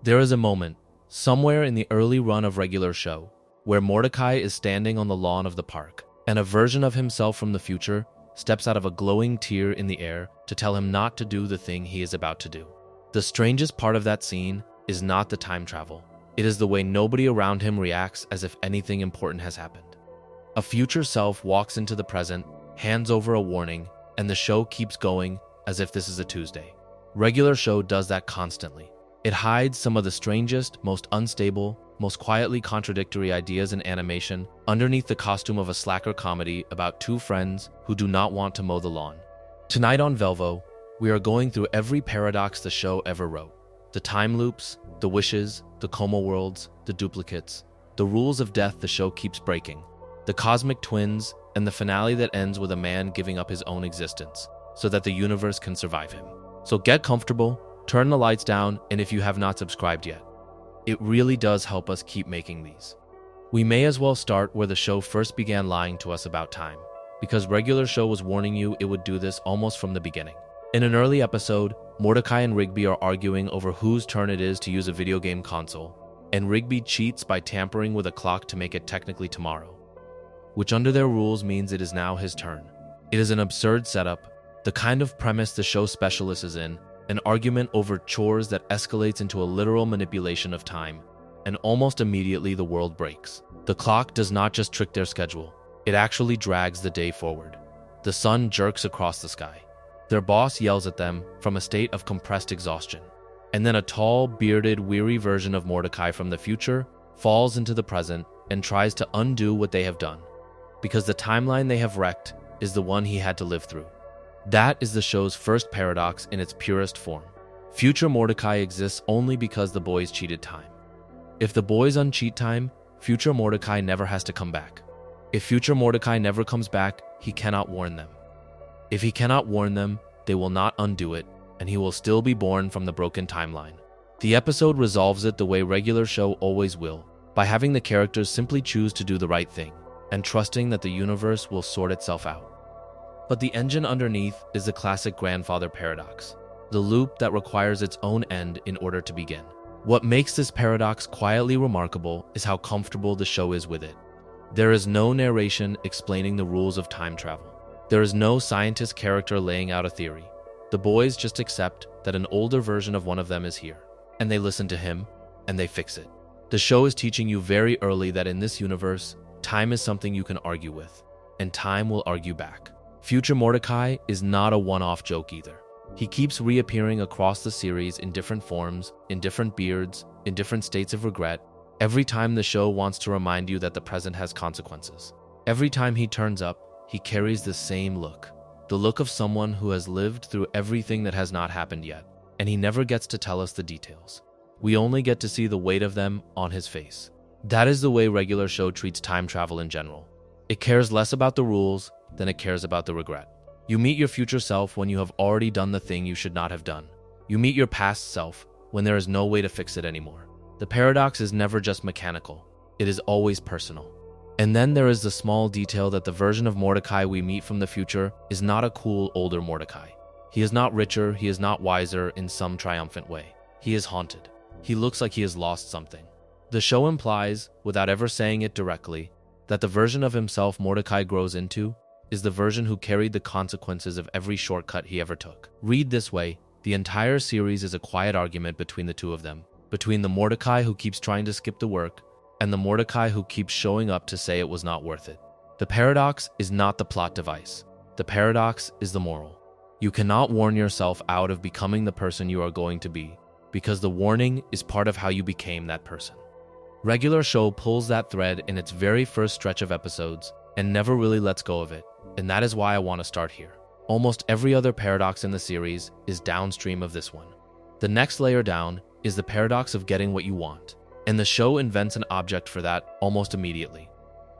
There is a moment, somewhere in the early run of regular show, where Mordecai is standing on the lawn of the park, and a version of himself from the future steps out of a glowing tear in the air to tell him not to do the thing he is about to do. The strangest part of that scene is not the time travel. It is the way nobody around him reacts as if anything important has happened. A future self walks into the present, hands over a warning, and the show keeps going as if this is a Tuesday. Regular show does that constantly. It hides some of the strangest, most unstable, most quietly contradictory ideas in animation underneath the costume of a slacker comedy about two friends who do not want to mow the lawn. Tonight on Velvo, we are going through every paradox the show ever wrote. The time loops, the wishes, the coma worlds, the duplicates, the rules of death the show keeps breaking, the cosmic twins, and the finale that ends with a man giving up his own existence so that the universe can survive him. So get comfortable, turn the lights down, and if you have not subscribed yet, it really does help us keep making these. We may as well start where the show first began lying to us about time, because regular show was warning you it would do this almost from the beginning. In an early episode, Mordecai and Rigby are arguing over whose turn it is to use a video game console, and Rigby cheats by tampering with a clock to make it technically tomorrow, which under their rules means it is now his turn. It is an absurd setup, the kind of premise the show specializes in, an argument over chores that escalates into a literal manipulation of time, and almost immediately the world breaks. The clock does not just trick their schedule, it actually drags the day forward. The sun jerks across the sky. Their boss yells at them from a state of compressed exhaustion. And then a tall, bearded, weary version of Mordecai from the future falls into the present and tries to undo what they have done, because the timeline they have wrecked is the one he had to live through. That is the show's first paradox in its purest form. Future Mordecai exists only because the boys cheated time. If the boys uncheat time, future Mordecai never has to come back. If future Mordecai never comes back, he cannot warn them. If he cannot warn them, they will not undo it, and he will still be born from the broken timeline. The episode resolves it the way regular show always will, by having the characters simply choose to do the right thing, and trusting that the universe will sort itself out. But the engine underneath is the classic grandfather paradox, the loop that requires its own end in order to begin. What makes this paradox quietly remarkable is how comfortable the show is with it. There is no narration explaining the rules of time travel. There is no scientist character laying out a theory. The boys just accept that an older version of one of them is here, and they listen to him, and they fix it. The show is teaching you very early that in this universe, time is something you can argue with, and time will argue back. Future Mordecai is not a one-off joke either. He keeps reappearing across the series in different forms, in different beards, in different states of regret, every time the show wants to remind you that the present has consequences. Every time he turns up, he carries the same look, the look of someone who has lived through everything that has not happened yet, and he never gets to tell us the details. We only get to see the weight of them on his face. That is the way regular show treats time travel in general. It cares less about the rules than it cares about the regret. You meet your future self when you have already done the thing you should not have done. You meet your past self when there is no way to fix it anymore. The paradox is never just mechanical. It is always personal. And then there is the small detail that the version of Mordecai we meet from the future is not a cool older Mordecai. He is not richer, he is not wiser in some triumphant way. He is haunted. He looks like he has lost something. The show implies, without ever saying it directly, that the version of himself Mordecai grows into is the version who carried the consequences of every shortcut he ever took. Read this way, the entire series is a quiet argument between the two of them, between the Mordecai who keeps trying to skip the work and the Mordecai who keeps showing up to say it was not worth it. The paradox is not the plot device. The paradox is the moral. You cannot warn yourself out of becoming the person you are going to be, because the warning is part of how you became that person. Regular show pulls that thread in its very first stretch of episodes and never really lets go of it, and that is why I want to start here. Almost every other paradox in the series is downstream of this one. The next layer down is the paradox of getting what you want, and the show invents an object for that almost immediately.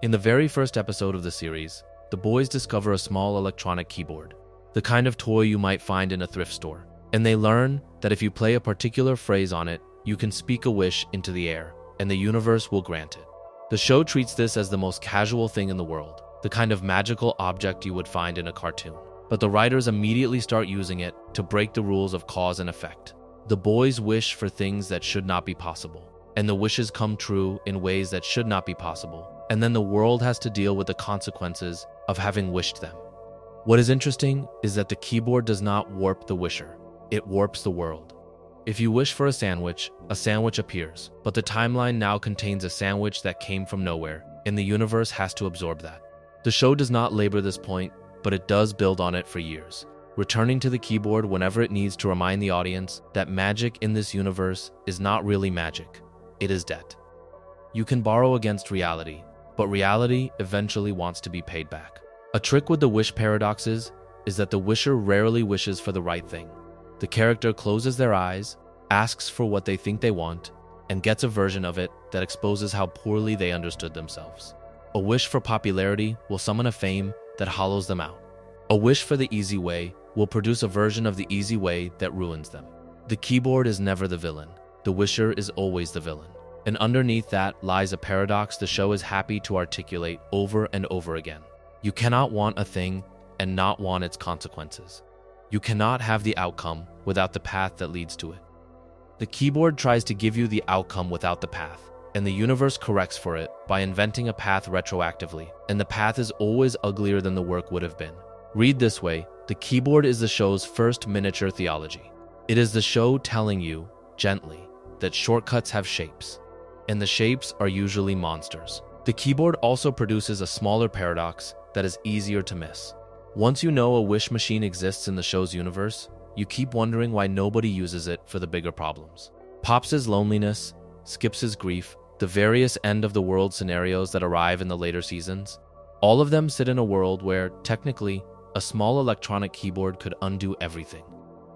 In the very first episode of the series, the boys discover a small electronic keyboard, the kind of toy you might find in a thrift store, and they learn that if you play a particular phrase on it, you can speak a wish into the air, and the universe will grant it. The show treats this as the most casual thing in the world, the kind of magical object you would find in a cartoon. But the writers immediately start using it to break the rules of cause and effect. The boys wish for things that should not be possible, and the wishes come true in ways that should not be possible, and then the world has to deal with the consequences of having wished them. What is interesting is that the keyboard does not warp the wisher, it warps the world. If you wish for a sandwich appears, but the timeline now contains a sandwich that came from nowhere, and the universe has to absorb that. The show does not labor this point, but it does build on it for years, returning to the keyboard whenever it needs to remind the audience that magic in this universe is not really magic, it is debt. You can borrow against reality, but reality eventually wants to be paid back. A trick with the wish paradoxes is that the wisher rarely wishes for the right thing. The character closes their eyes, asks for what they think they want, and gets a version of it that exposes how poorly they understood themselves. A wish for popularity will summon a fame that hollows them out. A wish for the easy way will produce a version of the easy way that ruins them. The keyboard is never the villain. The wisher is always the villain. And underneath that lies a paradox the show is happy to articulate over and over again. You cannot want a thing and not want its consequences. You cannot have the outcome without the path that leads to it. The keyboard tries to give you the outcome without the path, and the universe corrects for it by inventing a path retroactively, and the path is always uglier than the work would have been. Read this way, the keyboard is the show's first miniature theology. It is the show telling you, gently, that shortcuts have shapes, and the shapes are usually monsters. The keyboard also produces a smaller paradox that is easier to miss. Once you know a wish machine exists in the show's universe, you keep wondering why nobody uses it for the bigger problems. Pops' loneliness, Skips' grief, the various end-of-the-world scenarios that arrive in the later seasons, all of them sit in a world where, technically, a small electronic keyboard could undo everything.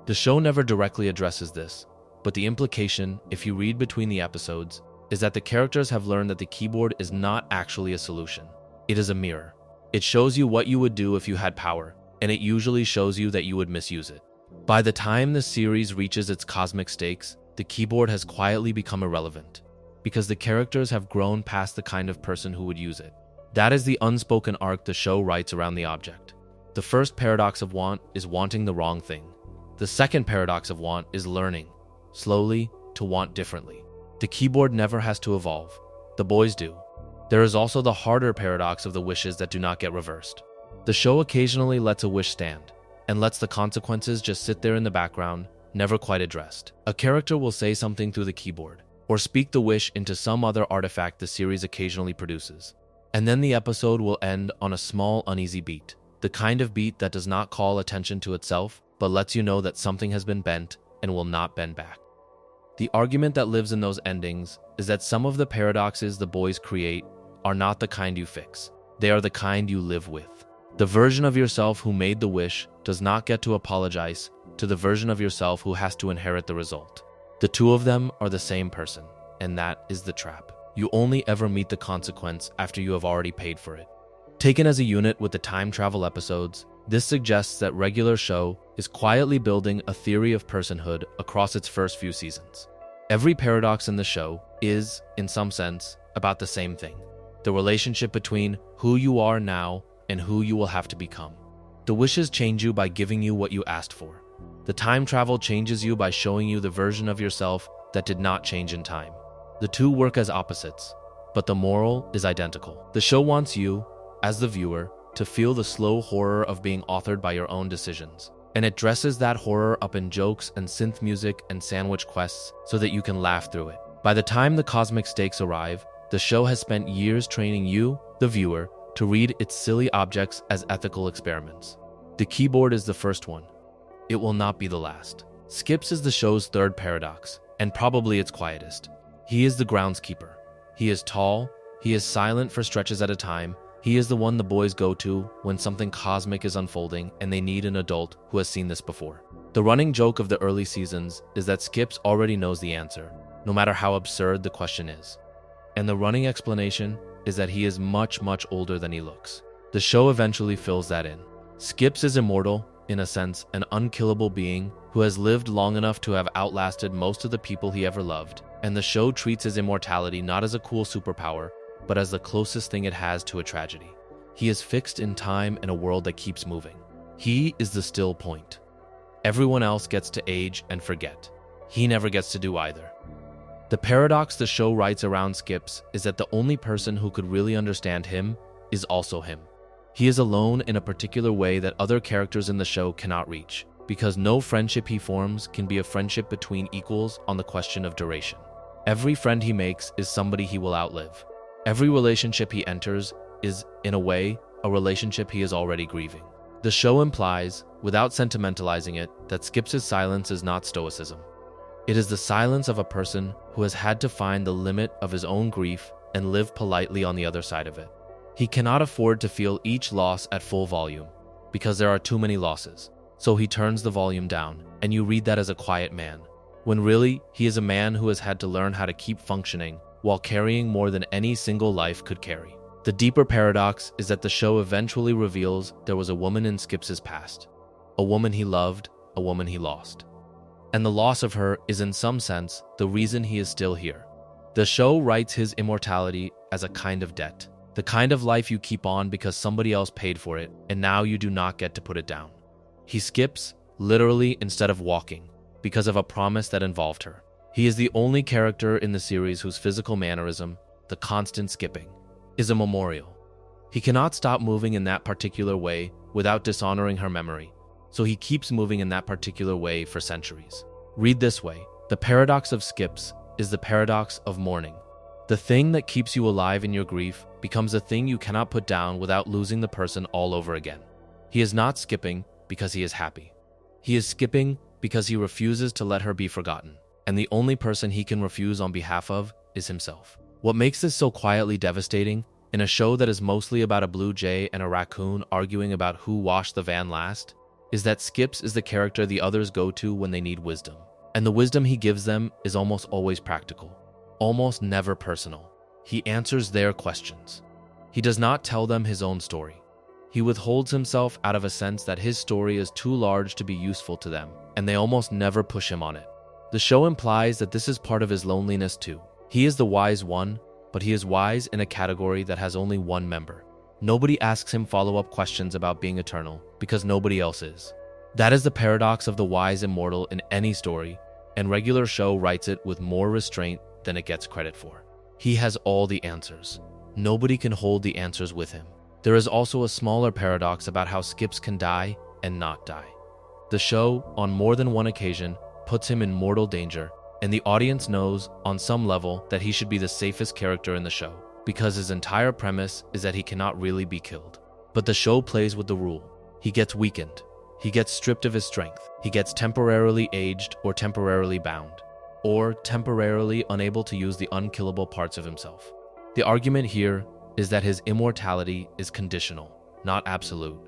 The show never directly addresses this, but the implication, if you read between the episodes, is that the characters have learned that the keyboard is not actually a solution. It is a mirror. It shows you what you would do if you had power, and it usually shows you that you would misuse it. By the time the series reaches its cosmic stakes, the keyboard has quietly become irrelevant, because the characters have grown past the kind of person who would use it. That is the unspoken arc the show writes around the object. The first paradox of want is wanting the wrong thing. The second paradox of want is learning, slowly, to want differently. The keyboard never has to evolve. The boys do. There is also the harder paradox of the wishes that do not get reversed. The show occasionally lets a wish stand, and lets the consequences just sit there in the background, never quite addressed. A character will say something through the keyboard, or speak the wish into some other artifact the series occasionally produces. And then the episode will end on a small, uneasy beat. The kind of beat that does not call attention to itself, but lets you know that something has been bent and will not bend back. The argument that lives in those endings is that some of the paradoxes the boys create are not the kind you fix. They are the kind you live with. The version of yourself who made the wish does not get to apologize to the version of yourself who has to inherit the result. The two of them are the same person, and that is the trap. You only ever meet the consequence after you have already paid for it. Taken as a unit with the time travel episodes, this suggests that regular show is quietly building a theory of personhood across its first few seasons. Every paradox in the show is, in some sense, about the same thing. The relationship between who you are now and who you will have to become. The wishes change you by giving you what you asked for. The time travel changes you by showing you the version of yourself that did not change in time. The two work as opposites, but the moral is identical. The show wants you, as the viewer, to feel the slow horror of being authored by your own decisions. And it dresses that horror up in jokes and synth music and sandwich quests so that you can laugh through it. By the time the cosmic stakes arrive, the show has spent years training you, the viewer, to read its silly objects as ethical experiments. The keyboard is the first one. It will not be the last. Skips is the show's third paradox, and probably its quietest. He is the groundskeeper. He is tall, he is silent for stretches at a time, he is the one the boys go to when something cosmic is unfolding and they need an adult who has seen this before. The running joke of the early seasons is that Skips already knows the answer, no matter how absurd the question is. And the running explanation is that he is much, much older than he looks. The show eventually fills that in. Skips is immortal, in a sense, an unkillable being who has lived long enough to have outlasted most of the people he ever loved, and the show treats his immortality not as a cool superpower, but as the closest thing it has to a tragedy. He is fixed in time in a world that keeps moving. He is the still point. Everyone else gets to age and forget. he never gets to do either. The paradox the show writes around Skips is that the only person who could really understand him is also him. He is alone in a particular way that other characters in the show cannot reach, because no friendship he forms can be a friendship between equals on the question of duration. Every friend he makes is somebody he will outlive. Every relationship he enters is, in a way, a relationship he is already grieving. The show implies, without sentimentalizing it, that Skips' silence is not stoicism. It is the silence of a person who has had to find the limit of his own grief and live politely on the other side of it. He cannot afford to feel each loss at full volume, because there are too many losses. So he turns the volume down, and you read that as a quiet man, when really, he is a man who has had to learn how to keep functioning while carrying more than any single life could carry. The deeper paradox is that the show eventually reveals there was a woman in Skips' past, a woman he loved, a woman he lost. And the loss of her is in some sense the reason he is still here. The show writes his immortality as a kind of debt, the kind of life you keep on because somebody else paid for it, and now you do not get to put it down. He skips, literally instead of walking, because of a promise that involved her. He is the only character in the series whose physical mannerism, the constant skipping, is a memorial. He cannot stop moving in that particular way without dishonoring her memory, so he keeps moving in that particular way for centuries. Read this way: the paradox of Skips is the paradox of mourning. The thing that keeps you alive in your grief becomes a thing you cannot put down without losing the person all over again. He is not skipping because he is happy. He is skipping because he refuses to let her be forgotten, and the only person he can refuse on behalf of is himself. What makes this so quietly devastating, in a show that is mostly about a blue jay and a raccoon arguing about who washed the van last, is that Skips is the character the others go to when they need wisdom. And the wisdom he gives them is almost always practical, almost never personal. He answers their questions. He does not tell them his own story. He withholds himself out of a sense that his story is too large to be useful to them, and they almost never push him on it. The show implies that this is part of his loneliness too. He is the wise one, but he is wise in a category that has only one member. Nobody asks him follow-up questions about being eternal, because nobody else is. That is the paradox of the wise immortal in any story, and regular show writes it with more restraint than it gets credit for. He has all the answers. Nobody can hold the answers with him. There is also a smaller paradox about how Skips can die and not die. The show, on more than one occasion, puts him in mortal danger, and the audience knows, on some level, that he should be the safest character in the show, because his entire premise is that he cannot really be killed. But the show plays with the rule. He gets weakened. He gets stripped of his strength. He gets temporarily aged or temporarily bound, or temporarily unable to use the unkillable parts of himself. The argument here is that his immortality is conditional, not absolute,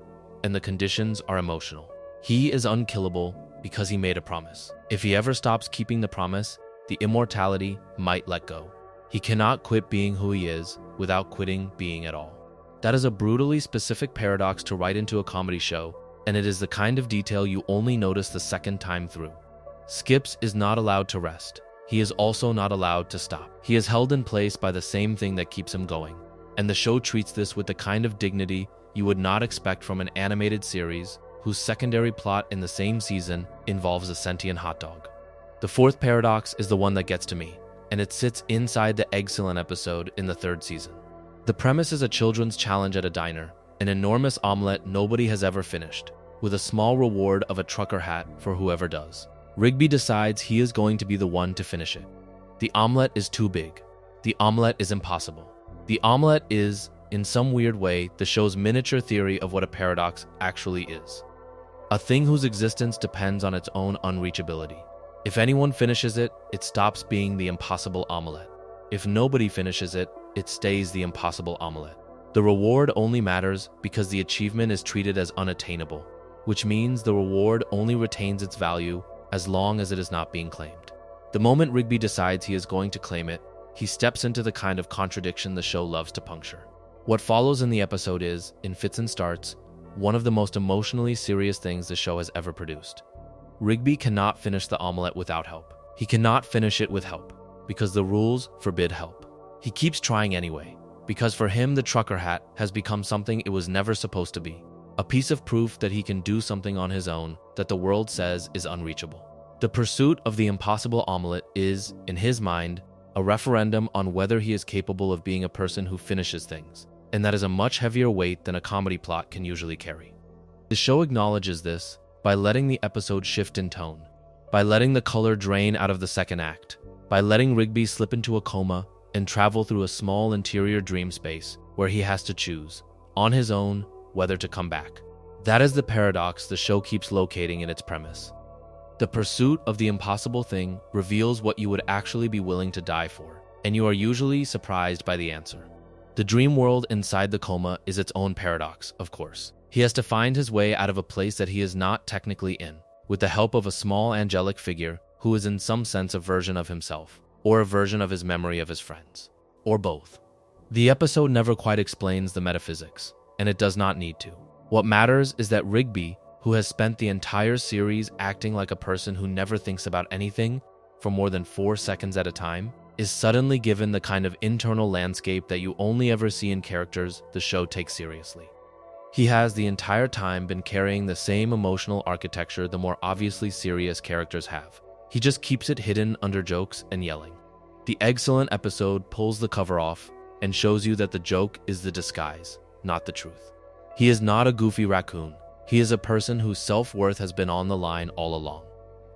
and the conditions are emotional. He is unkillable because he made a promise. If he ever stops keeping the promise, the immortality might let go. He cannot quit being who he is without quitting being at all. That is a brutally specific paradox to write into a comedy show, and it is the kind of detail you only notice the second time through. Skips is not allowed to rest. He is also not allowed to stop. He is held in place by the same thing that keeps him going, and the show treats this with the kind of dignity you would not expect from an animated series whose secondary plot in the same season involves a sentient hot dog. The fourth paradox is the one that gets to me, and it sits inside the Excellent episode in the third season. The premise is a children's challenge at a diner, an enormous omelet nobody has ever finished, with a small reward of a trucker hat for whoever does. Rigby decides he is going to be the one to finish it. The omelet is too big. The omelet is impossible. The omelet is, in some weird way, the show's miniature theory of what a paradox actually is. A thing whose existence depends on its own unreachability. If anyone finishes it, it stops being the impossible omelet. If nobody finishes it, it stays the impossible omelet. The reward only matters because the achievement is treated as unattainable, which means the reward only retains its value as long as it is not being claimed. The moment Rigby decides he is going to claim it, he steps into the kind of contradiction the show loves to puncture. What follows in the episode is, in fits and starts, one of the most emotionally serious things the show has ever produced. Rigby cannot finish the omelet without help. He cannot finish it with help, because the rules forbid help. He keeps trying anyway, because for him the trucker hat has become something it was never supposed to be. A piece of proof that he can do something on his own that the world says is unreachable. The pursuit of the impossible omelet is, in his mind, a referendum on whether he is capable of being a person who finishes things, and that is a much heavier weight than a comedy plot can usually carry. The show acknowledges this by letting the episode shift in tone, by letting the color drain out of the second act, by letting Rigby slip into a coma and travel through a small interior dream space where he has to choose, on his own, whether to come back. That is the paradox the show keeps locating in its premise. The pursuit of the impossible thing reveals what you would actually be willing to die for, and you are usually surprised by the answer. The dream world inside the coma is its own paradox, of course. He has to find his way out of a place that he is not technically in, with the help of a small angelic figure who is in some sense a version of himself, or a version of his memory of his friends, or both. The episode never quite explains the metaphysics, and it does not need to. What matters is that Rigby, who has spent the entire series acting like a person who never thinks about anything for more than 4 seconds at a time, is suddenly given the kind of internal landscape that you only ever see in characters the show takes seriously. He has the entire time been carrying the same emotional architecture the more obviously serious characters have. He just keeps it hidden under jokes and yelling. The excellent episode pulls the cover off and shows you that the joke is the disguise, not the truth. He is not a goofy raccoon. He is a person whose self-worth has been on the line all along.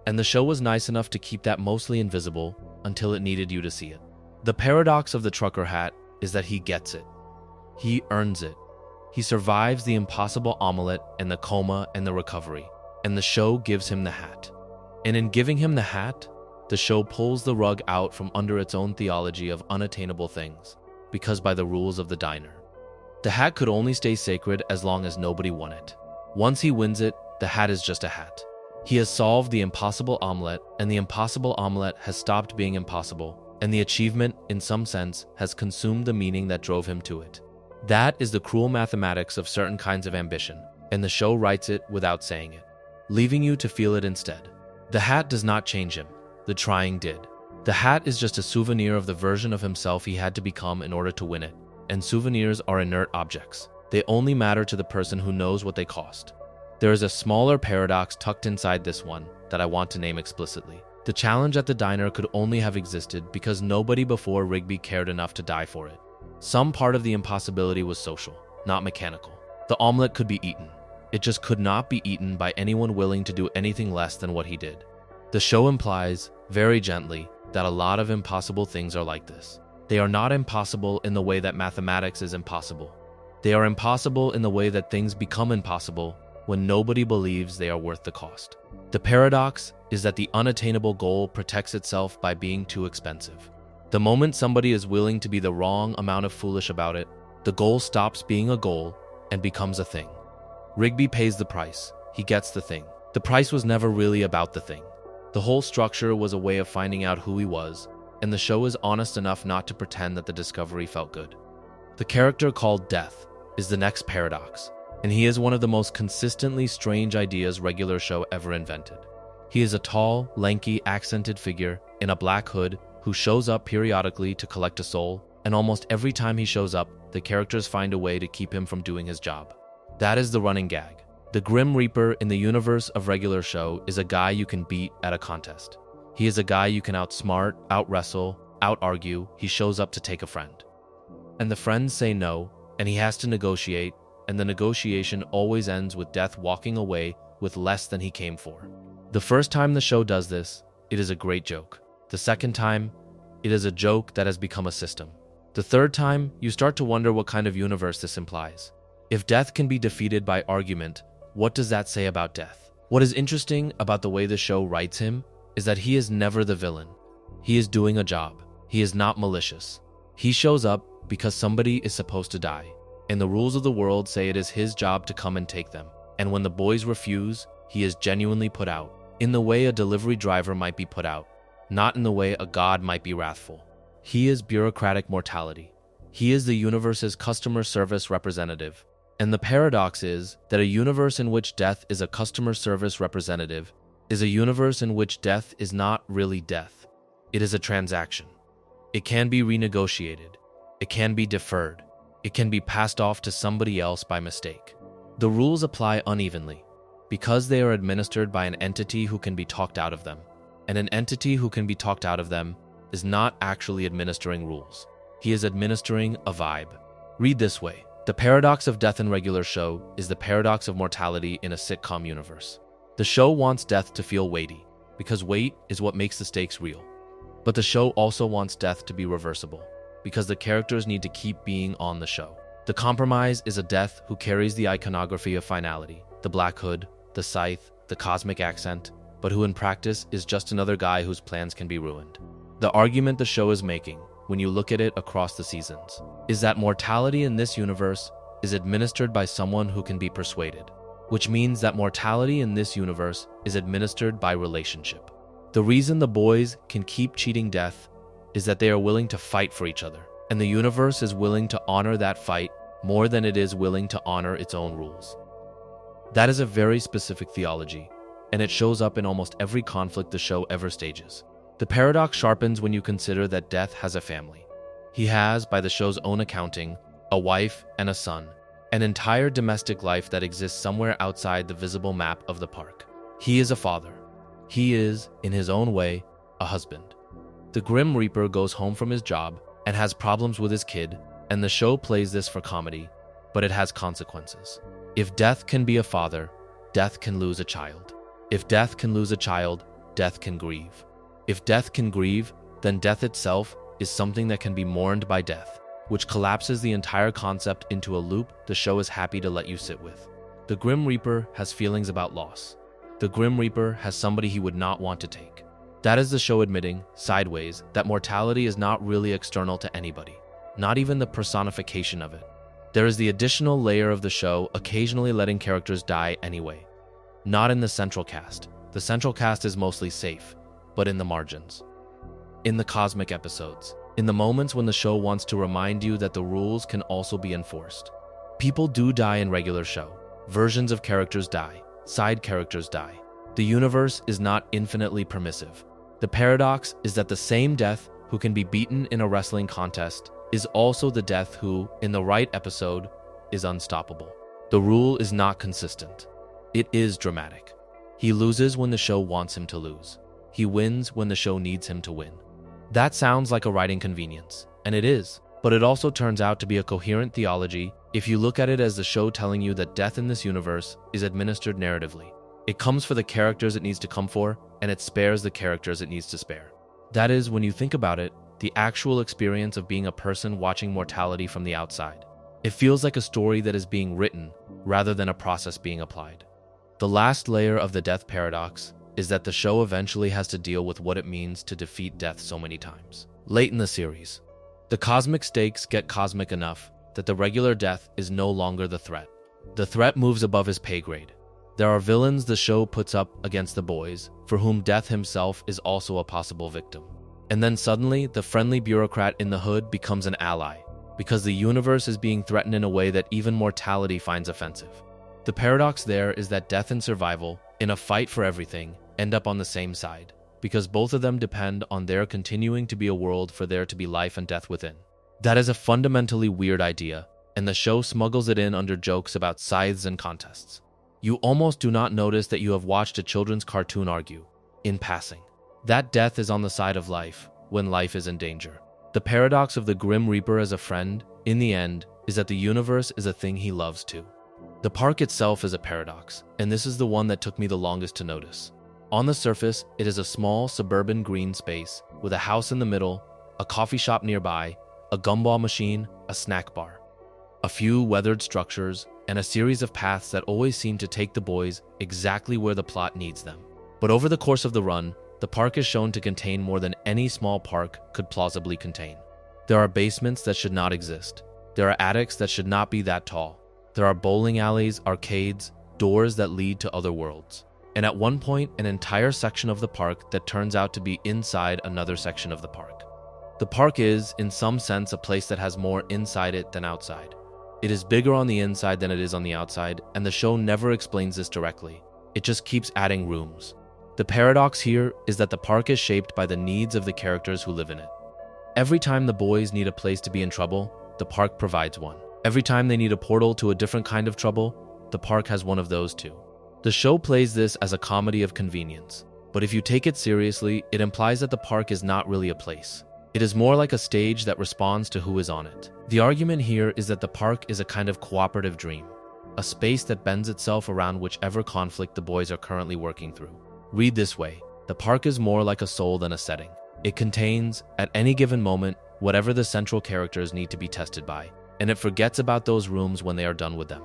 And the show was nice enough to keep that mostly invisible until it needed you to see it. The paradox of the trucker hat is that he gets it. He earns it. He survives the impossible omelet and the coma and the recovery, and the show gives him the hat. And in giving him the hat, the show pulls the rug out from under its own theology of unattainable things, because by the rules of the diner. The hat could only stay sacred as long as nobody won it. Once he wins it, the hat is just a hat. He has solved the impossible omelet, and the impossible omelet has stopped being impossible, and the achievement, in some sense, has consumed the meaning that drove him to it. That is the cruel mathematics of certain kinds of ambition, and the show writes it without saying it, leaving you to feel it instead. The hat does not change him. The trying did. The hat is just a souvenir of the version of himself he had to become in order to win it, and souvenirs are inert objects. They only matter to the person who knows what they cost. There is a smaller paradox tucked inside this one that I want to name explicitly. The challenge at the diner could only have existed because nobody before Rigby cared enough to die for it. Some part of the impossibility was social, not mechanical. The omelet could be eaten. It just could not be eaten by anyone willing to do anything less than what he did. The show implies, very gently, that a lot of impossible things are like this. They are not impossible in the way that mathematics is impossible. They are impossible in the way that things become impossible when nobody believes they are worth the cost. The paradox is that the unattainable goal protects itself by being too expensive. The moment somebody is willing to be the wrong amount of foolish about it, the goal stops being a goal and becomes a thing. Rigby pays the price. He gets the thing. The price was never really about the thing. The whole structure was a way of finding out who he was, and the show is honest enough not to pretend that the discovery felt good. The character called Death is the next paradox, and he is one of the most consistently strange ideas regular show ever invented. He is a tall, lanky, accented figure in a black hood who shows up periodically to collect a soul, and almost every time he shows up, the characters find a way to keep him from doing his job. That is the running gag. The Grim Reaper in the universe of regular show is a guy you can beat at a contest. He is a guy you can outsmart, out-wrestle, out-argue. He shows up to take a friend. And the friends say no, and he has to negotiate, and the negotiation always ends with Death walking away with less than he came for. The first time the show does this, it is a great joke. The second time, it is a joke that has become a system. The third time, you start to wonder what kind of universe this implies. If Death can be defeated by argument, what does that say about Death? What is interesting about the way the show writes him is that he is never the villain. He is doing a job. He is not malicious. He shows up because somebody is supposed to die, and the rules of the world say it is his job to come and take them. And when the boys refuse, he is genuinely put out, in the way a delivery driver might be put out, not in the way a god might be wrathful. He is bureaucratic mortality. He is the universe's customer service representative. And the paradox is that a universe in which Death is a customer service representative is a universe in which Death is not really death. It is a transaction. It can be renegotiated. It can be deferred. It can be passed off to somebody else by mistake. The rules apply unevenly because they are administered by an entity who can be talked out of them. and an entity who can be talked out of them is not actually administering rules. He is administering a vibe. Read this way. The paradox of death in regular show is the paradox of mortality in a sitcom universe. The show wants death to feel weighty, because weight is what makes the stakes real. But the show also wants death to be reversible, because the characters need to keep being on the show. The compromise is a death who carries the iconography of finality, the black hood, the scythe, the cosmic accent, but who in practice is just another guy whose plans can be ruined. The argument the show is making, when you look at it across the seasons, is that mortality in this universe is administered by someone who can be persuaded, which means that mortality in this universe is administered by relationship. The reason the boys can keep cheating death is that they are willing to fight for each other, and the universe is willing to honor that fight more than it is willing to honor its own rules. That is a very specific theology, and it shows up in almost every conflict the show ever stages. The paradox sharpens when you consider that Death has a family. He has, by the show's own accounting, a wife and a son, an entire domestic life that exists somewhere outside the visible map of the park. He is a father. He is, in his own way, a husband. The Grim Reaper goes home from his job and has problems with his kid, and the show plays this for comedy, but it has consequences. If Death can be a father, Death can lose a child. If Death can lose a child, Death can grieve. If Death can grieve, then Death itself is something that can be mourned by Death, which collapses the entire concept into a loop the show is happy to let you sit with. The Grim Reaper has feelings about loss. The Grim Reaper has somebody he would not want to take. That is the show admitting, sideways, that mortality is not really external to anybody, not even the personification of it. There is the additional layer of the show occasionally letting characters die anyway. Not in the central cast. The central cast is mostly safe, but in the margins. In the cosmic episodes. In the moments when the show wants to remind you that the rules can also be enforced. People do die in regular show. Versions of characters die. Side characters die. The universe is not infinitely permissive. The paradox is that the same Death who can be beaten in a wrestling contest is also the Death who, in the right episode, is unstoppable. The rule is not consistent. It is dramatic. He loses when the show wants him to lose. He wins when the show needs him to win. That sounds like a writing convenience, and it is, but it also turns out to be a coherent theology if you look at it as the show telling you that death in this universe is administered narratively. It comes for the characters it needs to come for, and it spares the characters it needs to spare. That is, when you think about it, the actual experience of being a person watching mortality from the outside. It feels like a story that is being written rather than a process being applied. The last layer of the death paradox is that the show eventually has to deal with what it means to defeat death so many times. Late in the series, the cosmic stakes get cosmic enough that the regular Death is no longer the threat. The threat moves above his pay grade. There are villains the show puts up against the boys, for whom Death himself is also a possible victim. And then suddenly, the friendly bureaucrat in the hood becomes an ally, because the universe is being threatened in a way that even mortality finds offensive. The paradox there is that death and survival, in a fight for everything, end up on the same side, because both of them depend on there continuing to be a world for there to be life and death within. That is a fundamentally weird idea, and the show smuggles it in under jokes about scythes and contests. You almost do not notice that you have watched a children's cartoon argue, in passing. That death is on the side of life, when life is in danger. The paradox of the Grim Reaper as a friend, in the end, is that the universe is a thing he loves too. The park itself is a paradox, and this is the one that took me the longest to notice. On the surface, it is a small suburban green space with a house in the middle, a coffee shop nearby, a gumball machine, a snack bar, a few weathered structures, and a series of paths that always seem to take the boys exactly where the plot needs them. But over the course of the run, the park is shown to contain more than any small park could plausibly contain. There are basements that should not exist. There are attics that should not be that tall. There are bowling alleys, arcades, doors that lead to other worlds. And at one point, an entire section of the park that turns out to be inside another section of the park. The park is, in some sense, a place that has more inside it than outside. It is bigger on the inside than it is on the outside, and the show never explains this directly. It just keeps adding rooms. The paradox here is that the park is shaped by the needs of the characters who live in it. Every time the boys need a place to be in trouble, the park provides one. Every time they need a portal to a different kind of trouble, the park has one of those too. The show plays this as a comedy of convenience. But if you take it seriously, it implies that the park is not really a place. It is more like a stage that responds to who is on it. The argument here is that the park is a kind of cooperative dream, a space that bends itself around whichever conflict the boys are currently working through. Read this way: the park is more like a soul than a setting. It contains, at any given moment, whatever the central characters need to be tested by, and it forgets about those rooms when they are done with them,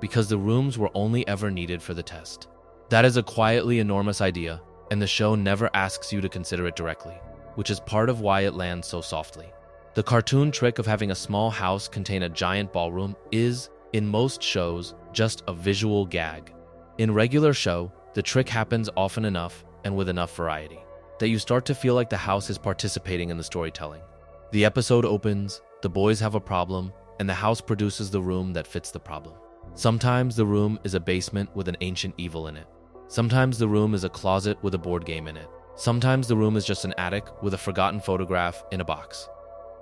because the rooms were only ever needed for the test. That is a quietly enormous idea, and the show never asks you to consider it directly, which is part of why it lands so softly. The cartoon trick of having a small house contain a giant ballroom is, in most shows, just a visual gag. In regular show, the trick happens often enough and with enough variety that you start to feel like the house is participating in the storytelling. The episode opens, the boys have a problem, and the house produces the room that fits the problem. Sometimes the room is a basement with an ancient evil in it. Sometimes the room is a closet with a board game in it. Sometimes the room is just an attic with a forgotten photograph in a box.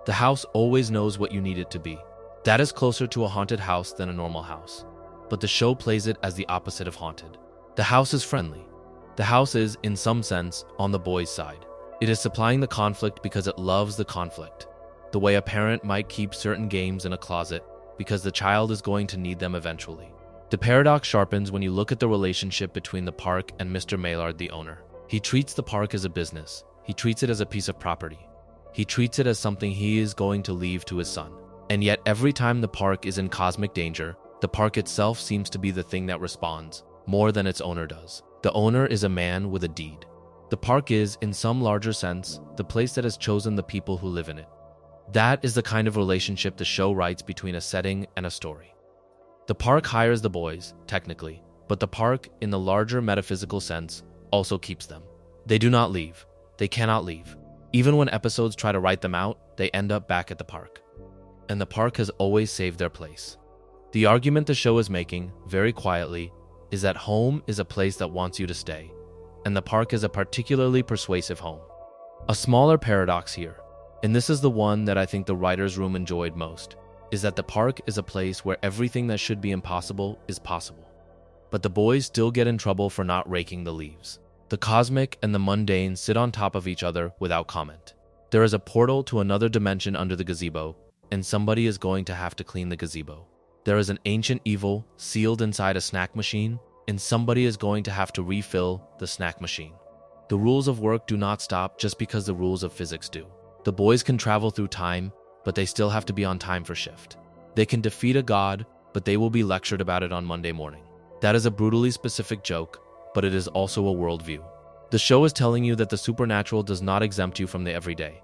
The house always knows what you need it to be. That is closer to a haunted house than a normal house. But the show plays it as the opposite of haunted. The house is friendly. The house is, in some sense, on the boys' side. It is supplying the conflict because it loves the conflict, the way a parent might keep certain games in a closet because the child is going to need them eventually. The paradox sharpens when you look at the relationship between the park and Mr. Maillard, the owner. He treats the park as a business. He treats it as a piece of property. He treats it as something he is going to leave to his son. And yet every time the park is in cosmic danger, the park itself seems to be the thing that responds, more than its owner does. The owner is a man with a deed. The park is, in some larger sense, the place that has chosen the people who live in it. That is the kind of relationship the show writes between a setting and a story. The park hires the boys, technically, but the park, in the larger metaphysical sense, also keeps them. They do not leave. They cannot leave. Even when episodes try to write them out, they end up back at the park. And the park has always saved their place. The argument the show is making, very quietly, is that home is a place that wants you to stay, and the park is a particularly persuasive home. A smaller paradox here, and this is the one that I think the writer's room enjoyed most, is that the park is a place where everything that should be impossible is possible. But the boys still get in trouble for not raking the leaves. The cosmic and the mundane sit on top of each other without comment. There is a portal to another dimension under the gazebo, and somebody is going to have to clean the gazebo. There is an ancient evil sealed inside a snack machine, and somebody is going to have to refill the snack machine. The rules of work do not stop just because the rules of physics do. The boys can travel through time, but they still have to be on time for shift. They can defeat a god, but they will be lectured about it on Monday morning. That is a brutally specific joke, but it is also a worldview. The show is telling you that the supernatural does not exempt you from the everyday,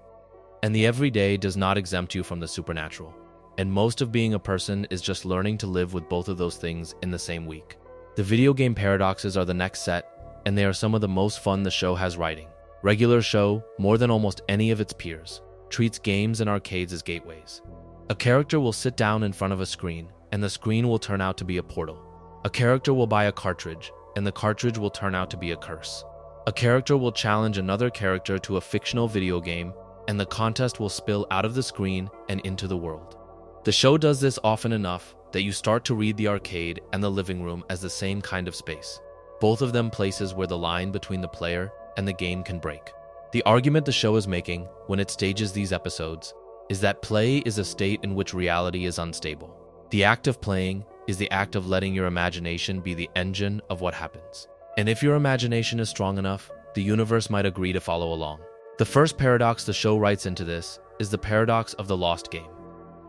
and the everyday does not exempt you from the supernatural. And most of being a person is just learning to live with both of those things in the same week. The video game paradoxes are the next set, and they are some of the most fun the show has writing. Regular show, more than almost any of its peers, treats games and arcades as gateways. A character will sit down in front of a screen, and the screen will turn out to be a portal. A character will buy a cartridge, and the cartridge will turn out to be a curse. A character will challenge another character to a fictional video game, and the contest will spill out of the screen and into the world. The show does this often enough that you start to read the arcade and the living room as the same kind of space, both of them places where the line between the player and the game can break. The argument the show is making when it stages these episodes is that play is a state in which reality is unstable. The act of playing is the act of letting your imagination be the engine of what happens. And if your imagination is strong enough, the universe might agree to follow along. The first paradox the show writes into this is the paradox of the lost game.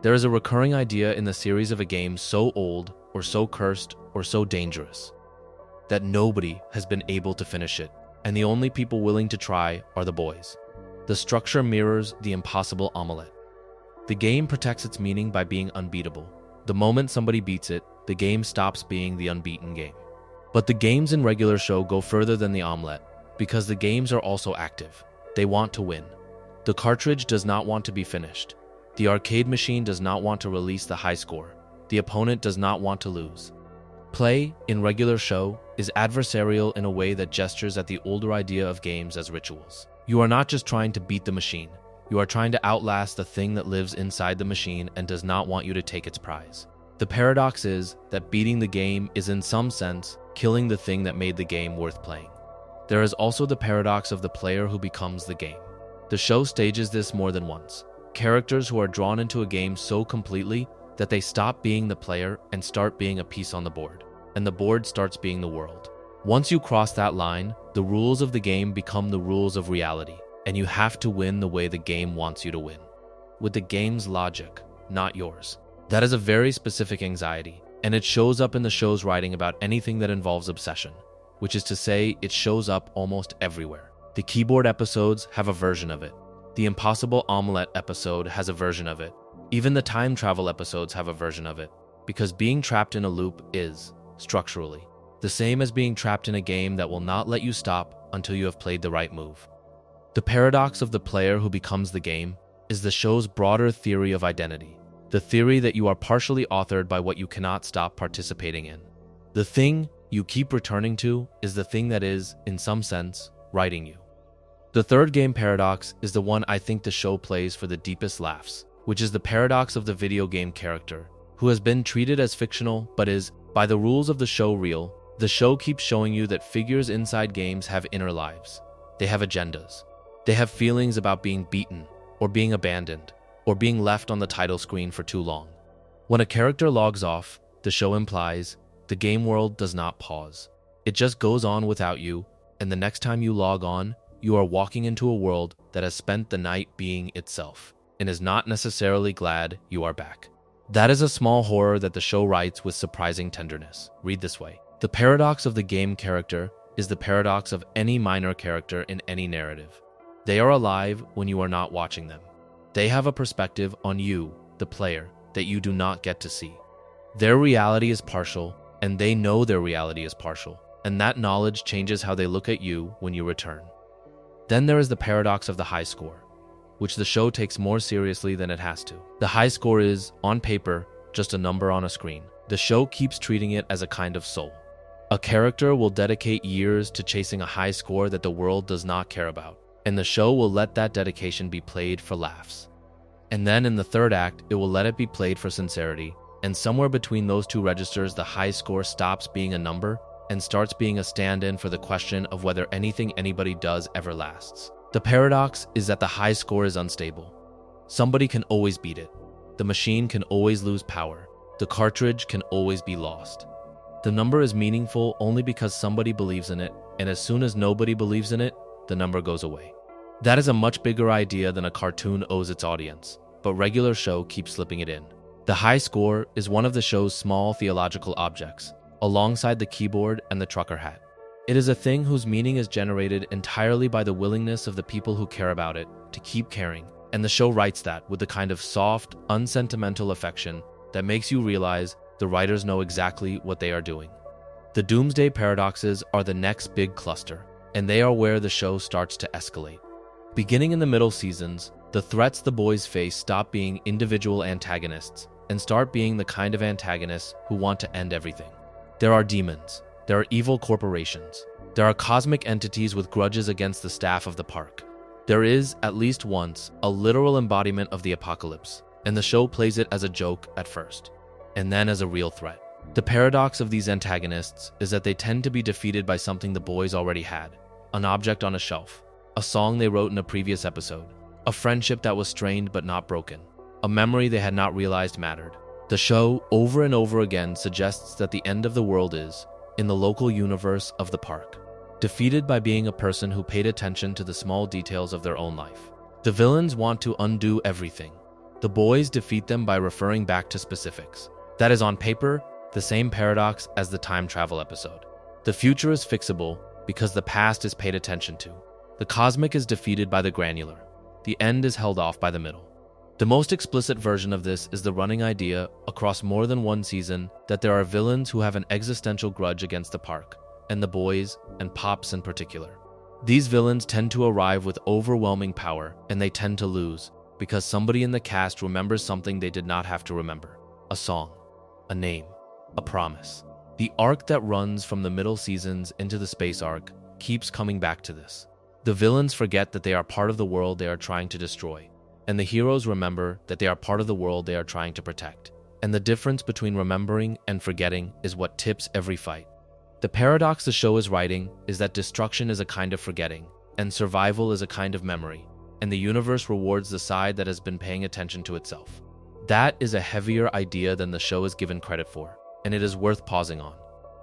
There is a recurring idea in the series of a game so old, or so cursed, or so dangerous, that nobody has been able to finish it, and the only people willing to try are the boys. The structure mirrors the impossible omelette. The game protects its meaning by being unbeatable. The moment somebody beats it, the game stops being the unbeaten game. But the games in regular show go further than the omelette, because the games are also active. They want to win. The cartridge does not want to be finished. The arcade machine does not want to release the high score. The opponent does not want to lose. Play, in regular show, is adversarial in a way that gestures at the older idea of games as rituals. You are not just trying to beat the machine. You are trying to outlast the thing that lives inside the machine and does not want you to take its prize. The paradox is that beating the game is in some sense killing the thing that made the game worth playing. There is also the paradox of the player who becomes the game. The show stages this more than once. Characters who are drawn into a game so completely that they stop being the player and start being a piece on the board, and the board starts being the world. Once you cross that line, the rules of the game become the rules of reality, and you have to win the way the game wants you to win, with the game's logic, not yours. That is a very specific anxiety, and it shows up in the show's writing about anything that involves obsession, which is to say, it shows up almost everywhere. The keyboard episodes have a version of it. The Impossible Omelette episode has a version of it. Even the time travel episodes have a version of it, because being trapped in a loop is, structurally, the same as being trapped in a game that will not let you stop until you have played the right move. The paradox of the player who becomes the game is the show's broader theory of identity, the theory that you are partially authored by what you cannot stop participating in. The thing you keep returning to is the thing that is, in some sense, writing you. The third game paradox is the one I think the show plays for the deepest laughs, which is the paradox of the video game character, who has been treated as fictional but is, by the rules of the show, real. The show keeps showing you that figures inside games have inner lives. They have agendas. They have feelings about being beaten, or being abandoned, or being left on the title screen for too long. When a character logs off, the show implies the game world does not pause. It just goes on without you, and the next time you log on, you are walking into a world that has spent the night being itself, and is not necessarily glad you are back. That is a small horror that the show writes with surprising tenderness. Read this way. The paradox of the game character is the paradox of any minor character in any narrative. They are alive when you are not watching them. They have a perspective on you, the player, that you do not get to see. Their reality is partial, and they know their reality is partial, and that knowledge changes how they look at you when you return. Then there is the paradox of the high score, which the show takes more seriously than it has to. The high score is, on paper, just a number on a screen. The show keeps treating it as a kind of soul. A character will dedicate years to chasing a high score that the world does not care about, and the show will let that dedication be played for laughs. And then in the third act, it will let it be played for sincerity, and somewhere between those two registers, the high score stops being a number and starts being a stand-in for the question of whether anything anybody does ever lasts. The paradox is that the high score is unstable. Somebody can always beat it. The machine can always lose power. The cartridge can always be lost. The number is meaningful only because somebody believes in it, and as soon as nobody believes in it, the number goes away. That is a much bigger idea than a cartoon owes its audience, but regular show keeps slipping it in. The high score is one of the show's small theological objects, alongside the keyboard and the trucker hat. It is a thing whose meaning is generated entirely by the willingness of the people who care about it to keep caring, and the show writes that with the kind of soft, unsentimental affection that makes you realize the writers know exactly what they are doing. The doomsday paradoxes are the next big cluster, and they are where the show starts to escalate. Beginning in the middle seasons, the threats the boys face stop being individual antagonists and start being the kind of antagonists who want to end everything. There are demons. There are evil corporations. There are cosmic entities with grudges against the staff of the park. There is, at least once, a literal embodiment of the apocalypse, and the show plays it as a joke at first, and then as a real threat. The paradox of these antagonists is that they tend to be defeated by something the boys already had, an object on a shelf, a song they wrote in a previous episode, a friendship that was strained but not broken, a memory they had not realized mattered. The show, over and over again, suggests that the end of the world is, in the local universe of the park, defeated by being a person who paid attention to the small details of their own life. The villains want to undo everything. The boys defeat them by referring back to specifics. That is, on paper, the same paradox as the time travel episode. The future is fixable because the past is paid attention to. The cosmic is defeated by the granular. The end is held off by the middle. The most explicit version of this is the running idea across more than one season that there are villains who have an existential grudge against the park, and the boys, and Pops in particular. These villains tend to arrive with overwhelming power, and they tend to lose because somebody in the cast remembers something they did not have to remember. A song, a name, a promise. The arc that runs from the middle seasons into the space arc keeps coming back to this. The villains forget that they are part of the world they are trying to destroy, and the heroes remember that they are part of the world they are trying to protect. And the difference between remembering and forgetting is what tips every fight. The paradox the show is writing is that destruction is a kind of forgetting, and survival is a kind of memory, and the universe rewards the side that has been paying attention to itself. That is a heavier idea than the show is given credit for, and it is worth pausing on.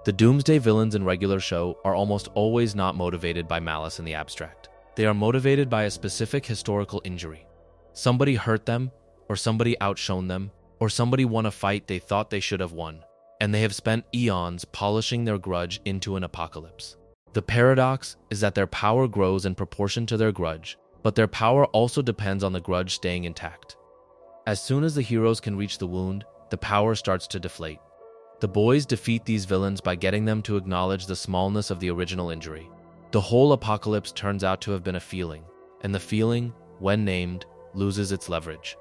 The doomsday villains in regular show are almost always not motivated by malice in the abstract. They are motivated by a specific historical injury. Somebody hurt them, or somebody outshone them, or somebody won a fight they thought they should have won, and they have spent eons polishing their grudge into an apocalypse. The paradox is that their power grows in proportion to their grudge, but their power also depends on the grudge staying intact. As soon as the heroes can reach the wound, the power starts to deflate. The boys defeat these villains by getting them to acknowledge the smallness of the original injury. The whole apocalypse turns out to have been a feeling, and the feeling, when named, loses its leverage.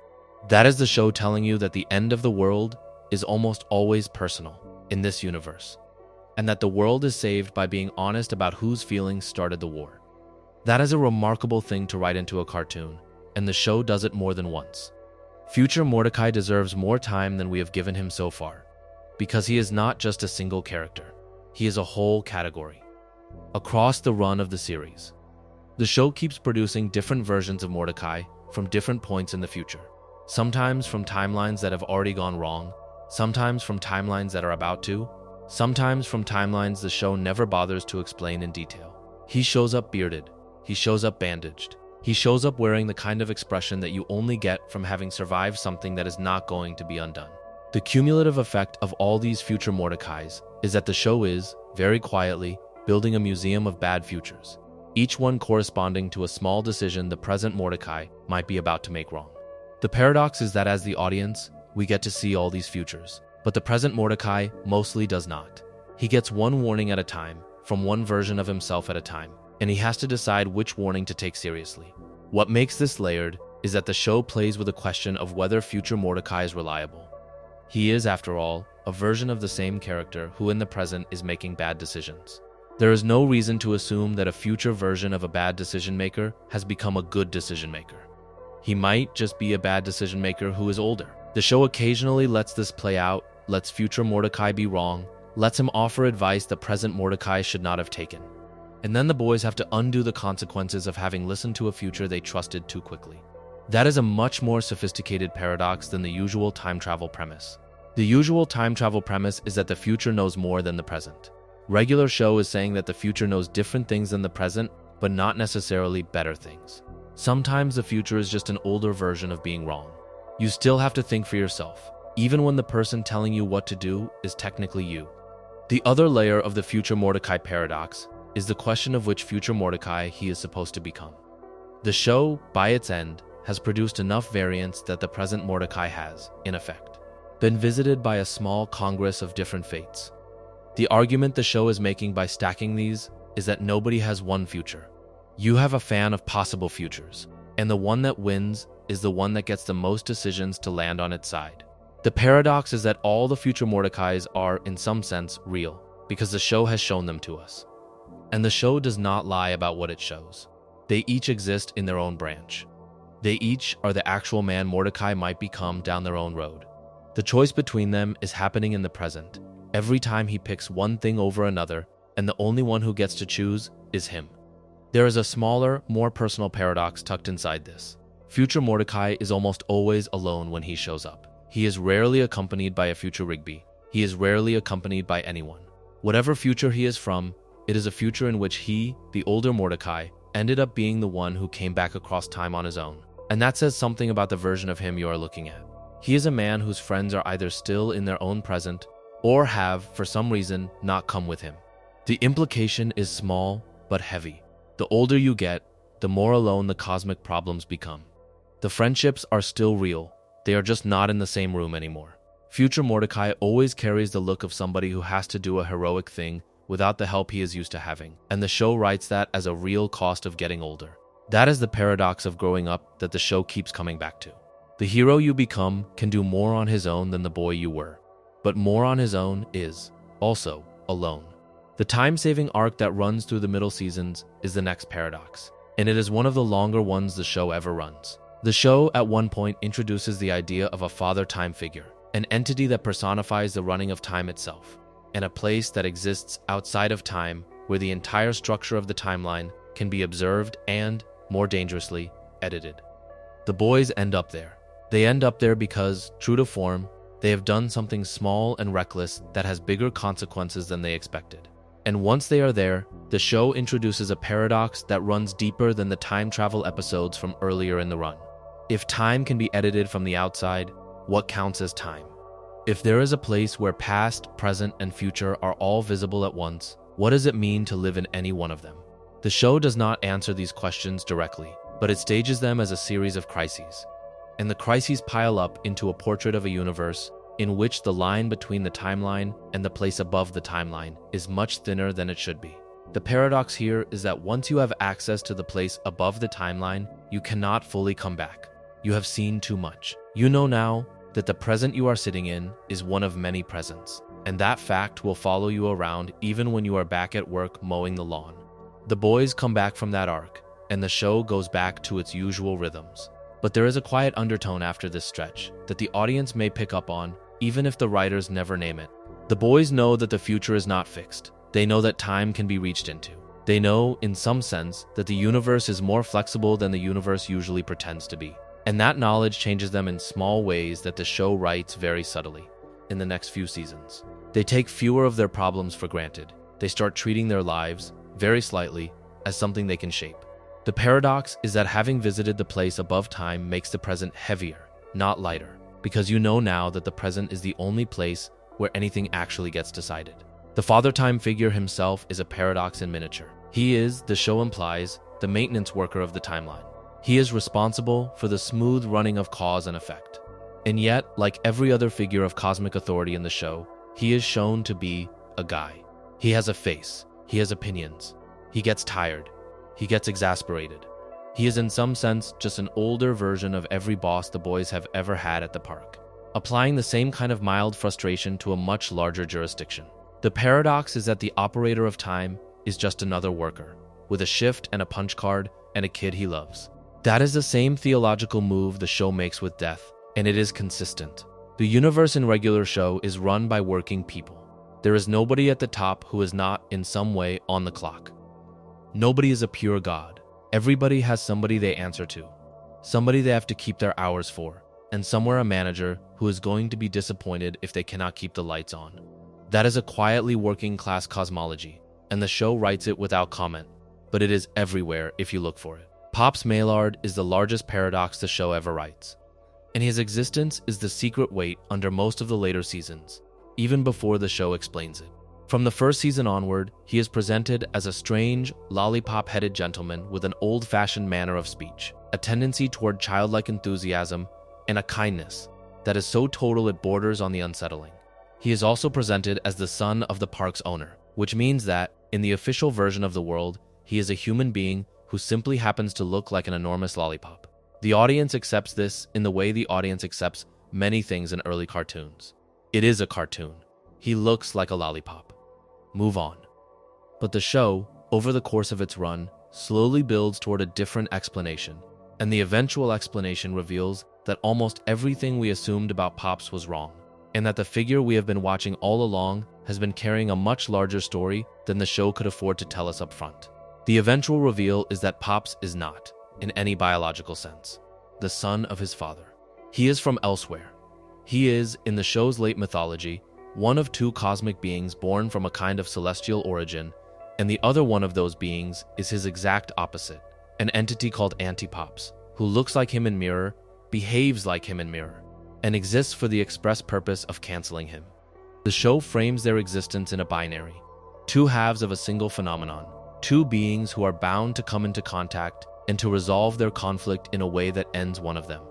That is the show telling you that the end of the world is almost always personal in this universe, and that the world is saved by being honest about whose feelings started the war. That is a remarkable thing to write into a cartoon, and the show does it more than once. Future Mordecai deserves more time than we have given him so far, because he is not just a single character. He is a whole category. Across the run of the series, the show keeps producing different versions of Mordecai from different points in the future. Sometimes from timelines that have already gone wrong, sometimes from timelines that are about to, sometimes from timelines the show never bothers to explain in detail. He shows up bearded, he shows up bandaged, he shows up wearing the kind of expression that you only get from having survived something that is not going to be undone. The cumulative effect of all these future Mordecais is that the show is, very quietly, building a museum of bad futures, each one corresponding to a small decision the present Mordecai might be about to make wrong. The paradox is that as the audience, we get to see all these futures, but the present Mordecai mostly does not. He gets one warning at a time, from one version of himself at a time, and he has to decide which warning to take seriously. What makes this layered is that the show plays with the question of whether future Mordecai is reliable. He is, after all, a version of the same character who in the present is making bad decisions. There is no reason to assume that a future version of a bad decision maker has become a good decision maker. He might just be a bad decision maker who is older. The show occasionally lets this play out, lets future Mordecai be wrong, lets him offer advice that present Mordecai should not have taken. And then the boys have to undo the consequences of having listened to a future they trusted too quickly. That is a much more sophisticated paradox than the usual time travel premise. The usual time travel premise is that the future knows more than the present. Regular show is saying that the future knows different things than the present, but not necessarily better things. Sometimes the future is just an older version of being wrong. You still have to think for yourself, even when the person telling you what to do is technically you. The other layer of the future Mordecai paradox is the question of which future Mordecai he is supposed to become. The show, by its end, has produced enough variants that the present Mordecai has, in effect, been visited by a small congress of different fates. The argument the show is making by stacking these is that nobody has one future. You have a fan of possible futures, and the one that wins is the one that gets the most decisions to land on its side. The paradox is that all the future Mordecais are, in some sense, real, because the show has shown them to us. And the show does not lie about what it shows. They each exist in their own branch. They each are the actual man Mordecai might become down their own road. The choice between them is happening in the present, every time he picks one thing over another, and the only one who gets to choose is him. There is a smaller, more personal paradox tucked inside this. Future Mordecai is almost always alone when he shows up. He is rarely accompanied by a future Rigby. He is rarely accompanied by anyone. Whatever future he is from, it is a future in which he, the older Mordecai, ended up being the one who came back across time on his own. And that says something about the version of him you are looking at. He is a man whose friends are either still in their own present or have, for some reason, not come with him. The implication is small but heavy. The older you get, the more alone the cosmic problems become. The friendships are still real. They are just not in the same room anymore. Future Mordecai always carries the look of somebody who has to do a heroic thing without the help he is used to having, and the show writes that as a real cost of getting older. That is the paradox of growing up that the show keeps coming back to. The hero you become can do more on his own than the boy you were, but more on his own is, also, alone. The time-saving arc that runs through the middle seasons is the next paradox, and it is one of the longer ones the show ever runs. The show at one point introduces the idea of a father time figure, an entity that personifies the running of time itself. and a place that exists outside of time where the entire structure of the timeline can be observed and, more dangerously, edited. The boys end up there. They end up there because, true to form, they have done something small and reckless that has bigger consequences than they expected. And once they are there, the show introduces a paradox that runs deeper than the time travel episodes from earlier in the run. If time can be edited from the outside, what counts as time? If there is a place where past, present, and future are all visible at once, what does it mean to live in any one of them? The show does not answer these questions directly, but it stages them as a series of crises. And the crises pile up into a portrait of a universe in which the line between the timeline and the place above the timeline is much thinner than it should be. The paradox here is that once you have access to the place above the timeline, you cannot fully come back. You have seen too much. You know now that the present you are sitting in is one of many presents, and that fact will follow you around even when you are back at work mowing the lawn. The boys come back from that arc, and the show goes back to its usual rhythms. But there is a quiet undertone after this stretch that the audience may pick up on, even if the writers never name it. The boys know that the future is not fixed. They know that time can be reached into. They know, in some sense, that the universe is more flexible than the universe usually pretends to be. And that knowledge changes them in small ways that the show writes very subtly in the next few seasons. They take fewer of their problems for granted. They start treating their lives, very slightly, as something they can shape. The paradox is that having visited the place above time makes the present heavier, not lighter, because you know now that the present is the only place where anything actually gets decided. The Father Time figure himself is a paradox in miniature. He is, the show implies, the maintenance worker of the timeline. He is responsible for the smooth running of cause and effect. And yet, like every other figure of cosmic authority in the show, he is shown to be a guy. He has a face. He has opinions. He gets tired. He gets exasperated. He is in some sense just an older version of every boss the boys have ever had at the park, applying the same kind of mild frustration to a much larger jurisdiction. The paradox is that the operator of time is just another worker, with a shift and a punch card and a kid he loves. That is the same theological move the show makes with death, and it is consistent. The universe in regular show is run by working people. There is nobody at the top who is not, in some way, on the clock. Nobody is a pure god. Everybody has somebody they answer to, somebody they have to keep their hours for, and somewhere a manager who is going to be disappointed if they cannot keep the lights on. That is a quietly working class cosmology, and the show writes it without comment, but it is everywhere if you look for it. Pops Maillard is the largest paradox the show ever writes, and his existence is the secret weight under most of the later seasons, even before the show explains it. From the first season onward, he is presented as a strange, lollipop-headed gentleman with an old-fashioned manner of speech, a tendency toward childlike enthusiasm, and a kindness that is so total it borders on the unsettling. He is also presented as the son of the park's owner, which means that, in the official version of the world, he is a human being who simply happens to look like an enormous lollipop. The audience accepts this in the way the audience accepts many things in early cartoons. It is a cartoon. He looks like a lollipop. Move on. But the show, over the course of its run, slowly builds toward a different explanation, and the eventual explanation reveals that almost everything we assumed about Pops was wrong, and that the figure we have been watching all along has been carrying a much larger story than the show could afford to tell us up front. The eventual reveal is that Pops is not, in any biological sense, the son of his father. He is from elsewhere. He is, in the show's late mythology, one of two cosmic beings born from a kind of celestial origin, and the other one of those beings is his exact opposite, an entity called Antipops, who looks like him in mirror, behaves like him in mirror, and exists for the express purpose of canceling him. The show frames their existence in a binary, two halves of a single phenomenon, two beings who are bound to come into contact and to resolve their conflict in a way that ends one of them.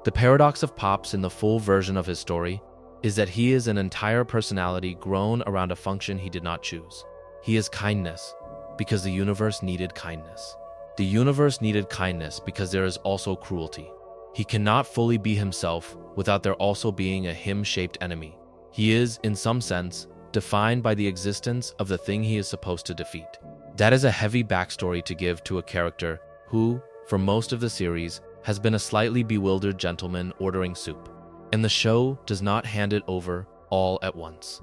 The paradox of Pops in the full version of his story is that he is an entire personality grown around a function he did not choose. He is kindness because the universe needed kindness. The universe needed kindness because there is also cruelty. He cannot fully be himself without there also being a him-shaped enemy. He is, in some sense, defined by the existence of the thing he is supposed to defeat. That is a heavy backstory to give to a character who, for most of the series, has been a slightly bewildered gentleman ordering soup. And the show does not hand it over all at once.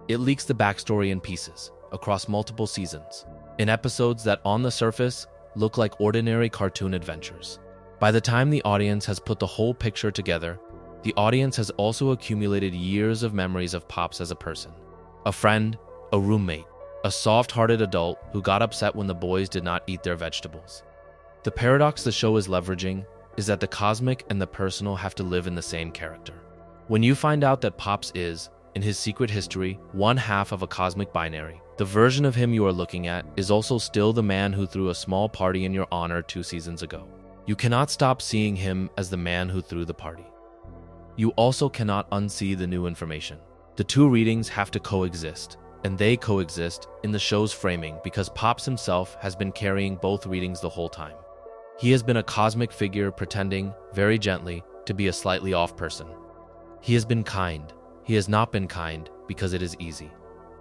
It leaks the backstory in pieces, across multiple seasons, in episodes that on the surface look like ordinary cartoon adventures. By the time the audience has put the whole picture together, the audience has also accumulated years of memories of Pops as a person. A friend, a roommate, a soft-hearted adult who got upset when the boys did not eat their vegetables. The paradox the show is leveraging is that the cosmic and the personal have to live in the same character. When you find out that Pops is, in his secret history, one half of a cosmic binary, the version of him you are looking at is also still the man who threw a small party in your honor 2 seasons ago. You cannot stop seeing him as the man who threw the party. You also cannot unsee the new information. The 2 readings have to coexist, and they coexist in the show's framing because Pops himself has been carrying both readings the whole time. He has been a cosmic figure pretending, very gently, to be a slightly off person. He has been kind. He has not been kind because it is easy.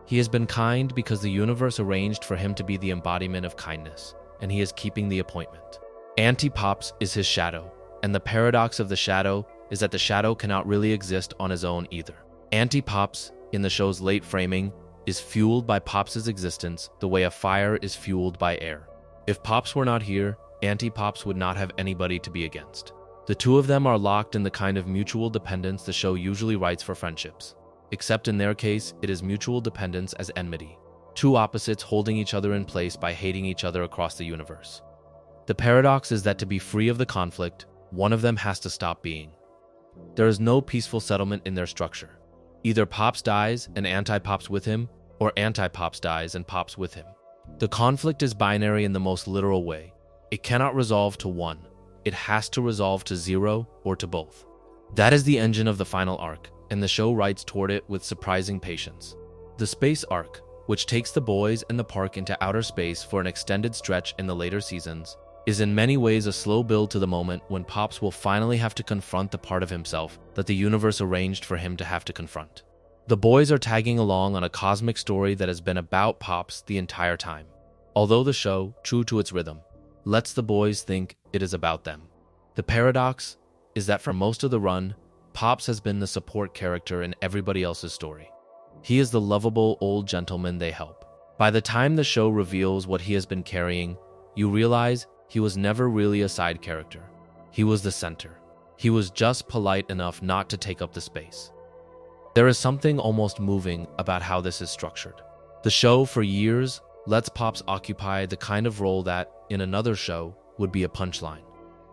He has been kind because the universe arranged for him to be the embodiment of kindness, and he is keeping the appointment. Anti-Pops is his shadow, and the paradox of the shadow is that the shadow cannot really exist on his own either. Anti-Pops, in the show's late framing, is fueled by Pops' existence the way a fire is fueled by air. If Pops were not here, Anti-Pops would not have anybody to be against. The 2 of them are locked in the kind of mutual dependence the show usually writes for friendships. Except in their case, it is mutual dependence as enmity. 2 opposites holding each other in place by hating each other across the universe. The paradox is that to be free of the conflict, one of them has to stop being. There is no peaceful settlement in their structure. Either Pops dies and Anti-Pops with him, or Anti-Pops dies and Pops with him. The conflict is binary in the most literal way. It cannot resolve to 1. It has to resolve to 0 or to both. That is the engine of the final arc, and the show writes toward it with surprising patience. The space arc, which takes the boys and the park into outer space for an extended stretch in the later seasons, is in many ways a slow build to the moment when Pops will finally have to confront the part of himself that the universe arranged for him to have to confront. The boys are tagging along on a cosmic story that has been about Pops the entire time, although the show, true to its rhythm, lets the boys think it is about them. The paradox is that for most of the run, Pops has been the support character in everybody else's story. He is the lovable old gentleman they help. By the time the show reveals what he has been carrying, you realize he was never really a side character. He was the center. He was just polite enough not to take up the space. There is something almost moving about how this is structured. The show, for years, lets Pops occupy the kind of role that, in another show, would be a punchline.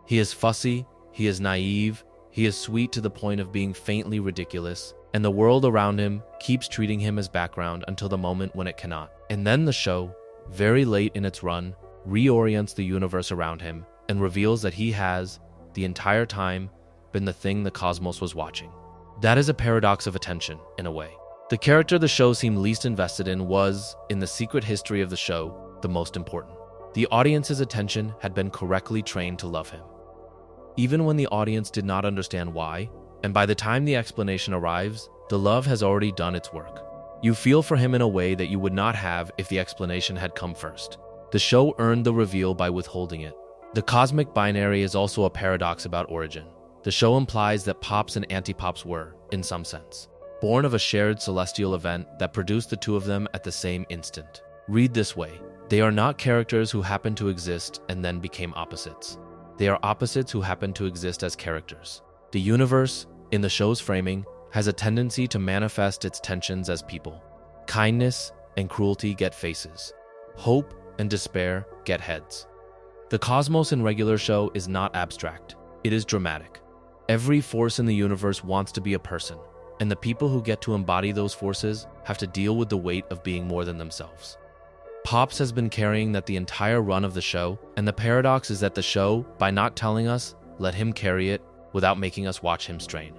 He is fussy, he is naive, he is sweet to the point of being faintly ridiculous, and the world around him keeps treating him as background until the moment when it cannot. And then the show, very late in its run, reorients the universe around him and reveals that he has, the entire time, been the thing the cosmos was watching. That is a paradox of attention, in a way. The character the show seemed least invested in was, in the secret history of the show, the most important. The audience's attention had been correctly trained to love him. Even when the audience did not understand why, and by the time the explanation arrives, the love has already done its work. You feel for him in a way that you would not have if the explanation had come first. The show earned the reveal by withholding it. The cosmic binary is also a paradox about origin. The show implies that Pops and Anti-Pops were, in some sense, born of a shared celestial event that produced the 2 of them at the same instant. Read this way: they are not characters who happened to exist and then became opposites. They are opposites who happen to exist as characters. The universe, in the show's framing, has a tendency to manifest its tensions as people. Kindness and cruelty get faces. Hope and despair get heads. The cosmos in regular show is not abstract. It is dramatic. Every force in the universe wants to be a person, and the people who get to embody those forces have to deal with the weight of being more than themselves. Pops has been carrying that the entire run of the show, and the paradox is that the show, by not telling us, let him carry it without making us watch him strain.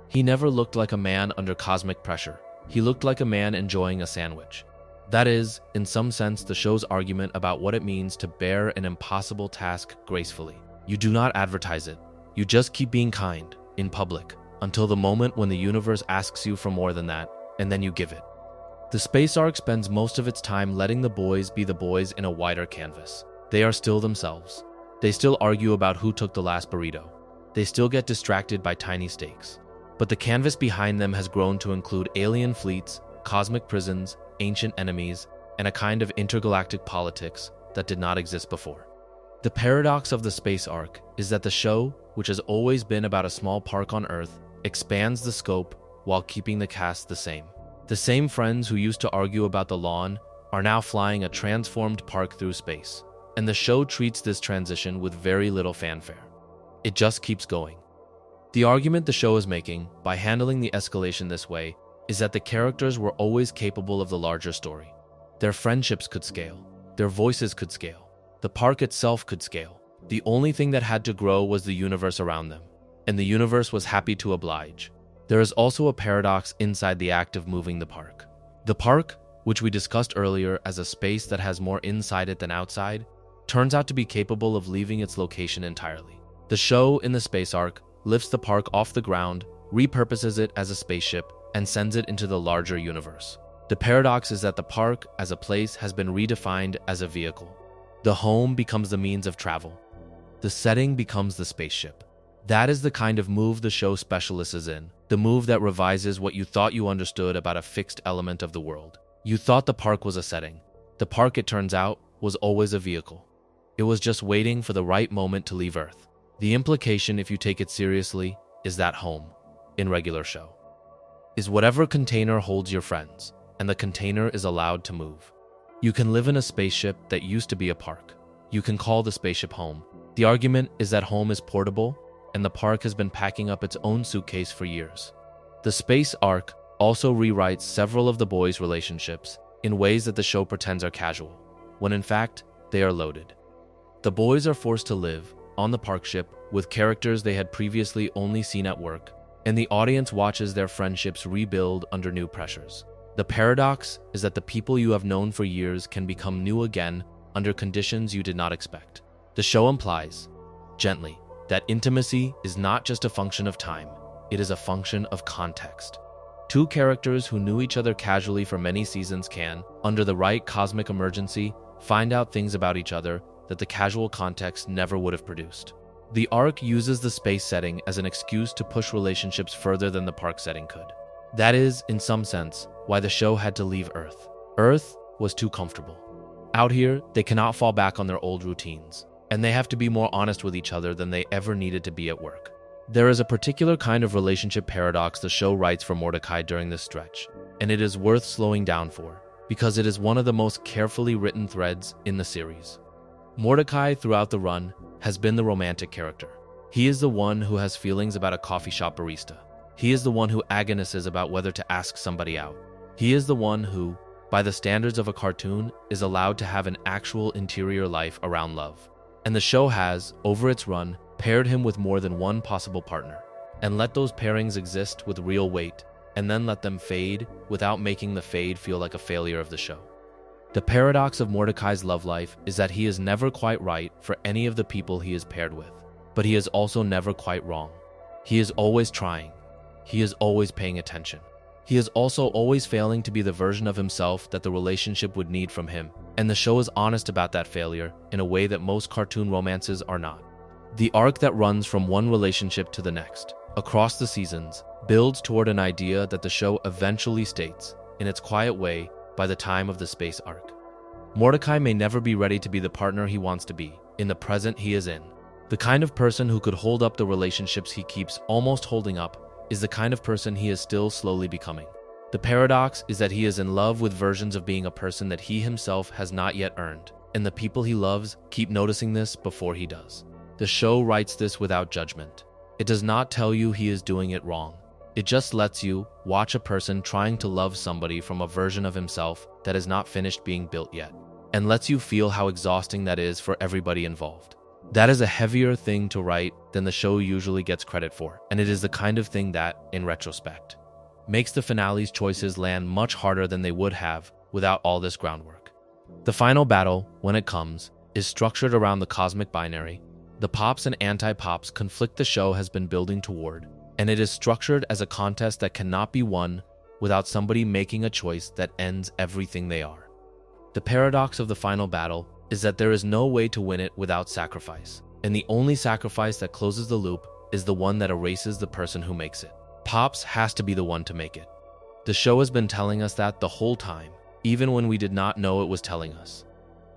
He never looked like a man under cosmic pressure. He looked like a man enjoying a sandwich. That is, in some sense, the show's argument about what it means to bear an impossible task gracefully. You do not advertise it. You just keep being kind, in public, until the moment when the universe asks you for more than that, and then you give it. The space arc spends most of its time letting the boys be the boys in a wider canvas. They are still themselves. They still argue about who took the last burrito. They still get distracted by tiny stakes. But the canvas behind them has grown to include alien fleets cosmic prisons, ancient enemies, and a kind of intergalactic politics that did not exist before. The paradox of the space arc is that the show, which has always been about a small park on Earth, expands the scope while keeping the cast the same. The same friends who used to argue about the lawn are now flying a transformed park through space, and the show treats this transition with very little fanfare. It just keeps going. The argument the show is making, by handling the escalation this way, is that the characters were always capable of the larger story. Their friendships could scale. Their voices could scale. The park itself could scale. The only thing that had to grow was the universe around them, and the universe was happy to oblige. There is also a paradox inside the act of moving the park. The park, which we discussed earlier as a space that has more inside it than outside, turns out to be capable of leaving its location entirely. The show in the space arc lifts the park off the ground, repurposes it as a spaceship, and sends it into the larger universe. The paradox is that the park as a place has been redefined as a vehicle. The home becomes the means of travel. The setting becomes the spaceship. That is the kind of move the show specializes in, the move that revises what you thought you understood about a fixed element of the world. You thought the park was a setting. The park, it turns out, was always a vehicle. It was just waiting for the right moment to leave Earth. The implication, if you take it seriously, is that home, in regular show, is whatever container holds your friends, and the container is allowed to move. You can live in a spaceship that used to be a park. You can call the spaceship home. The argument is that home is portable, and the park has been packing up its own suitcase for years. The space arc also rewrites several of the boys' relationships in ways that the show pretends are casual, when in fact, they are loaded. The boys are forced to live on the park ship with characters they had previously only seen at work, and the audience watches their friendships rebuild under new pressures. The paradox is that the people you have known for years can become new again under conditions you did not expect. The show implies, gently, that intimacy is not just a function of time, it is a function of context. Two characters who knew each other casually for many seasons can, under the right cosmic emergency, find out things about each other that the casual context never would have produced. The arc uses the space setting as an excuse to push relationships further than the park setting could. That is, in some sense, why the show had to leave Earth. Earth was too comfortable. Out here, they cannot fall back on their old routines, and they have to be more honest with each other than they ever needed to be at work. There is a particular kind of relationship paradox the show writes for Mordecai during this stretch, and it is worth slowing down for, because it is one of the most carefully written threads in the series. Mordecai, throughout the run, has been the romantic character. He is the one who has feelings about a coffee shop barista. He is the one who agonizes about whether to ask somebody out. He is the one who, by the standards of a cartoon, is allowed to have an actual interior life around love. And the show has, over its run, paired him with more than one possible partner, and let those pairings exist with real weight, and then let them fade without making the fade feel like a failure of the show. The paradox of Mordecai's love life is that he is never quite right for any of the people he is paired with, but he is also never quite wrong. He is always trying. He is always paying attention. He is also always failing to be the version of himself that the relationship would need from him, and the show is honest about that failure in a way that most cartoon romances are not. The arc that runs from one relationship to the next, across the seasons, builds toward an idea that the show eventually states, in its quiet way, by the time of the space arc. Mordecai may never be ready to be the partner he wants to be, in the present he is in. The kind of person who could hold up the relationships he keeps almost holding up is the kind of person he is still slowly becoming. The paradox is that he is in love with versions of being a person that he himself has not yet earned, and the people he loves keep noticing this before he does. The show writes this without judgment. It does not tell you he is doing it wrong. It just lets you watch a person trying to love somebody from a version of himself that is not finished being built yet, and lets you feel how exhausting that is for everybody involved. That is a heavier thing to write than the show usually gets credit for, and it is the kind of thing that, in retrospect, makes the finale's choices land much harder than they would have without all this groundwork. The final battle, when it comes, is structured around the cosmic binary. The pops and anti-pops conflict the show has been building toward, and it is structured as a contest that cannot be won without somebody making a choice that ends everything they are. The paradox of the final battle is that there is no way to win it without sacrifice, and the only sacrifice that closes the loop is the one that erases the person who makes it. Pops has to be the one to make it. The show has been telling us that the whole time, even when we did not know it was telling us.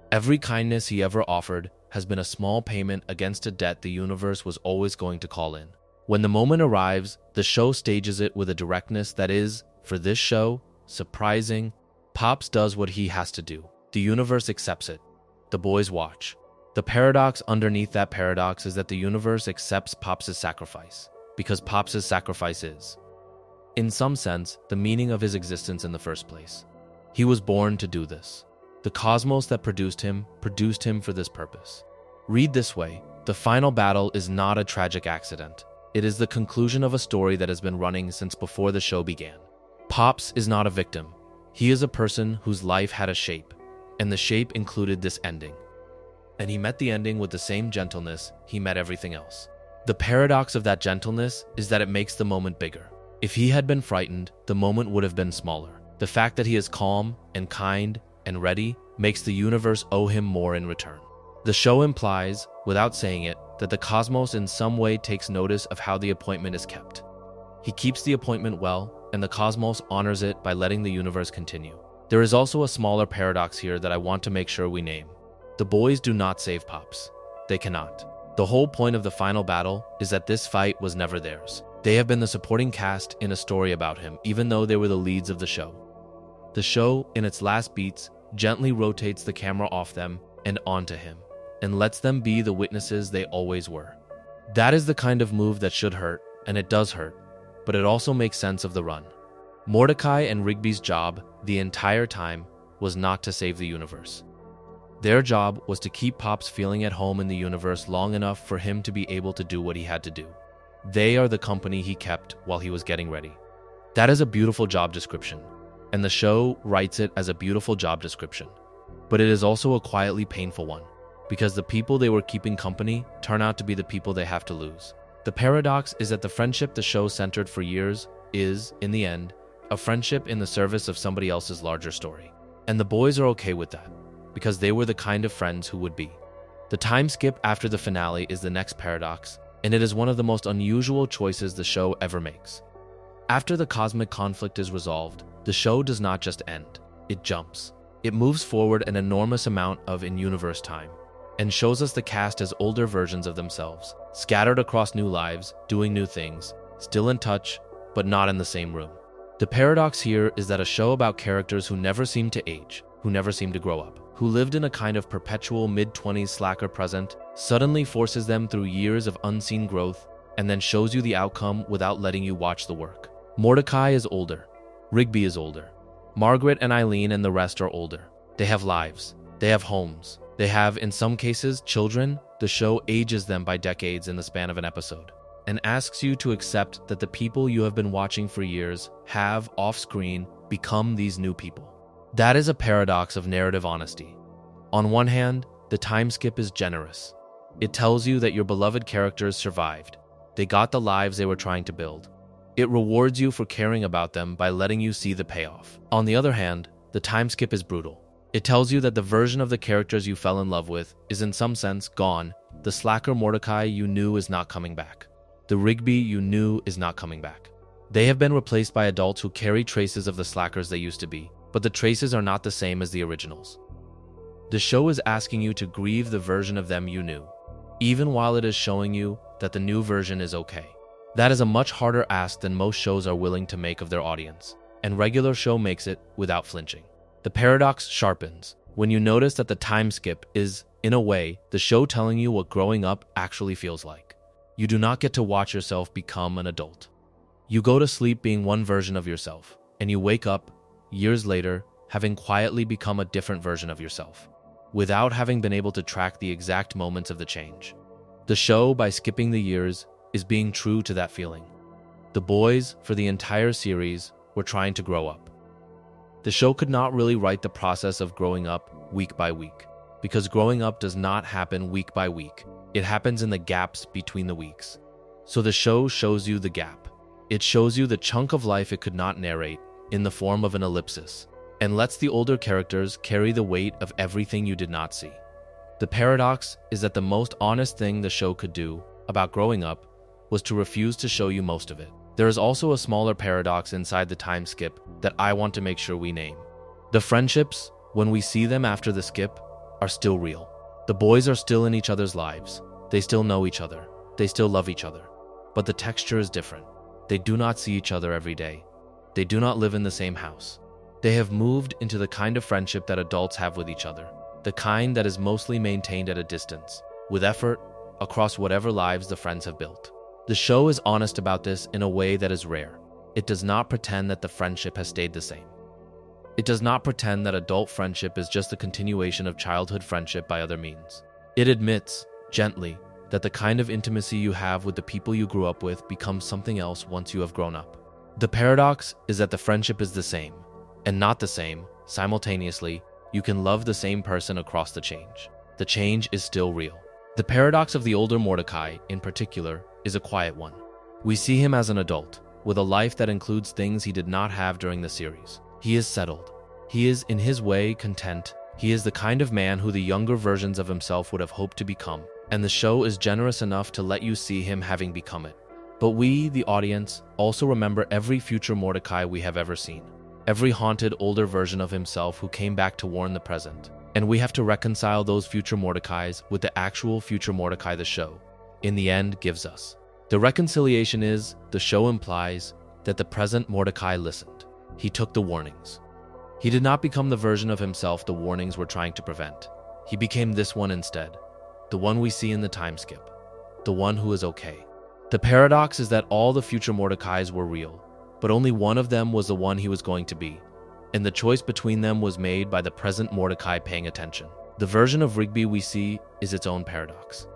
Every kindness he ever offered has been a small payment against a debt the universe was always going to call in. When the moment arrives, the show stages it with a directness that is, for this show, surprising. Pops does what he has to do. The universe accepts it. The boys watch. The paradox underneath that paradox is that the universe accepts Pops' sacrifice, because Pops' sacrifice is, in some sense, the meaning of his existence in the first place. He was born to do this. The cosmos that produced him for this purpose. Read this way, the final battle is not a tragic accident. It is the conclusion of a story that has been running since before the show began. Pops is not a victim. He is a person whose life had a shape, and the shape included this ending. And he met the ending with the same gentleness he met everything else. The paradox of that gentleness is that it makes the moment bigger. If he had been frightened, the moment would have been smaller. The fact that he is calm and kind and ready makes the universe owe him more in return. The show implies, without saying it, that the cosmos in some way takes notice of how the appointment is kept. He keeps the appointment well, and the cosmos honors it by letting the universe continue. There is also a smaller paradox here that I want to make sure we name. The boys do not save Pops. They cannot. The whole point of the final battle is that this fight was never theirs. They have been the supporting cast in a story about him, even though they were the leads of the show. The show, in its last beats, gently rotates the camera off them and onto him, and lets them be the witnesses they always were. That is the kind of move that should hurt, and it does hurt, but it also makes sense of the run. Mordecai and Rigby's job, the entire time, was not to save the universe. Their job was to keep Pops feeling at home in the universe long enough for him to be able to do what he had to do. They are the company he kept while he was getting ready. That is a beautiful job description, and the show writes it as a beautiful job description. But it is also a quietly painful one, because the people they were keeping company turn out to be the people they have to lose. The paradox is that the friendship the show centered for years is, in the end, a friendship in the service of somebody else's larger story. And the boys are okay with that, because they were the kind of friends who would be. The time skip after the finale is the next paradox, and it is one of the most unusual choices the show ever makes. After the cosmic conflict is resolved, the show does not just end, it jumps. It moves forward an enormous amount of in-universe time, and shows us the cast as older versions of themselves, scattered across new lives, doing new things, still in touch, but not in the same room. The paradox here is that a show about characters who never seem to age, who never seem to grow up, who lived in a kind of perpetual mid-20s slacker present, suddenly forces them through years of unseen growth, and then shows you the outcome without letting you watch the work. Mordecai is older. Rigby is older. Margaret and Eileen and the rest are older. They have lives. They have homes. They have, in some cases, children. The show ages them by decades in the span of an episode, and asks you to accept that the people you have been watching for years have, off-screen, become these new people. That is a paradox of narrative honesty. On one hand, the time skip is generous. It tells you that your beloved characters survived. They got the lives they were trying to build. It rewards you for caring about them by letting you see the payoff. On the other hand, the time skip is brutal. It tells you that the version of the characters you fell in love with is in some sense gone. The slacker Mordecai you knew is not coming back. The Rigby you knew is not coming back. They have been replaced by adults who carry traces of the slackers they used to be, but the traces are not the same as the originals. The show is asking you to grieve the version of them you knew, even while it is showing you that the new version is okay. That is a much harder ask than most shows are willing to make of their audience, and regular show makes it without flinching. The paradox sharpens when you notice that the time skip is, in a way, the show telling you what growing up actually feels like. You do not get to watch yourself become an adult. You go to sleep being one version of yourself, and you wake up, years later, having quietly become a different version of yourself, without having been able to track the exact moments of the change. The show, by skipping the years, is being true to that feeling. The boys, for the entire series, were trying to grow up. The show could not really write the process of growing up week by week, because growing up does not happen week by week. It happens in the gaps between the weeks. So the show shows you the gap. It shows you the chunk of life it could not narrate in the form of an ellipsis, and lets the older characters carry the weight of everything you did not see. The paradox is that the most honest thing the show could do about growing up was to refuse to show you most of it. There is also a smaller paradox inside the time skip that I want to make sure we name. The friendships, when we see them after the skip, are still real. The boys are still in each other's lives. They still know each other. They still love each other. But the texture is different. They do not see each other every day. They do not live in the same house. They have moved into the kind of friendship that adults have with each other, the kind that is mostly maintained at a distance, with effort, across whatever lives the friends have built. The show is honest about this in a way that is rare. It does not pretend that the friendship has stayed the same. It does not pretend that adult friendship is just a continuation of childhood friendship by other means. It admits, gently, that the kind of intimacy you have with the people you grew up with becomes something else once you have grown up. The paradox is that the friendship is the same, and not the same. Simultaneously, you can love the same person across the change. The change is still real. The paradox of the older Mordecai, in particular, is a quiet one. We see him as an adult, with a life that includes things he did not have during the series. He is settled. He is, in his way, content. He is the kind of man who the younger versions of himself would have hoped to become, and the show is generous enough to let you see him having become it. But we, the audience, also remember every future Mordecai we have ever seen. Every haunted older version of himself who came back to warn the present. And we have to reconcile those future Mordecais with the actual future Mordecai the show, in the end, gives us. The reconciliation is, the show implies, that the present Mordecai listened. He took the warnings. He did not become the version of himself the warnings were trying to prevent. He became this one instead, the one we see in the time skip, the one who is okay. The paradox is that all the future Mordecais were real, but only one of them was the one he was going to be, and the choice between them was made by the present Mordecai paying attention. The version of Rigby we see is its own paradox.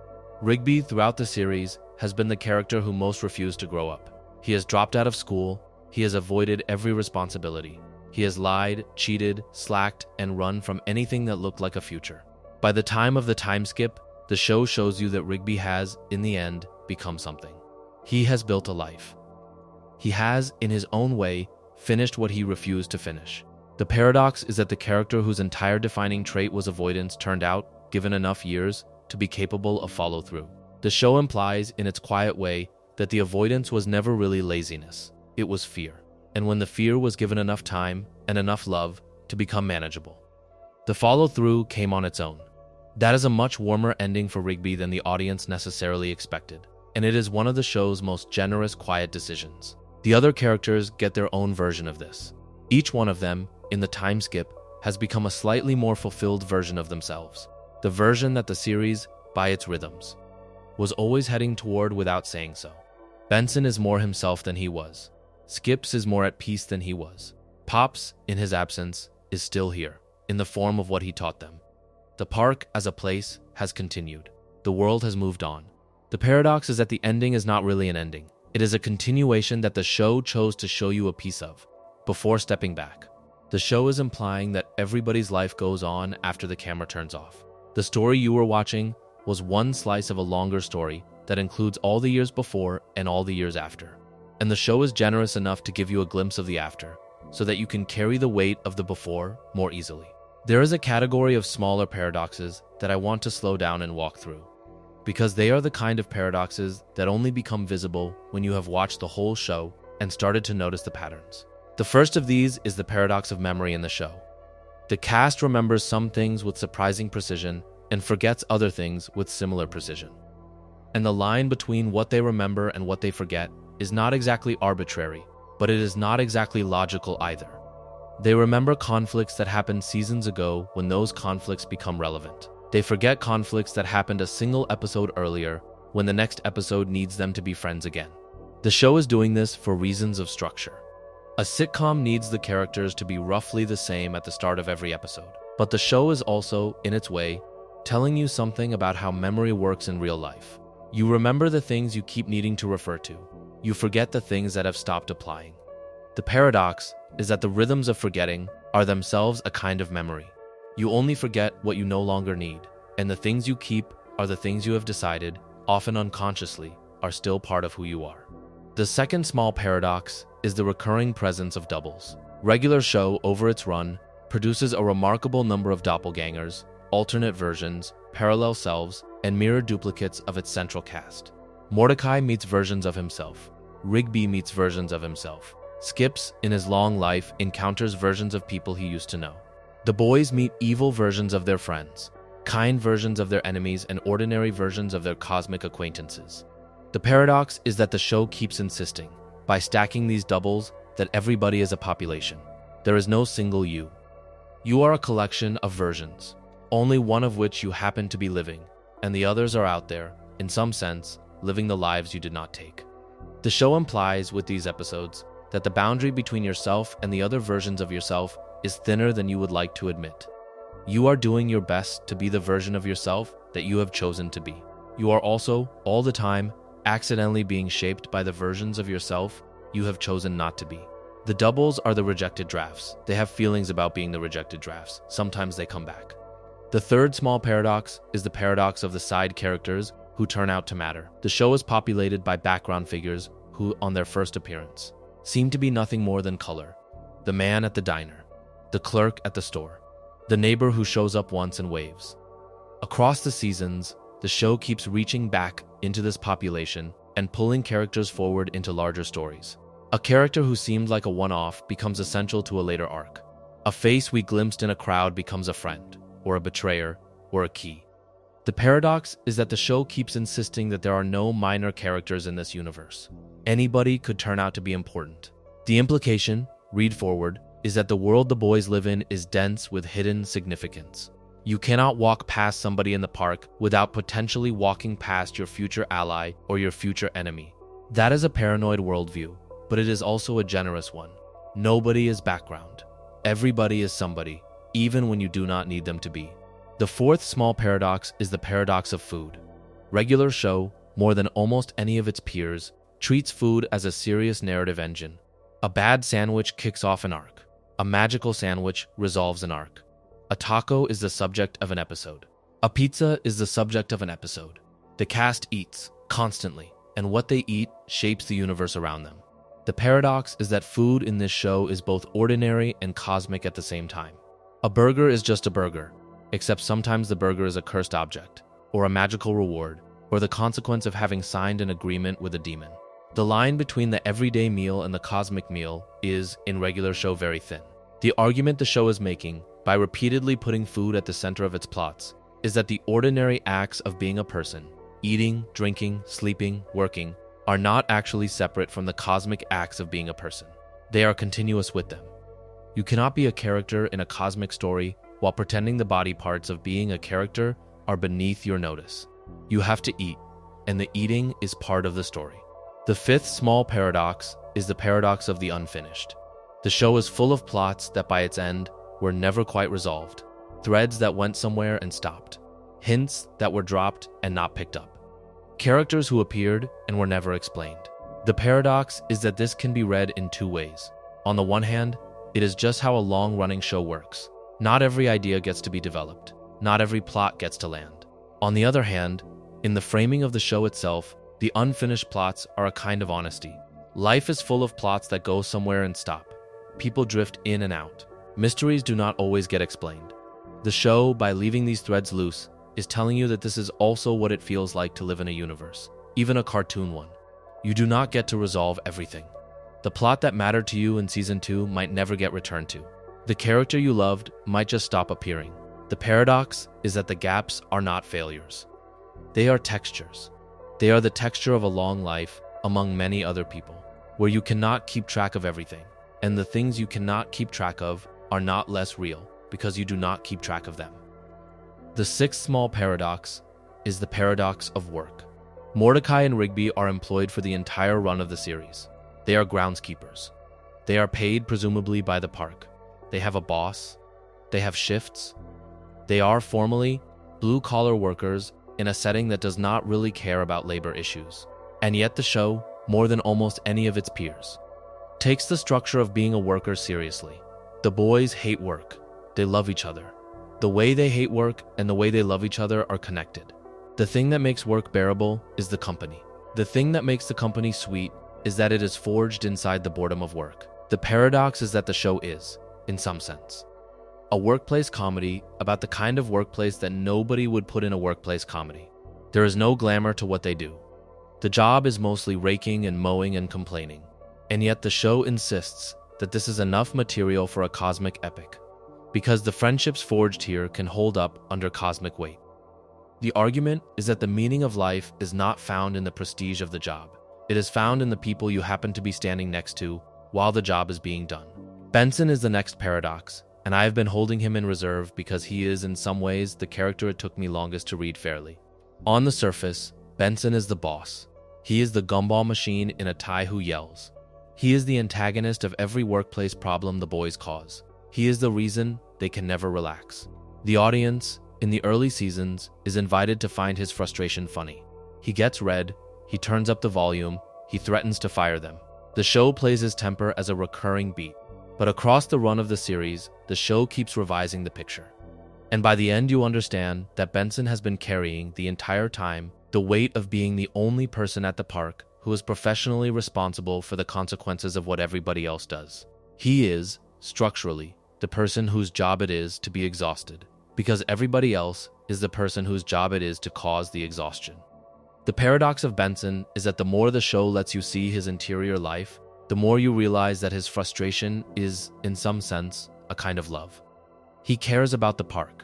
Rigby, throughout the series, has been the character who most refused to grow up. He has dropped out of school. He has avoided every responsibility. He has lied, cheated, slacked, and run from anything that looked like a future. By the time of the time skip, the show shows you that Rigby has, in the end, become something. He has built a life. He has, in his own way, finished what he refused to finish. The paradox is that the character whose entire defining trait was avoidance turned out, given enough years, to be capable of follow-through. The show implies, in its quiet way, that the avoidance was never really laziness. It was fear. And when the fear was given enough time and enough love to become manageable, the follow-through came on its own. That is a much warmer ending for Rigby than the audience necessarily expected, and it is one of the show's most generous, quiet decisions. The other characters get their own version of this. Each one of them, in the time skip, has become a slightly more fulfilled version of themselves. The version that the series, by its rhythms, was always heading toward without saying so. Benson is more himself than he was. Skips is more at peace than he was. Pops, in his absence, is still here, in the form of what he taught them. The park, as a place, has continued. The world has moved on. The paradox is that the ending is not really an ending. It is a continuation that the show chose to show you a piece of, before stepping back. The show is implying that everybody's life goes on after the camera turns off. The story you were watching was one slice of a longer story that includes all the years before and all the years after. And the show is generous enough to give you a glimpse of the after, so that you can carry the weight of the before more easily. There is a category of smaller paradoxes that I want to slow down and walk through, because they are the kind of paradoxes that only become visible when you have watched the whole show and started to notice the patterns. The first of these is the paradox of memory in the show. The cast remembers some things with surprising precision and forgets other things with similar precision. And the line between what they remember and what they forget is not exactly arbitrary, but it is not exactly logical either. They remember conflicts that happened seasons ago when those conflicts become relevant. They forget conflicts that happened a single episode earlier when the next episode needs them to be friends again. The show is doing this for reasons of structure. A sitcom needs the characters to be roughly the same at the start of every episode. But the show is also, in its way, telling you something about how memory works in real life. You remember the things you keep needing to refer to. You forget the things that have stopped applying. The paradox is that the rhythms of forgetting are themselves a kind of memory. You only forget what you no longer need, and the things you keep are the things you have decided, often unconsciously, are still part of who you are. The second small paradox is the recurring presence of doubles. Regular show, over its run, produces a remarkable number of doppelgangers, alternate versions, parallel selves, and mirror duplicates of its central cast. Mordecai meets versions of himself. Rigby meets versions of himself. Skips, in his long life, encounters versions of people he used to know. The boys meet evil versions of their friends, kind versions of their enemies, and ordinary versions of their cosmic acquaintances. The paradox is that the show keeps insisting, by stacking these doubles, that everybody is a population. There is no single you. You are a collection of versions, only one of which you happen to be living, and the others are out there, in some sense, living the lives you did not take. The show implies, with these episodes, that the boundary between yourself and the other versions of yourself is thinner than you would like to admit. You are doing your best to be the version of yourself that you have chosen to be. You are also, all the time, accidentally being shaped by the versions of yourself you have chosen not to be. The doubles are the rejected drafts. They have feelings about being the rejected drafts. Sometimes they come back. The third small paradox is the paradox of the side characters who turn out to matter. The show is populated by background figures who, on their first appearance, seem to be nothing more than color. The man at the diner, the clerk at the store, the neighbor who shows up once and waves. Across the seasons, the show keeps reaching back into this population and pulling characters forward into larger stories. A character who seemed like a one-off becomes essential to a later arc. A face we glimpsed in a crowd becomes a friend, or a betrayer, or a key. The paradox is that the show keeps insisting that there are no minor characters in this universe. Anybody could turn out to be important. The implication, read forward, is that the world the boys live in is dense with hidden significance. You cannot walk past somebody in the park without potentially walking past your future ally or your future enemy. That is a paranoid worldview, but it is also a generous one. Nobody is background. Everybody is somebody, even when you do not need them to be. The fourth small paradox is the paradox of food. Regular show, more than almost any of its peers, treats food as a serious narrative engine. A bad sandwich kicks off an arc. A magical sandwich resolves an arc. A taco is the subject of an episode. A pizza is the subject of an episode. The cast eats, constantly, and what they eat shapes the universe around them. The paradox is that food in this show is both ordinary and cosmic at the same time. A burger is just a burger, except sometimes the burger is a cursed object, or a magical reward, or the consequence of having signed an agreement with a demon. The line between the everyday meal and the cosmic meal is, in regular show, very thin. The argument the show is making, by repeatedly putting food at the center of its plots, is that the ordinary acts of being a person, eating, drinking, sleeping, working, are not actually separate from the cosmic acts of being a person. They are continuous with them. You cannot be a character in a cosmic story while pretending the body parts of being a character are beneath your notice. You have to eat, and the eating is part of the story. The fifth small paradox is the paradox of the unfinished. The show is full of plots that by its end were never quite resolved, threads that went somewhere and stopped, hints that were dropped and not picked up, characters who appeared and were never explained. The paradox is that this can be read in two ways. On the one hand, it is just how a long-running show works. Not every idea gets to be developed. Not every plot gets to land. On the other hand, in the framing of the show itself, the unfinished plots are a kind of honesty. Life is full of plots that go somewhere and stop. People drift in and out. Mysteries do not always get explained. The show, by leaving these threads loose, is telling you that this is also what it feels like to live in a universe, even a cartoon one. You do not get to resolve everything. The plot that mattered to you in Season 2 might never get returned to. The character you loved might just stop appearing. The paradox is that the gaps are not failures. They are textures. They are the texture of a long life among many other people, where you cannot keep track of everything, and the things you cannot keep track of are not less real because you do not keep track of them. The sixth small paradox is the paradox of work. Mordecai and Rigby are employed for the entire run of the series. They are groundskeepers. They are paid presumably by the park. They have a boss. They have shifts. They are formally blue-collar workers in a setting that does not really care about labor issues. And yet the show, more than almost any of its peers, takes the structure of being a worker seriously. The boys hate work. They love each other. The way they hate work and the way they love each other are connected. The thing that makes work bearable is the company. The thing that makes the company sweet is that it is forged inside the boredom of work. The paradox is that the show is, in some sense, a workplace comedy about the kind of workplace that nobody would put in a workplace comedy. There is no glamour to what they do. The job is mostly raking and mowing and complaining. And yet the show insists that this is enough material for a cosmic epic, because the friendships forged here can hold up under cosmic weight. The argument is that the meaning of life is not found in the prestige of the job. It is found in the people you happen to be standing next to while the job is being done. Benson is the next paradox, and I have been holding him in reserve because he is in some ways the character it took me longest to read fairly. On the surface, Benson is the boss. He is the gumball machine in a tie who yells. He is the antagonist of every workplace problem the boys cause. He is the reason they can never relax. The audience, in the early seasons, is invited to find his frustration funny. He gets red, he turns up the volume, he threatens to fire them. The show plays his temper as a recurring beat. But across the run of the series, the show keeps revising the picture. And by the end you understand that Benson has been carrying the entire time the weight of being the only person at the park who is professionally responsible for the consequences of what everybody else does. He is, structurally, the person whose job it is to be exhausted, because everybody else is the person whose job it is to cause the exhaustion. The paradox of Benson is that the more the show lets you see his interior life, the more you realize that his frustration is, in some sense, a kind of love. He cares about the park.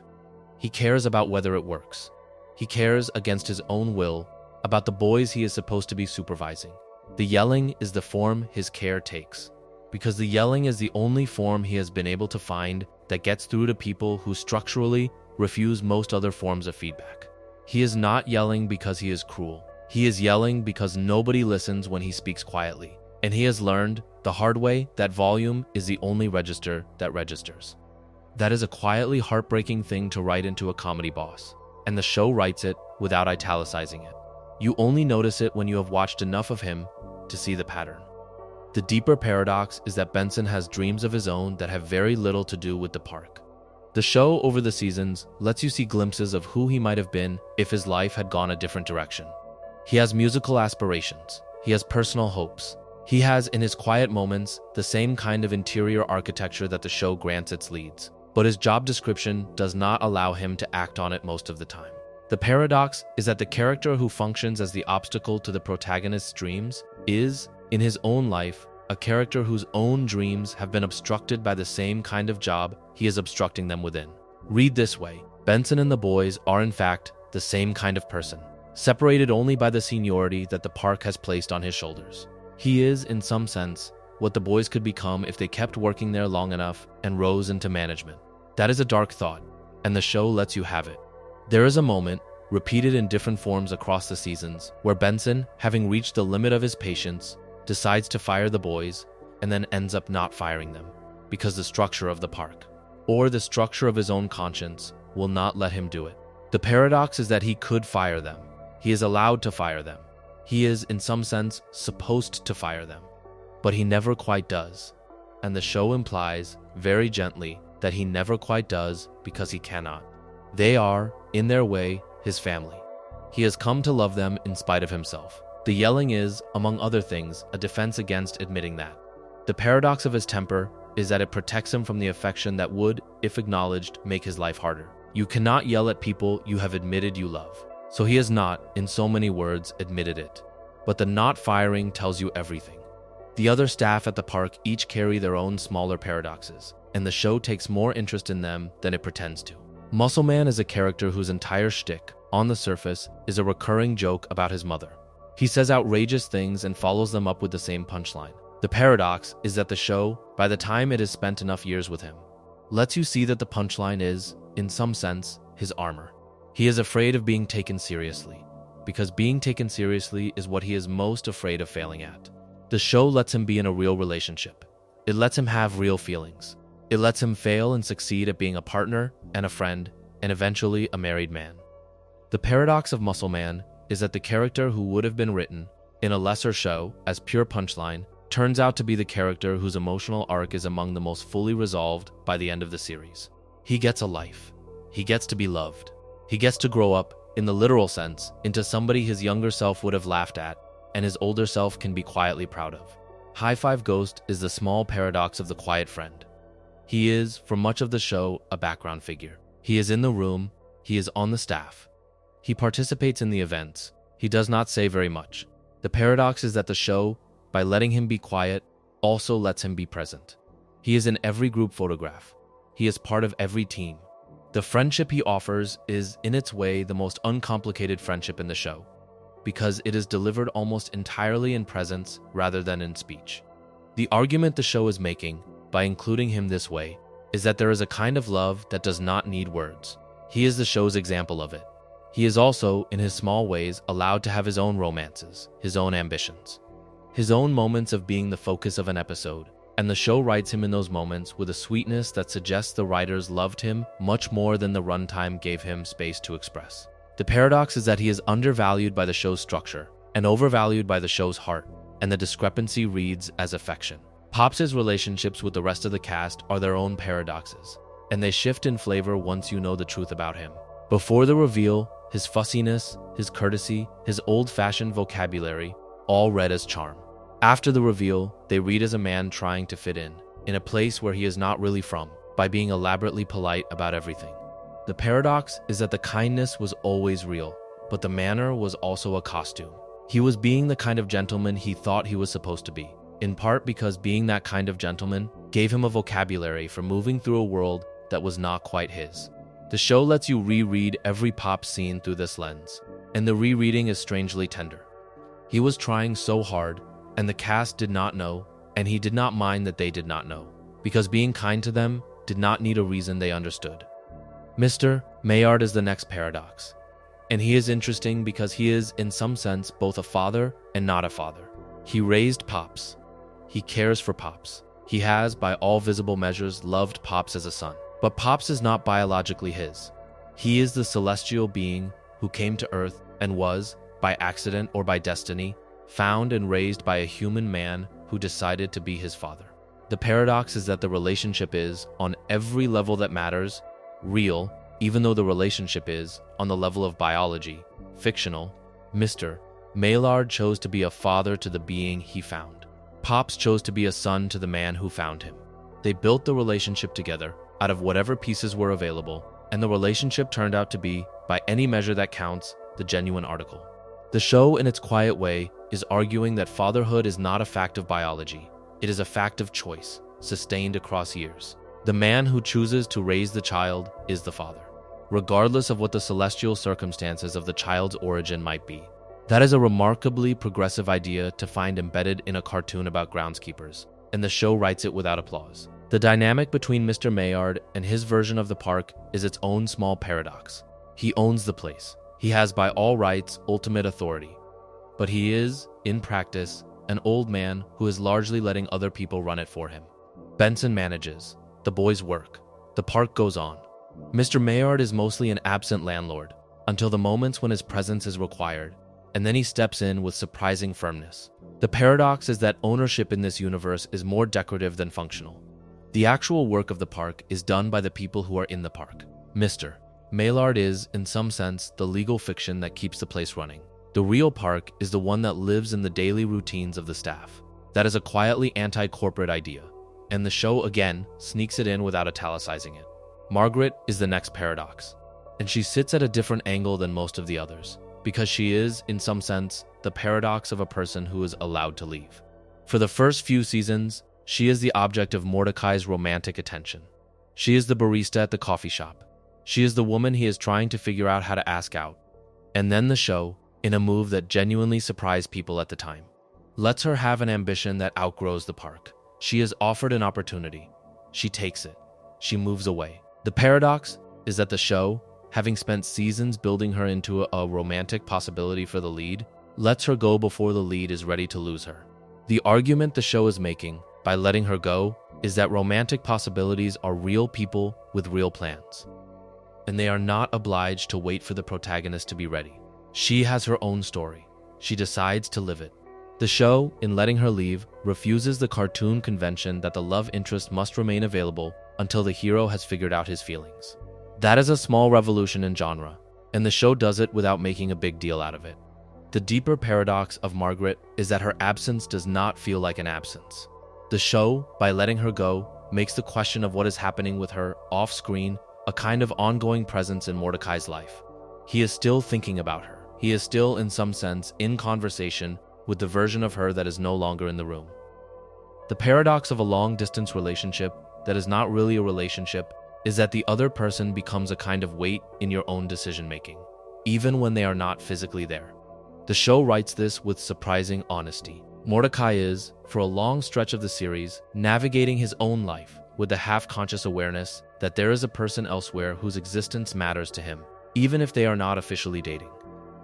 He cares about whether it works. He cares against his own will about the boys he is supposed to be supervising. The yelling is the form his care takes, because the yelling is the only form he has been able to find that gets through to people who structurally refuse most other forms of feedback. He is not yelling because he is cruel. He is yelling because nobody listens when he speaks quietly. And he has learned, the hard way, that volume is the only register that registers. That is a quietly heartbreaking thing to write into a comedy boss, and the show writes it without italicizing it. You only notice it when you have watched enough of him to see the pattern. The deeper paradox is that Benson has dreams of his own that have very little to do with the park. The show over the seasons lets you see glimpses of who he might have been if his life had gone a different direction. He has musical aspirations. He has personal hopes. He has, in his quiet moments, the same kind of interior architecture that the show grants its leads, but his job description does not allow him to act on it most of the time. The paradox is that the character who functions as the obstacle to the protagonist's dreams is, in his own life, a character whose own dreams have been obstructed by the same kind of job he is obstructing them within. Read this way, Benson and the boys are in fact the same kind of person, separated only by the seniority that the park has placed on his shoulders. He is, in some sense, what the boys could become if they kept working there long enough and rose into management. That is a dark thought, and the show lets you have it. There is a moment, repeated in different forms across the seasons, where Benson, having reached the limit of his patience, decides to fire the boys and then ends up not firing them, because the structure of the park, or the structure of his own conscience, will not let him do it. The paradox is that he could fire them. He is allowed to fire them. He is, in some sense, supposed to fire them. But he never quite does. And the show implies, very gently, that he never quite does because he cannot. They are, in their way, his family. He has come to love them in spite of himself. The yelling is, among other things, a defense against admitting that. The paradox of his temper is that it protects him from the affection that would, if acknowledged, make his life harder. You cannot yell at people you have admitted you love. So he has not, in so many words, admitted it. But the not firing tells you everything. The other staff at the park each carry their own smaller paradoxes, and the show takes more interest in them than it pretends to. Muscle Man is a character whose entire shtick, on the surface, is a recurring joke about his mother. He says outrageous things and follows them up with the same punchline. The paradox is that the show, by the time it has spent enough years with him, lets you see that the punchline is, in some sense, his armor. He is afraid of being taken seriously, because being taken seriously is what he is most afraid of failing at. The show lets him be in a real relationship. It lets him have real feelings. It lets him fail and succeed at being a partner and a friend and eventually a married man. The paradox of Muscle Man is that the character who would have been written in a lesser show as pure punchline turns out to be the character whose emotional arc is among the most fully resolved by the end of the series. He gets a life. He gets to be loved. He gets to grow up, in the literal sense, into somebody his younger self would have laughed at and his older self can be quietly proud of. High Five Ghost is the small paradox of the quiet friend. He is, for much of the show, a background figure. He is in the room. He is on the staff. He participates in the events. He does not say very much. The paradox is that the show, by letting him be quiet, also lets him be present. He is in every group photograph. He is part of every team. The friendship he offers is, in its way, the most uncomplicated friendship in the show, because it is delivered almost entirely in presence rather than in speech. The argument the show is making, by including him this way, is that there is a kind of love that does not need words. He is the show's example of it. He is also, in his small ways, allowed to have his own romances, his own ambitions, his own moments of being the focus of an episode, and the show writes him in those moments with a sweetness that suggests the writers loved him much more than the runtime gave him space to express. The paradox is that he is undervalued by the show's structure and overvalued by the show's heart, and the discrepancy reads as affection. Pops' relationships with the rest of the cast are their own paradoxes, and they shift in flavor once you know the truth about him. Before the reveal, his fussiness, his courtesy, his old-fashioned vocabulary, all read as charm. After the reveal, they read as a man trying to fit in a place where he is not really from, by being elaborately polite about everything. The paradox is that the kindness was always real, but the manner was also a costume. He was being the kind of gentleman he thought he was supposed to be, in part because being that kind of gentleman gave him a vocabulary for moving through a world that was not quite his. The show lets you reread every Pop scene through this lens, and the rereading is strangely tender. He was trying so hard, and the cast did not know, and he did not mind that they did not know, because being kind to them did not need a reason they understood. Mr. Maillard is the next paradox, and he is interesting because he is, in some sense, both a father and not a father. He raised Pops. He cares for Pops. He has, by all visible measures, loved Pops as a son. But Pops is not biologically his. He is the celestial being who came to Earth and was, by accident or by destiny, found and raised by a human man who decided to be his father. The paradox is that the relationship is, on every level that matters, real, even though the relationship is, on the level of biology, fictional. Mr. Maillard chose to be a father to the being he found. Pops chose to be a son to the man who found him. They built the relationship together, out of whatever pieces were available, and the relationship turned out to be, by any measure that counts, the genuine article. The show, in its quiet way, is arguing that fatherhood is not a fact of biology. It is a fact of choice, sustained across years. The man who chooses to raise the child is the father, regardless of what the celestial circumstances of the child's origin might be. That is a remarkably progressive idea to find embedded in a cartoon about groundskeepers, and the show writes it without applause. The dynamic between Mr. Maillard and his version of the park is its own small paradox. He owns the place. He has by all rights ultimate authority. But he is, in practice, an old man who is largely letting other people run it for him. Benson manages. The boys work. The park goes on. Mr. Maillard is mostly an absent landlord, until the moments when his presence is required, and then he steps in with surprising firmness. The paradox is that ownership in this universe is more decorative than functional. The actual work of the park is done by the people who are in the park. Mr. Maillard is, in some sense, the legal fiction that keeps the place running. The real park is the one that lives in the daily routines of the staff. That is a quietly anti-corporate idea, and the show, again, sneaks it in without italicizing it. Margaret is the next paradox, and she sits at a different angle than most of the others, because she is, in some sense, the paradox of a person who is allowed to leave. For the first few seasons, she is the object of Mordecai's romantic attention. She is the barista at the coffee shop. She is the woman he is trying to figure out how to ask out. And then the show, in a move that genuinely surprised people at the time, lets her have an ambition that outgrows the park. She is offered an opportunity. She takes it. She moves away. The paradox is that the show, having spent seasons building her into a romantic possibility for the lead, lets her go before the lead is ready to lose her. The argument the show is making, by letting her go, is that romantic possibilities are real people with real plans, and they are not obliged to wait for the protagonist to be ready. She has her own story. She decides to live it. The show, in letting her leave, refuses the cartoon convention that the love interest must remain available until the hero has figured out his feelings. That is a small revolution in genre, and the show does it without making a big deal out of it. The deeper paradox of Margaret is that her absence does not feel like an absence. The show, by letting her go, makes the question of what is happening with her off-screen a kind of ongoing presence in Mordecai's life. He is still thinking about her. He is still, in some sense, in conversation with the version of her that is no longer in the room. The paradox of a long-distance relationship that is not really a relationship is that the other person becomes a kind of weight in your own decision-making, even when they are not physically there. The show writes this with surprising honesty. Mordecai is, for a long stretch of the series, navigating his own life with the half-conscious awareness that there is a person elsewhere whose existence matters to him, even if they are not officially dating.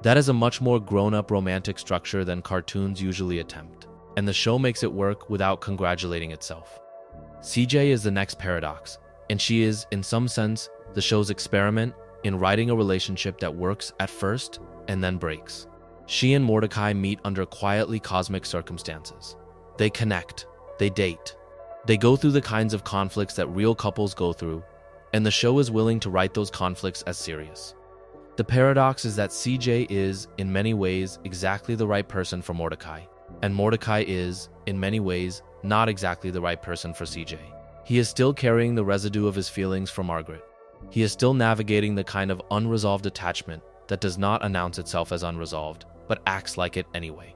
That is a much more grown-up romantic structure than cartoons usually attempt, and the show makes it work without congratulating itself. CJ is the next paradox, and she is, in some sense, the show's experiment in writing a relationship that works at first and then breaks. She and Mordecai meet under quietly cosmic circumstances. They connect, they date, they go through the kinds of conflicts that real couples go through, and the show is willing to write those conflicts as serious. The paradox is that CJ is, in many ways, exactly the right person for Mordecai, and Mordecai is, in many ways, not exactly the right person for CJ. He is still carrying the residue of his feelings for Margaret. He is still navigating the kind of unresolved attachment that does not announce itself as unresolved, but acts like it anyway.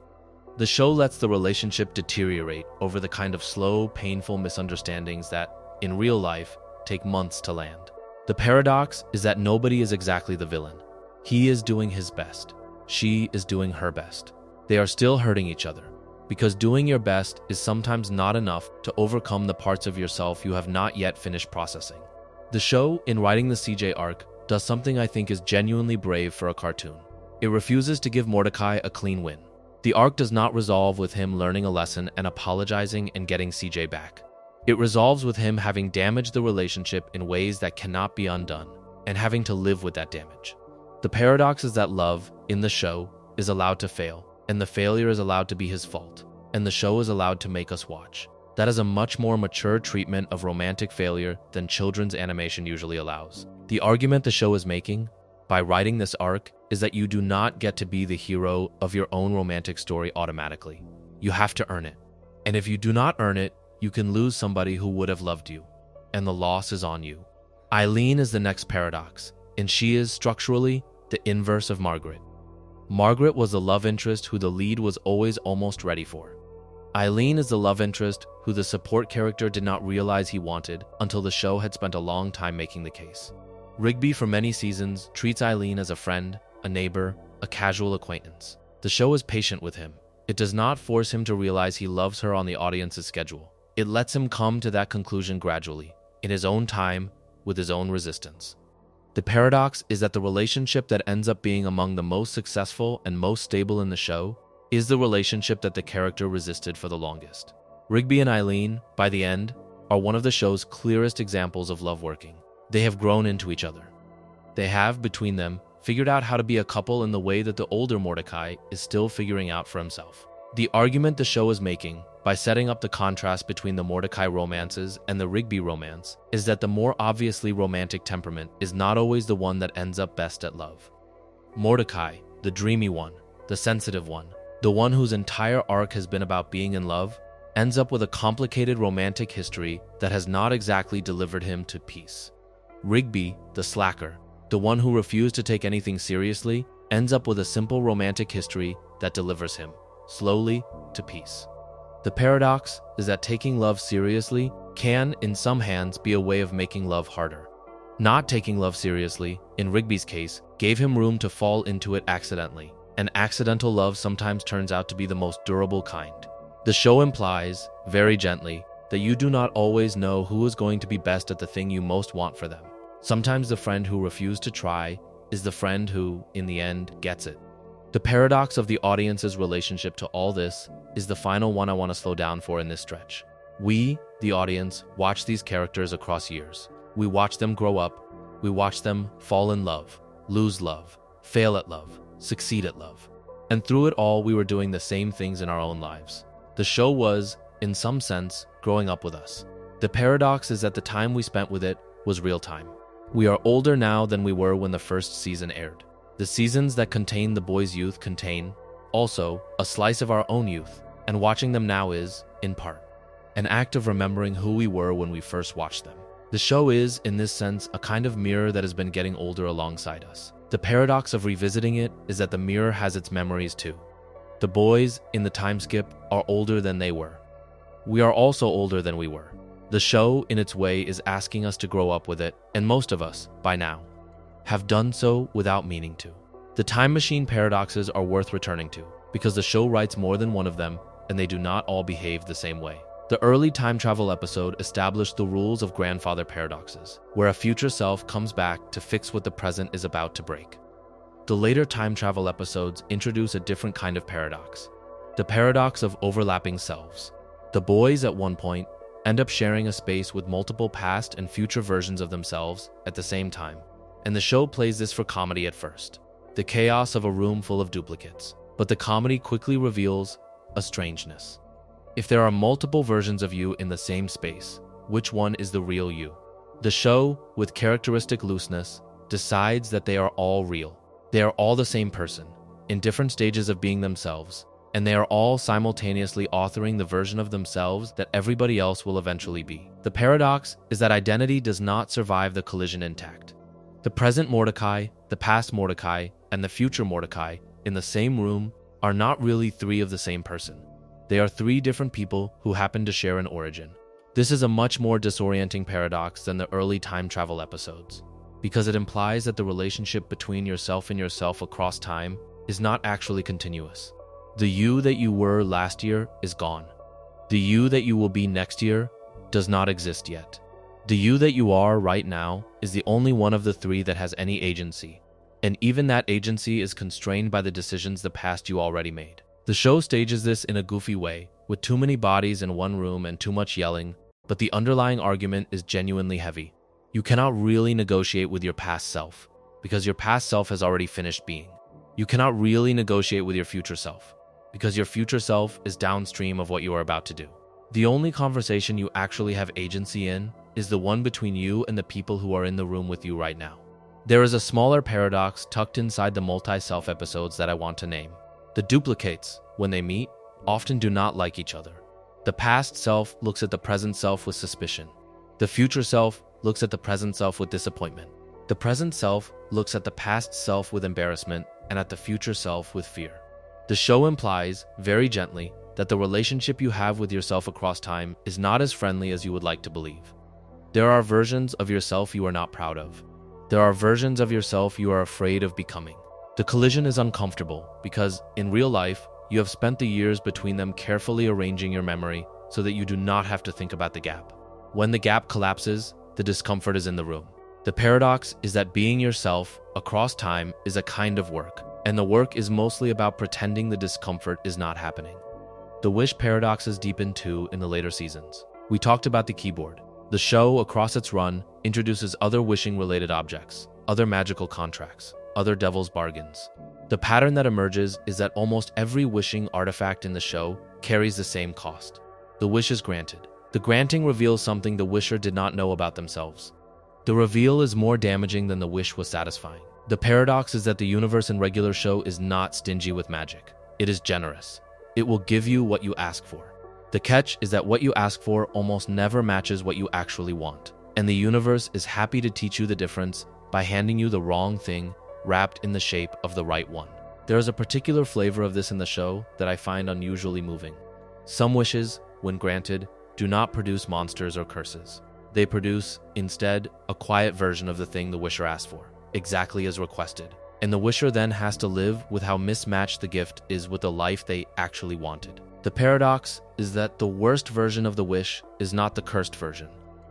The show lets the relationship deteriorate over the kind of slow, painful misunderstandings that, in real life, take months to land. The paradox is that nobody is exactly the villain. He is doing his best. She is doing her best. They are still hurting each other, because doing your best is sometimes not enough to overcome the parts of yourself you have not yet finished processing. The show, in writing the CJ arc, does something I think is genuinely brave for a cartoon. It refuses to give Mordecai a clean win. The arc does not resolve with him learning a lesson and apologizing and getting CJ back. It resolves with him having damaged the relationship in ways that cannot be undone, and having to live with that damage. The paradox is that love, in the show, is allowed to fail, and the failure is allowed to be his fault, and the show is allowed to make us watch. That is a much more mature treatment of romantic failure than children's animation usually allows. The argument the show is making, by writing this arc, is that you do not get to be the hero of your own romantic story automatically. You have to earn it. And if you do not earn it, you can lose somebody who would have loved you, and the loss is on you. Eileen is the next paradox, and she is, structurally, the inverse of Margaret. Margaret was the love interest who the lead was always almost ready for. Eileen is the love interest who the support character did not realize he wanted until the show had spent a long time making the case. Rigby, for many seasons, treats Eileen as a friend, a neighbor, a casual acquaintance. The show is patient with him. It does not force him to realize he loves her on the audience's schedule. It lets him come to that conclusion gradually, in his own time, with his own resistance. The paradox is that the relationship that ends up being among the most successful and most stable in the show is the relationship that the character resisted for the longest. Rigby and Eileen, by the end, are one of the show's clearest examples of love working. They have grown into each other. They have, between them, figured out how to be a couple in the way that the older Mordecai is still figuring out for himself. The argument the show is making, by setting up the contrast between the Mordecai romances and the Rigby romance, is that the more obviously romantic temperament is not always the one that ends up best at love. Mordecai, the dreamy one, the sensitive one, the one whose entire arc has been about being in love, ends up with a complicated romantic history that has not exactly delivered him to peace. Rigby, the slacker, the one who refused to take anything seriously, ends up with a simple romantic history that delivers him, slowly, to peace. The paradox is that taking love seriously can, in some hands, be a way of making love harder. Not taking love seriously, in Rigby's case, gave him room to fall into it accidentally, and accidental love sometimes turns out to be the most durable kind. The show implies, very gently, that you do not always know who is going to be best at the thing you most want for them. Sometimes the friend who refused to try is the friend who, in the end, gets it. The paradox of the audience's relationship to all this is the final one I want to slow down for in this stretch. We, the audience, watch these characters across years. We watch them grow up. We watch them fall in love, lose love, fail at love, succeed at love. And through it all, we were doing the same things in our own lives. The show was, in some sense, growing up with us. The paradox is that the time we spent with it was real time. We are older now than we were when the first season aired. The seasons that contain the boys' youth contain, also, a slice of our own youth, and watching them now is, in part, an act of remembering who we were when we first watched them. The show is, in this sense, a kind of mirror that has been getting older alongside us. The paradox of revisiting it is that the mirror has its memories too. The boys in the time skip are older than they were. We are also older than we were. The show, in its way, is asking us to grow up with it, and most of us, by now, have done so without meaning to. The time machine paradoxes are worth returning to, because the show writes more than one of them, and they do not all behave the same way. The early time travel episode established the rules of grandfather paradoxes, where a future self comes back to fix what the present is about to break. The later time travel episodes introduce a different kind of paradox, the paradox of overlapping selves. The boys, at one point, end up sharing a space with multiple past and future versions of themselves at the same time, and the show plays this for comedy at first, the chaos of a room full of duplicates. But the comedy quickly reveals a strangeness. If there are multiple versions of you in the same space, which one is the real you? The show, with characteristic looseness, decides that they are all real. They are all the same person, in different stages of being themselves, and they are all simultaneously authoring the version of themselves that everybody else will eventually be. The paradox is that identity does not survive the collision intact. The present Mordecai, the past Mordecai, and the future Mordecai in the same room are not really three of the same person. They are three different people who happen to share an origin. This is a much more disorienting paradox than the early time travel episodes, because it implies that the relationship between yourself and yourself across time is not actually continuous. The you that you were last year is gone. The you that you will be next year does not exist yet. The you that you are right now is the only one of the three that has any agency, and even that agency is constrained by the decisions the past you already made. The show stages this in a goofy way, with too many bodies in one room and too much yelling, but the underlying argument is genuinely heavy. You cannot really negotiate with your past self, because your past self has already finished being. You cannot really negotiate with your future self, because your future self is downstream of what you are about to do. The only conversation you actually have agency in is the one between you and the people who are in the room with you right now. There is a smaller paradox tucked inside the multi-self episodes that I want to name. The duplicates, when they meet, often do not like each other. The past self looks at the present self with suspicion. The future self looks at the present self with disappointment. The present self looks at the past self with embarrassment and at the future self with fear. The show implies, very gently, that the relationship you have with yourself across time is not as friendly as you would like to believe. There are versions of yourself you are not proud of. There are versions of yourself you are afraid of becoming. The collision is uncomfortable because, in real life, you have spent the years between them carefully arranging your memory so that you do not have to think about the gap. When the gap collapses, the discomfort is in the room. The paradox is that being yourself across time is a kind of work, and the work is mostly about pretending the discomfort is not happening. The wish paradoxes deepen too in the later seasons. We talked about the keyboard. The show, across its run, introduces other wishing-related objects, other magical contracts, other devil's bargains. The pattern that emerges is that almost every wishing artifact in the show carries the same cost. The wish is granted. The granting reveals something the wisher did not know about themselves. The reveal is more damaging than the wish was satisfying. The paradox is that the universe in regular show is not stingy with magic. It is generous. It will give you what you ask for. The catch is that what you ask for almost never matches what you actually want, and the universe is happy to teach you the difference by handing you the wrong thing wrapped in the shape of the right one. There is a particular flavor of this in the show that I find unusually moving. Some wishes, when granted, do not produce monsters or curses. They produce, instead, a quiet version of the thing the wisher asked for, exactly as requested. And the wisher then has to live with how mismatched the gift is with the life they actually wanted. The paradox is that the worst version of the wish is not the cursed version.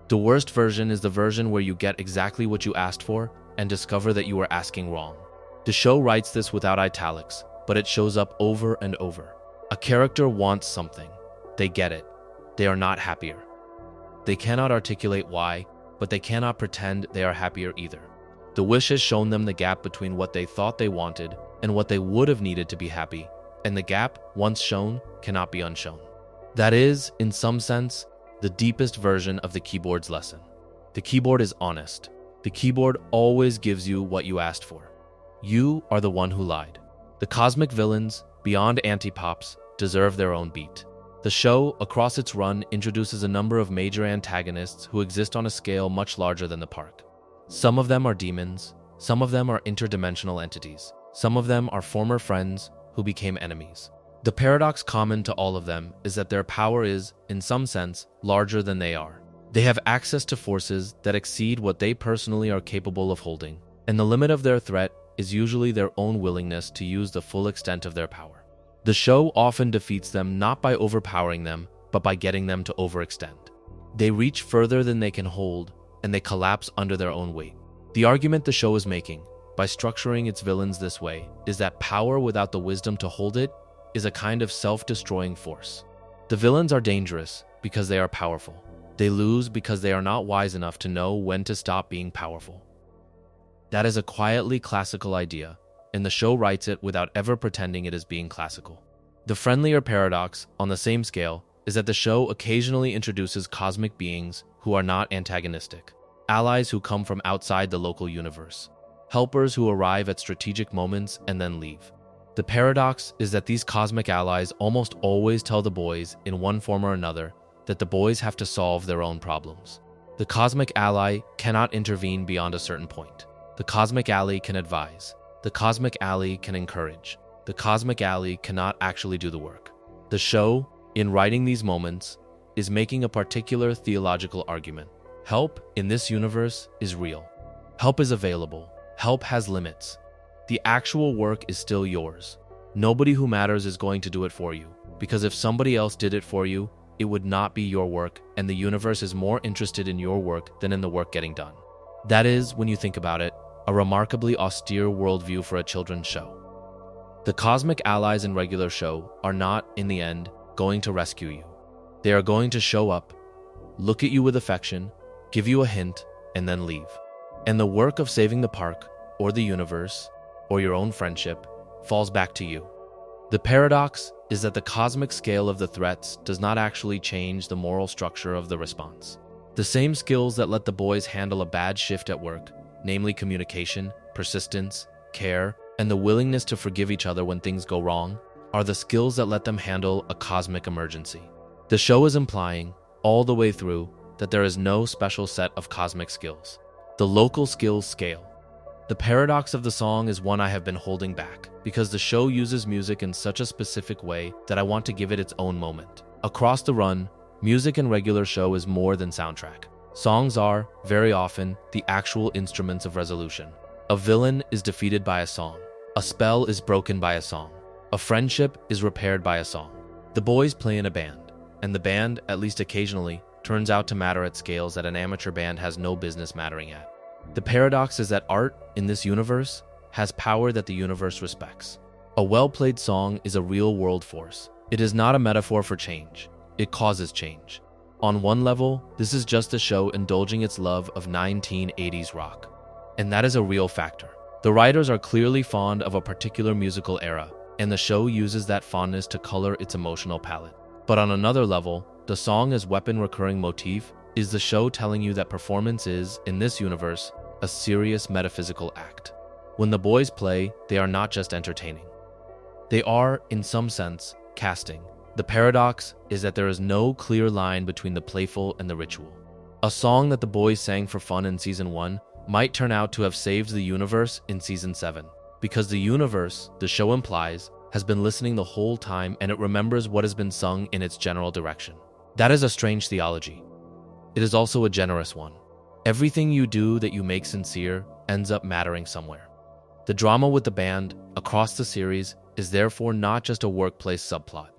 The worst version is the version where you get exactly what you asked for and discover that you were asking wrong. The show writes this without italics, but it shows up over and over. A character wants something. They get it. They are not happier. They cannot articulate why, but they cannot pretend they are happier either. The wish has shown them the gap between what they thought they wanted and what they would have needed to be happy, and the gap, once shown, cannot be unshown. That is, in some sense, the deepest version of the keyboard's lesson. The keyboard is honest. The keyboard always gives you what you asked for. You are the one who lied. The cosmic villains, beyond antipops, deserve their own beat. The show, across its run, introduces a number of major antagonists who exist on a scale much larger than the park. Some of them are demons, some of them are interdimensional entities, some of them are former friends who became enemies. The paradox common to all of them is that their power is, in some sense, larger than they are. They have access to forces that exceed what they personally are capable of holding, and the limit of their threat is usually their own willingness to use the full extent of their power. The show often defeats them not by overpowering them, but by getting them to overextend. They reach further than they can hold, and they collapse under their own weight. The argument the show is making, by structuring its villains this way, is that power without the wisdom to hold it is a kind of self-destroying force. The villains are dangerous because they are powerful. They lose because they are not wise enough to know when to stop being powerful. That is a quietly classical idea, and the show writes it without ever pretending it is being classical. The friendlier paradox, on the same scale, is that the show occasionally introduces cosmic beings who are not antagonistic, allies who come from outside the local universe, helpers who arrive at strategic moments and then leave. The paradox is that these cosmic allies almost always tell the boys, in one form or another, that the boys have to solve their own problems. The cosmic ally cannot intervene beyond a certain point. The cosmic ally can advise. The cosmic ally can encourage. The cosmic ally cannot actually do the work. The show, in writing these moments, is making a particular theological argument. Help in this universe is real. Help is available. Help has limits. The actual work is still yours. Nobody who matters is going to do it for you, because if somebody else did it for you, it would not be your work, and the universe is more interested in your work than in the work getting done. That is, when you think about it, a remarkably austere worldview for a children's show. The cosmic allies in regular show are not, in the end, going to rescue you. They are going to show up, look at you with affection, give you a hint, and then leave. And the work of saving the park, or the universe, or your own friendship, falls back to you. The paradox is that the cosmic scale of the threats does not actually change the moral structure of the response. The same skills that let the boys handle a bad shift at work, namely communication, persistence, care, and the willingness to forgive each other when things go wrong, are the skills that let them handle a cosmic emergency. The show is implying, all the way through, that there is no special set of cosmic skills. The local skills scale. The paradox of the song is one I have been holding back, because the show uses music in such a specific way that I want to give it its own moment. Across the run, music in regular show is more than soundtrack. Songs are, very often, the actual instruments of resolution. A villain is defeated by a song. A spell is broken by a song. A friendship is repaired by a song. The boys play in a band, and the band, at least occasionally, turns out to matter at scales that an amateur band has no business mattering at. The paradox is that art, in this universe, has power that the universe respects. A well-played song is a real-world force. It is not a metaphor for change. It causes change. On one level, this is just a show indulging its love of 1980s rock. And that is a real factor. The writers are clearly fond of a particular musical era, and the show uses that fondness to color its emotional palette. But on another level, the song as weapon recurring motif is the show telling you that performance is, in this universe, a serious metaphysical act. When the boys play, they are not just entertaining. They are, in some sense, casting. The paradox is that there is no clear line between the playful and the ritual. A song that the boys sang for fun in Season 1 might turn out to have saved the universe in Season 7, because the universe, the show implies, has been listening the whole time and it remembers what has been sung in its general direction. That is a strange theology. It is also a generous one. Everything you do that you make sincere ends up mattering somewhere. The drama with the band, across the series, is therefore not just a workplace subplot.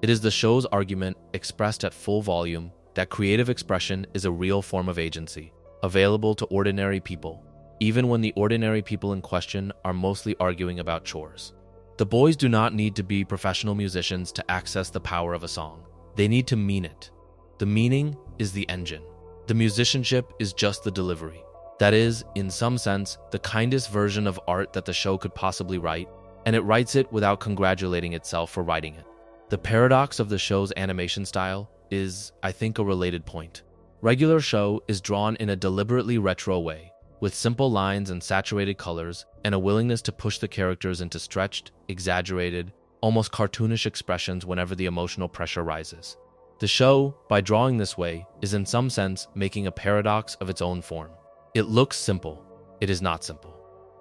It is the show's argument, expressed at full volume, that creative expression is a real form of agency, available to ordinary people, even when the ordinary people in question are mostly arguing about chores. The boys do not need to be professional musicians to access the power of a song. They need to mean it. The meaning is the engine. The musicianship is just the delivery. That is, in some sense, the kindest version of art that the show could possibly write, and it writes it without congratulating itself for writing it. The paradox of the show's animation style is, I think, a related point. Regular show is drawn in a deliberately retro way, with simple lines and saturated colors, and a willingness to push the characters into stretched, exaggerated, almost cartoonish expressions whenever the emotional pressure rises. The show, by drawing this way, is in some sense making a paradox of its own form. It looks simple. It is not simple.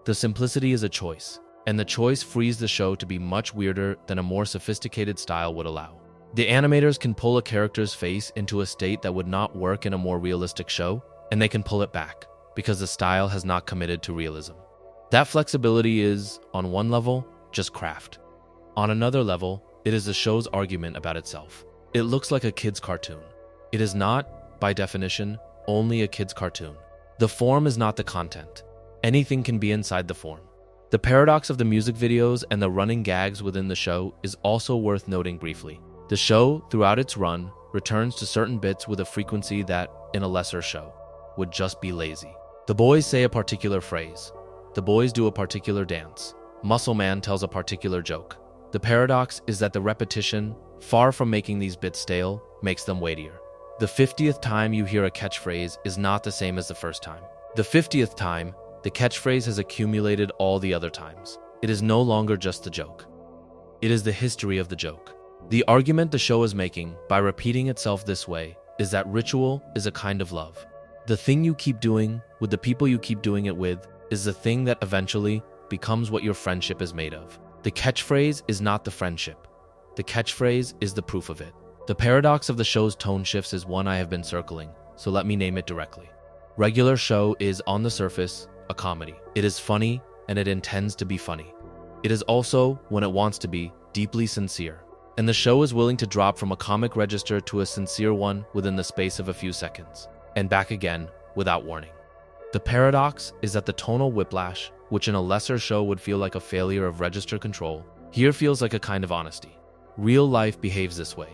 The simplicity is a choice. and the choice frees the show to be much weirder than a more sophisticated style would allow. The animators can pull a character's face into a state that would not work in a more realistic show, and they can pull it back, because the style has not committed to realism. That flexibility is, on one level, just craft. On another level, it is the show's argument about itself. It looks like a kid's cartoon. It is not, by definition, only a kid's cartoon. The form is not the content. Anything can be inside the form. The paradox of the music videos and the running gags within the show is also worth noting briefly. The show, throughout its run, returns to certain bits with a frequency that, in a lesser show, would just be lazy. The boys say a particular phrase. The boys do a particular dance. Muscle Man tells a particular joke. The paradox is that the repetition, far from making these bits stale, makes them weightier. The 50th time you hear a catchphrase is not the same as the first time. The 50th time, the catchphrase has accumulated all the other times. It is no longer just the joke. It is the history of the joke. The argument the show is making, by repeating itself this way, is that ritual is a kind of love. The thing you keep doing, with the people you keep doing it with, is the thing that eventually becomes what your friendship is made of. The catchphrase is not the friendship. The catchphrase is the proof of it. The paradox of the show's tone shifts is one I have been circling, so let me name it directly. Regular show is, on the surface, a comedy. It is funny, and it intends to be funny. It is also, when it wants to be, deeply sincere. And the show is willing to drop from a comic register to a sincere one within the space of a few seconds, and back again without warning. The paradox is that the tonal whiplash, which in a lesser show would feel like a failure of register control, here feels like a kind of honesty. Real life behaves this way.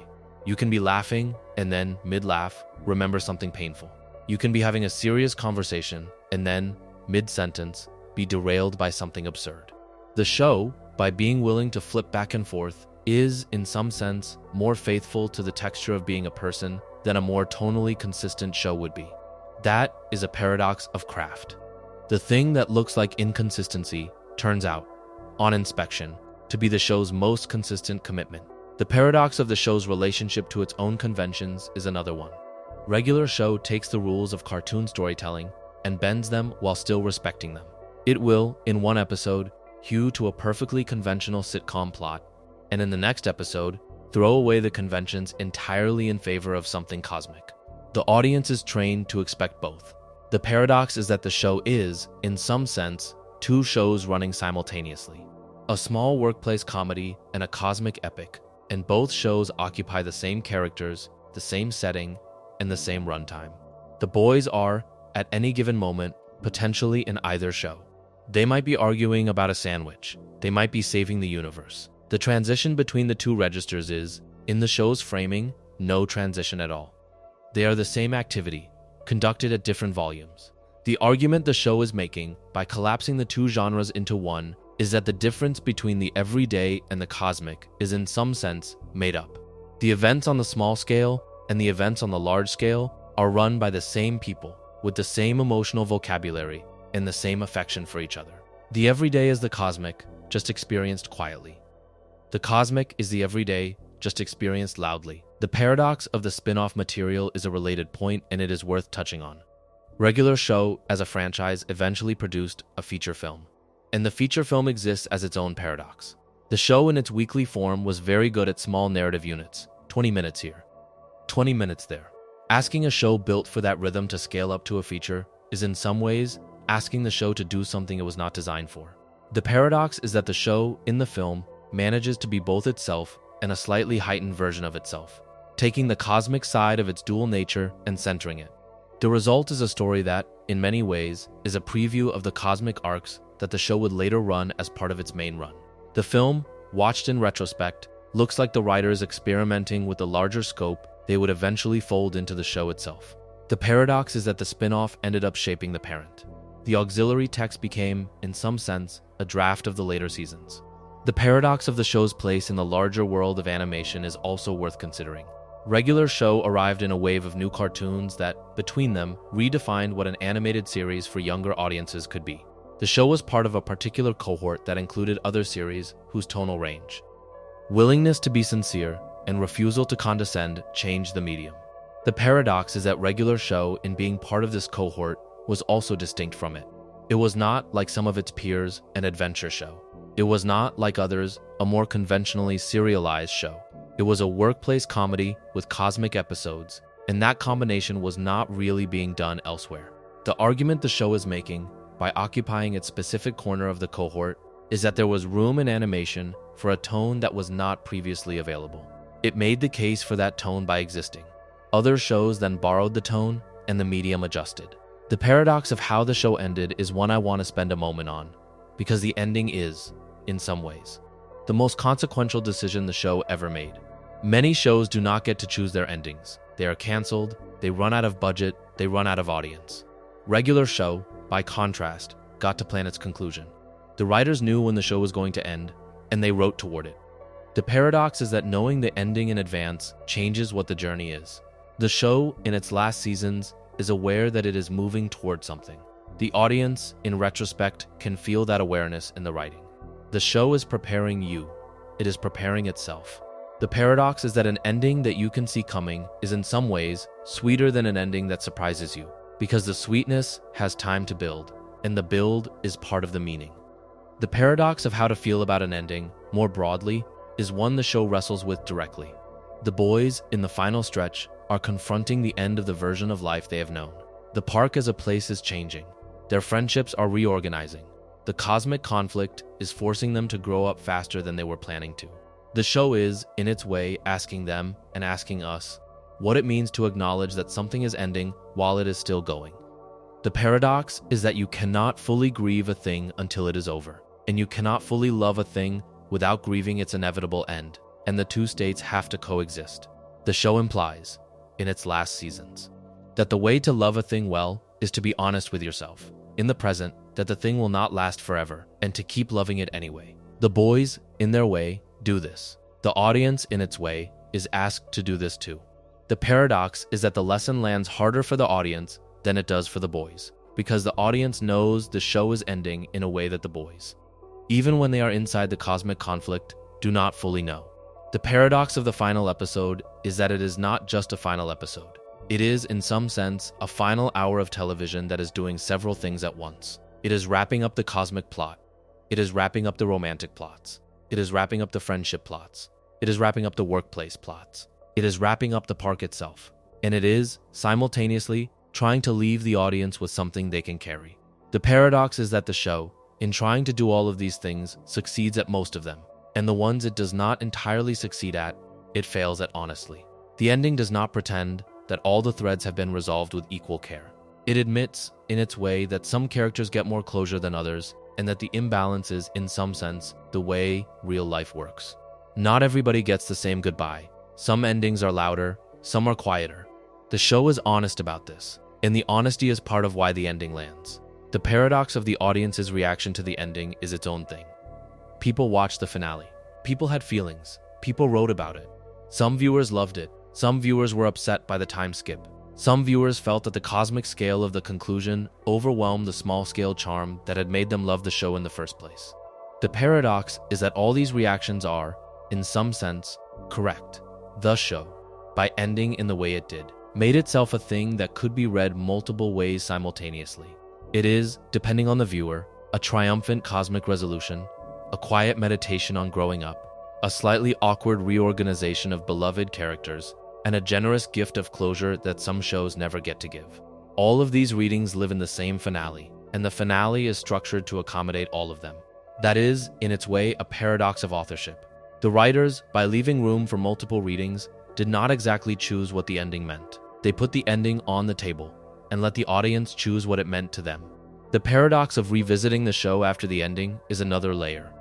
You can be laughing, and then, mid-laugh, remember something painful. You can be having a serious conversation, and then, mid-sentence, be derailed by something absurd. The show, by being willing to flip back and forth, is, in some sense, more faithful to the texture of being a person than a more tonally consistent show would be. That is a paradox of craft. The thing that looks like inconsistency turns out, on inspection, to be the show's most consistent commitment. The paradox of the show's relationship to its own conventions is another one. Regular show takes the rules of cartoon storytelling and bends them while still respecting them. It will, in one episode, hew to a perfectly conventional sitcom plot, and in the next episode, throw away the conventions entirely in favor of something cosmic. The audience is trained to expect both. The paradox is that the show is, in some sense, two shows running simultaneously. A small workplace comedy and a cosmic epic, and both shows occupy the same characters, the same setting, and the same runtime. The boys are, at any given moment, potentially in either show. They might be arguing about a sandwich. They might be saving the universe. The transition between the two registers is, in the show's framing, no transition at all. They are the same activity, conducted at different volumes. The argument the show is making, by collapsing the two genres into one, is that the difference between the everyday and the cosmic is in some sense made up. The events on the small scale and the events on the large scale are run by the same people, with the same emotional vocabulary and the same affection for each other. The everyday is the cosmic, just experienced quietly. The cosmic is the everyday, just experienced loudly. The paradox of the spin-off material is a related point, and it is worth touching on. Regular show, as a franchise, eventually produced a feature film. And the feature film exists as its own paradox. The show in its weekly form was very good at small narrative units, 20 minutes here, 20 minutes there. Asking a show built for that rhythm to scale up to a feature is in some ways asking the show to do something it was not designed for. The paradox is that the show, in the film, manages to be both itself and a slightly heightened version of itself, taking the cosmic side of its dual nature and centering it. The result is a story that, in many ways, is a preview of the cosmic arcs that the show would later run as part of its main run. The film, watched in retrospect, looks like the writers experimenting with the larger scope they would eventually fold into the show itself. The paradox is that the spin-off ended up shaping the parent. The auxiliary text became, in some sense, a draft of the later seasons. The paradox of the show's place in the larger world of animation is also worth considering. Regular show arrived in a wave of new cartoons that, between them, redefined what an animated series for younger audiences could be. The show was part of a particular cohort that included other series whose tonal range, willingness to be sincere, and refusal to condescend changed the medium. The paradox is that regular show, in being part of this cohort, was also distinct from it. It was not, like some of its peers, an adventure show. It was not, like others, a more conventionally serialized show. It was a workplace comedy with cosmic episodes, and that combination was not really being done elsewhere. The argument the show is making, by occupying its specific corner of the cohort, is that there was room in animation for a tone that was not previously available. It made the case for that tone by existing. Other shows then borrowed the tone, and the medium adjusted. The paradox of how the show ended is one I want to spend a moment on, because the ending is, in some ways, the most consequential decision the show ever made. Many shows do not get to choose their endings. They are canceled, they run out of budget, they run out of audience. Regular show, by contrast, got to plan its conclusion. The writers knew when the show was going to end, and they wrote toward it. The paradox is that knowing the ending in advance changes what the journey is. The show, in its last seasons, is aware that it is moving toward something. The audience, in retrospect, can feel that awareness in the writing. The show is preparing you. It is preparing itself. The paradox is that an ending that you can see coming is in some ways sweeter than an ending that surprises you, because the sweetness has time to build, and the build is part of the meaning. The paradox of how to feel about an ending, more broadly, is one the show wrestles with directly. The boys, in the final stretch, are confronting the end of the version of life they have known. The park as a place is changing. Their friendships are reorganizing. The cosmic conflict is forcing them to grow up faster than they were planning to. The show is, in its way, asking them and asking us what it means to acknowledge that something is ending while it is still going. The paradox is that you cannot fully grieve a thing until it is over, and you cannot fully love a thing without grieving its inevitable end, and the two states have to coexist. The show implies, in its last seasons, that the way to love a thing well is to be honest with yourself, in the present, that the thing will not last forever, and to keep loving it anyway. The boys, in their way, do this. The audience, in its way, is asked to do this too. The paradox is that the lesson lands harder for the audience than it does for the boys, because the audience knows the show is ending in a way that the boys, even when they are inside the cosmic conflict, do not fully know. The paradox of the final episode is that it is not just a final episode. It is, in some sense, a final hour of television that is doing several things at once. It is wrapping up the cosmic plot. It is wrapping up the romantic plots. It is wrapping up the friendship plots. It is wrapping up the workplace plots. It is wrapping up the park itself. And it is, simultaneously, trying to leave the audience with something they can carry. The paradox is that the show, in trying to do all of these things, succeeds at most of them. And the ones it does not entirely succeed at, it fails at honestly. The ending does not pretend that all the threads have been resolved with equal care. It admits, in its way, that some characters get more closure than others, and that the imbalance is, in some sense, the way real life works. Not everybody gets the same goodbye. Some endings are louder, some are quieter. The show is honest about this, and the honesty is part of why the ending lands. The paradox of the audience's reaction to the ending is its own thing. People watched the finale. People had feelings. People wrote about it. Some viewers loved it. Some viewers were upset by the time skip. Some viewers felt that the cosmic scale of the conclusion overwhelmed the small-scale charm that had made them love the show in the first place. The paradox is that all these reactions are, in some sense, correct. The show, by ending in the way it did, made itself a thing that could be read multiple ways simultaneously. It is, depending on the viewer, a triumphant cosmic resolution, a quiet meditation on growing up, a slightly awkward reorganization of beloved characters, and a generous gift of closure that some shows never get to give. All of these readings live in the same finale, and the finale is structured to accommodate all of them. That is, in its way, a paradox of authorship. The writers, by leaving room for multiple readings, did not exactly choose what the ending meant. They put the ending on the table, and let the audience choose what it meant to them. The paradox of revisiting the show after the ending is another layer.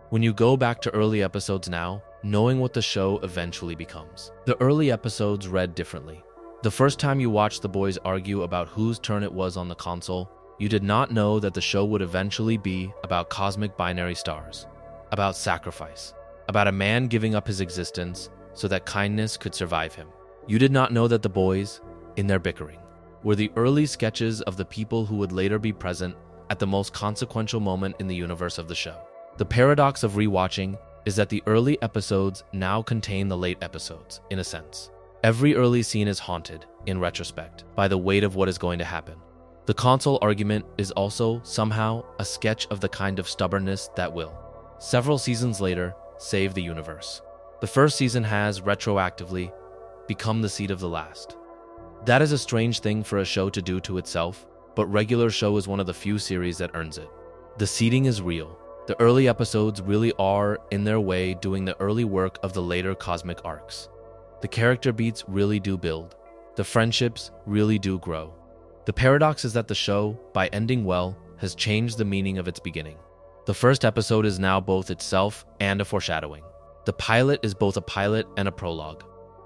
When you go back to early episodes now, knowing what the show eventually becomes. The early episodes read differently. The first time you watched the boys argue about whose turn it was on the console, you did not know that the show would eventually be about cosmic binary stars, about sacrifice, about a man giving up his existence so that kindness could survive him. You did not know that the boys, in their bickering, were the early sketches of the people who would later be present at the most consequential moment in the universe of the show. The paradox of rewatching is that the early episodes now contain the late episodes, in a sense. Every early scene is haunted, in retrospect, by the weight of what is going to happen. The console argument is also, somehow, a sketch of the kind of stubbornness that will. several seasons later, save the universe. The first season has, retroactively, become the seed of the last. That is a strange thing for a show to do to itself, but regular show is one of the few series that earns it. The seeding is real. The early episodes really are, in their way, doing the early work of the later cosmic arcs. The character beats really do build. The friendships really do grow. The paradox is that the show, by ending well, has changed the meaning of its beginning. The first episode is now both itself and a foreshadowing. The pilot is both a pilot and a prologue.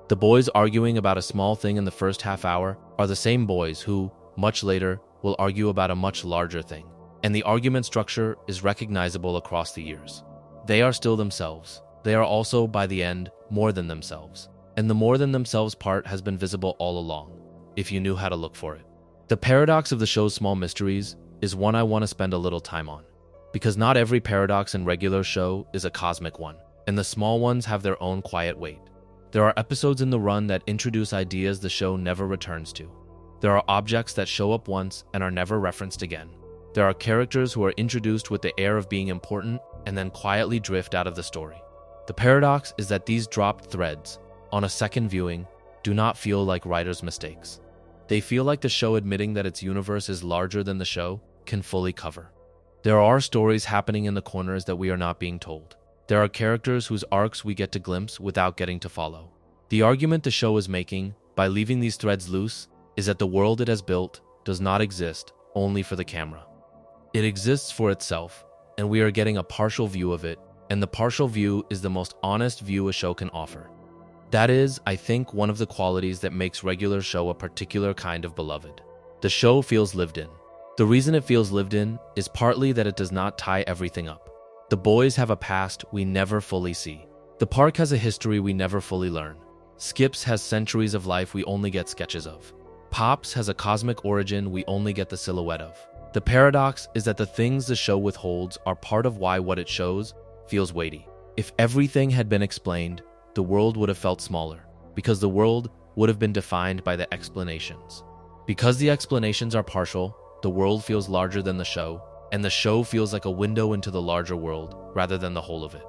The boys arguing about a small thing in the first half hour are the same boys who, much later, will argue about a much larger thing. And the argument structure is recognizable across the years. They are still themselves. They are also, by the end, more than themselves. And the more than themselves part has been visible all along, if you knew how to look for it. The paradox of the show's small mysteries is one I want to spend a little time on. Because not every paradox in regular show is a cosmic one, and the small ones have their own quiet weight. There are episodes in the run that introduce ideas the show never returns to. There are objects that show up once and are never referenced again. There are characters who are introduced with the air of being important and then quietly drift out of the story. The paradox is that these dropped threads, on a second viewing, do not feel like writers' mistakes. They feel like the show admitting that its universe is larger than the show can fully cover. There are stories happening in the corners that we are not being told. There are characters whose arcs we get to glimpse without getting to follow. The argument the show is making, by leaving these threads loose, is that the world it has built does not exist only for the camera. It exists for itself, and we are getting a partial view of it, and the partial view is the most honest view a show can offer. That is, I think, one of the qualities that makes regular show a particular kind of beloved. The show feels lived in. The reason it feels lived in is partly that it does not tie everything up. The boys have a past we never fully see. The park has a history we never fully learn. Skips has centuries of life we only get sketches of. Pops has a cosmic origin we only get the silhouette of. The paradox is that the things the show withholds are part of why what it shows feels weighty. If everything had been explained, the world would have felt smaller, because the world would have been defined by the explanations. Because the explanations are partial, the world feels larger than the show, and the show feels like a window into the larger world rather than the whole of it.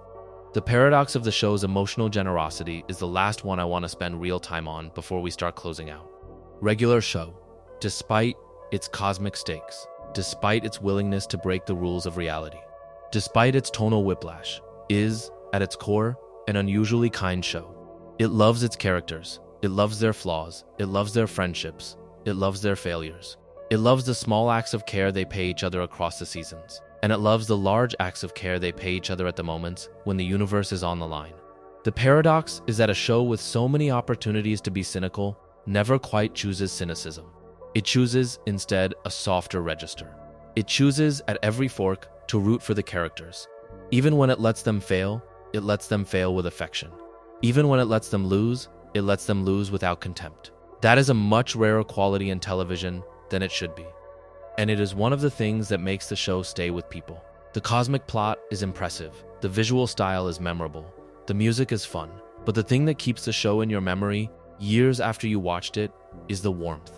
The paradox of the show's emotional generosity is the last one I want to spend real time on before we start closing out. Regular show, despite its cosmic stakes, despite its willingness to break the rules of reality, despite its tonal whiplash, is, at its core, an unusually kind show. It loves its characters, it loves their flaws, it loves their friendships, it loves their failures. It loves the small acts of care they pay each other across the seasons, and it loves the large acts of care they pay each other at the moments when the universe is on the line. The paradox is that a show with so many opportunities to be cynical never quite chooses cynicism. It chooses, instead, a softer register. It chooses, at every fork, to root for the characters. Even when it lets them fail with affection. Even when it lets them lose without contempt. That is a much rarer quality in television than it should be. And it is one of the things that makes the show stay with people. The cosmic plot is impressive, the visual style is memorable, the music is fun, but the thing that keeps the show in your memory years after you watched it is the warmth.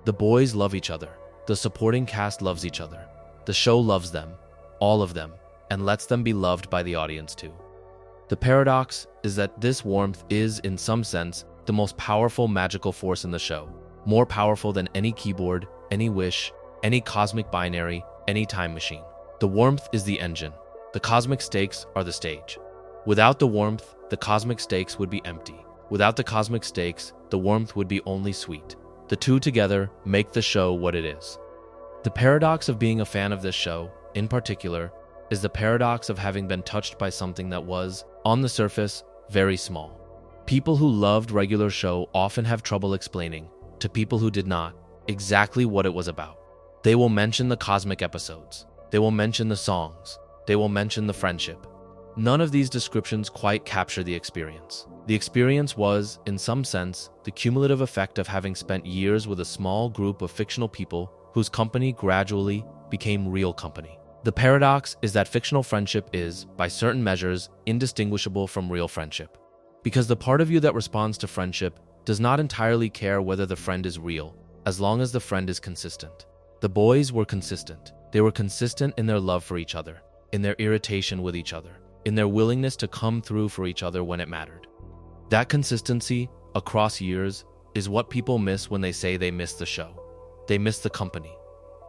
The boys love each other, the supporting cast loves each other, the show loves them, all of them, and lets them be loved by the audience too. The paradox is that this warmth is, in some sense, the most powerful magical force in the show. More powerful than any keyboard, any wish, any cosmic binary, any time machine. The warmth is the engine. The cosmic stakes are the stage. Without the warmth, the cosmic stakes would be empty. Without the cosmic stakes, the warmth would be only sweet. The two together make the show what it is. The paradox of being a fan of this show, in particular, is the paradox of having been touched by something that was, on the surface, very small. People who loved regular show often have trouble explaining, to people who did not, exactly what it was about. They will mention the cosmic episodes. They will mention the songs. They will mention the friendship. None of these descriptions quite capture the experience. The experience was, in some sense, the cumulative effect of having spent years with a small group of fictional people whose company gradually became real company. The paradox is that fictional friendship is, by certain measures, indistinguishable from real friendship. Because the part of you that responds to friendship does not entirely care whether the friend is real, as long as the friend is consistent. The boys were consistent. They were consistent in their love for each other, in their irritation with each other. in their willingness to come through for each other when it mattered. That consistency across years is what people miss when they say they miss the show. They miss the company.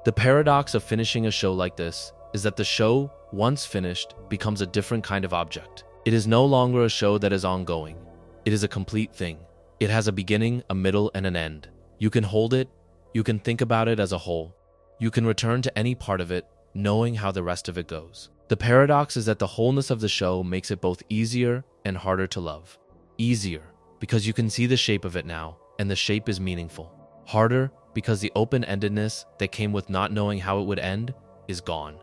The paradox of finishing a show like this is that the show, once finished, becomes a different kind of object. It is no longer a show that is ongoing. It is a complete thing. It has a beginning, a middle, and an end. You can hold it. You can think about it as a whole. You can return to any part of it, knowing how the rest of it goes. The paradox is that the wholeness of the show makes it both easier and harder to love. Easier, because you can see the shape of it now, and the shape is meaningful. Harder, because the open-endedness that came with not knowing how it would end is gone.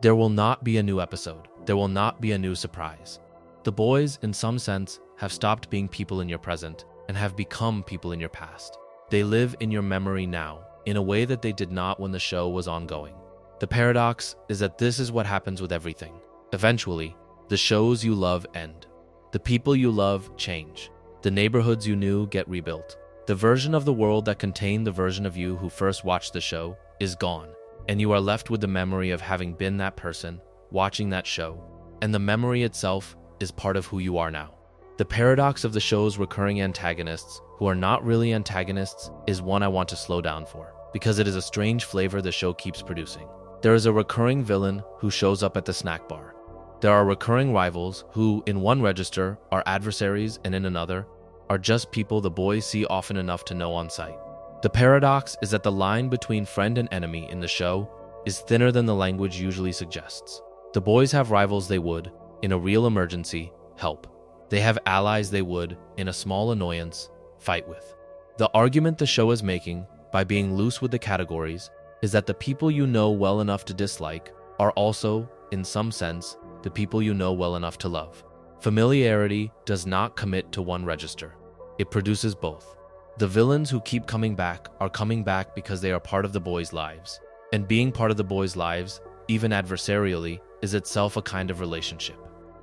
There will not be a new episode. There will not be a new surprise. The boys, in some sense, have stopped being people in your present and have become people in your past. They live in your memory now, in a way that they did not when the show was ongoing. The paradox is that this is what happens with everything. Eventually, the shows you love end. The people you love change. The neighborhoods you knew get rebuilt. The version of the world that contained the version of you who first watched the show is gone, and you are left with the memory of having been that person, watching that show, and the memory itself is part of who you are now. The paradox of the show's recurring antagonists, who are not really antagonists, is one I want to slow down for, because it is a strange flavor the show keeps producing. There is a recurring villain who shows up at the snack bar. There are recurring rivals who, in one register, are adversaries and in another, are just people the boys see often enough to know on sight. The paradox is that the line between friend and enemy in the show is thinner than the language usually suggests. The boys have rivals they would, in a real emergency, help. They have allies they would, in a small annoyance, fight with. The argument the show is making, by being loose with the categories, is that the people you know well enough to dislike are also, in some sense, the people you know well enough to love. Familiarity does not commit to one register. It produces both. The villains who keep coming back are coming back because they are part of the boys' lives. And being part of the boys' lives, even adversarially, is itself a kind of relationship.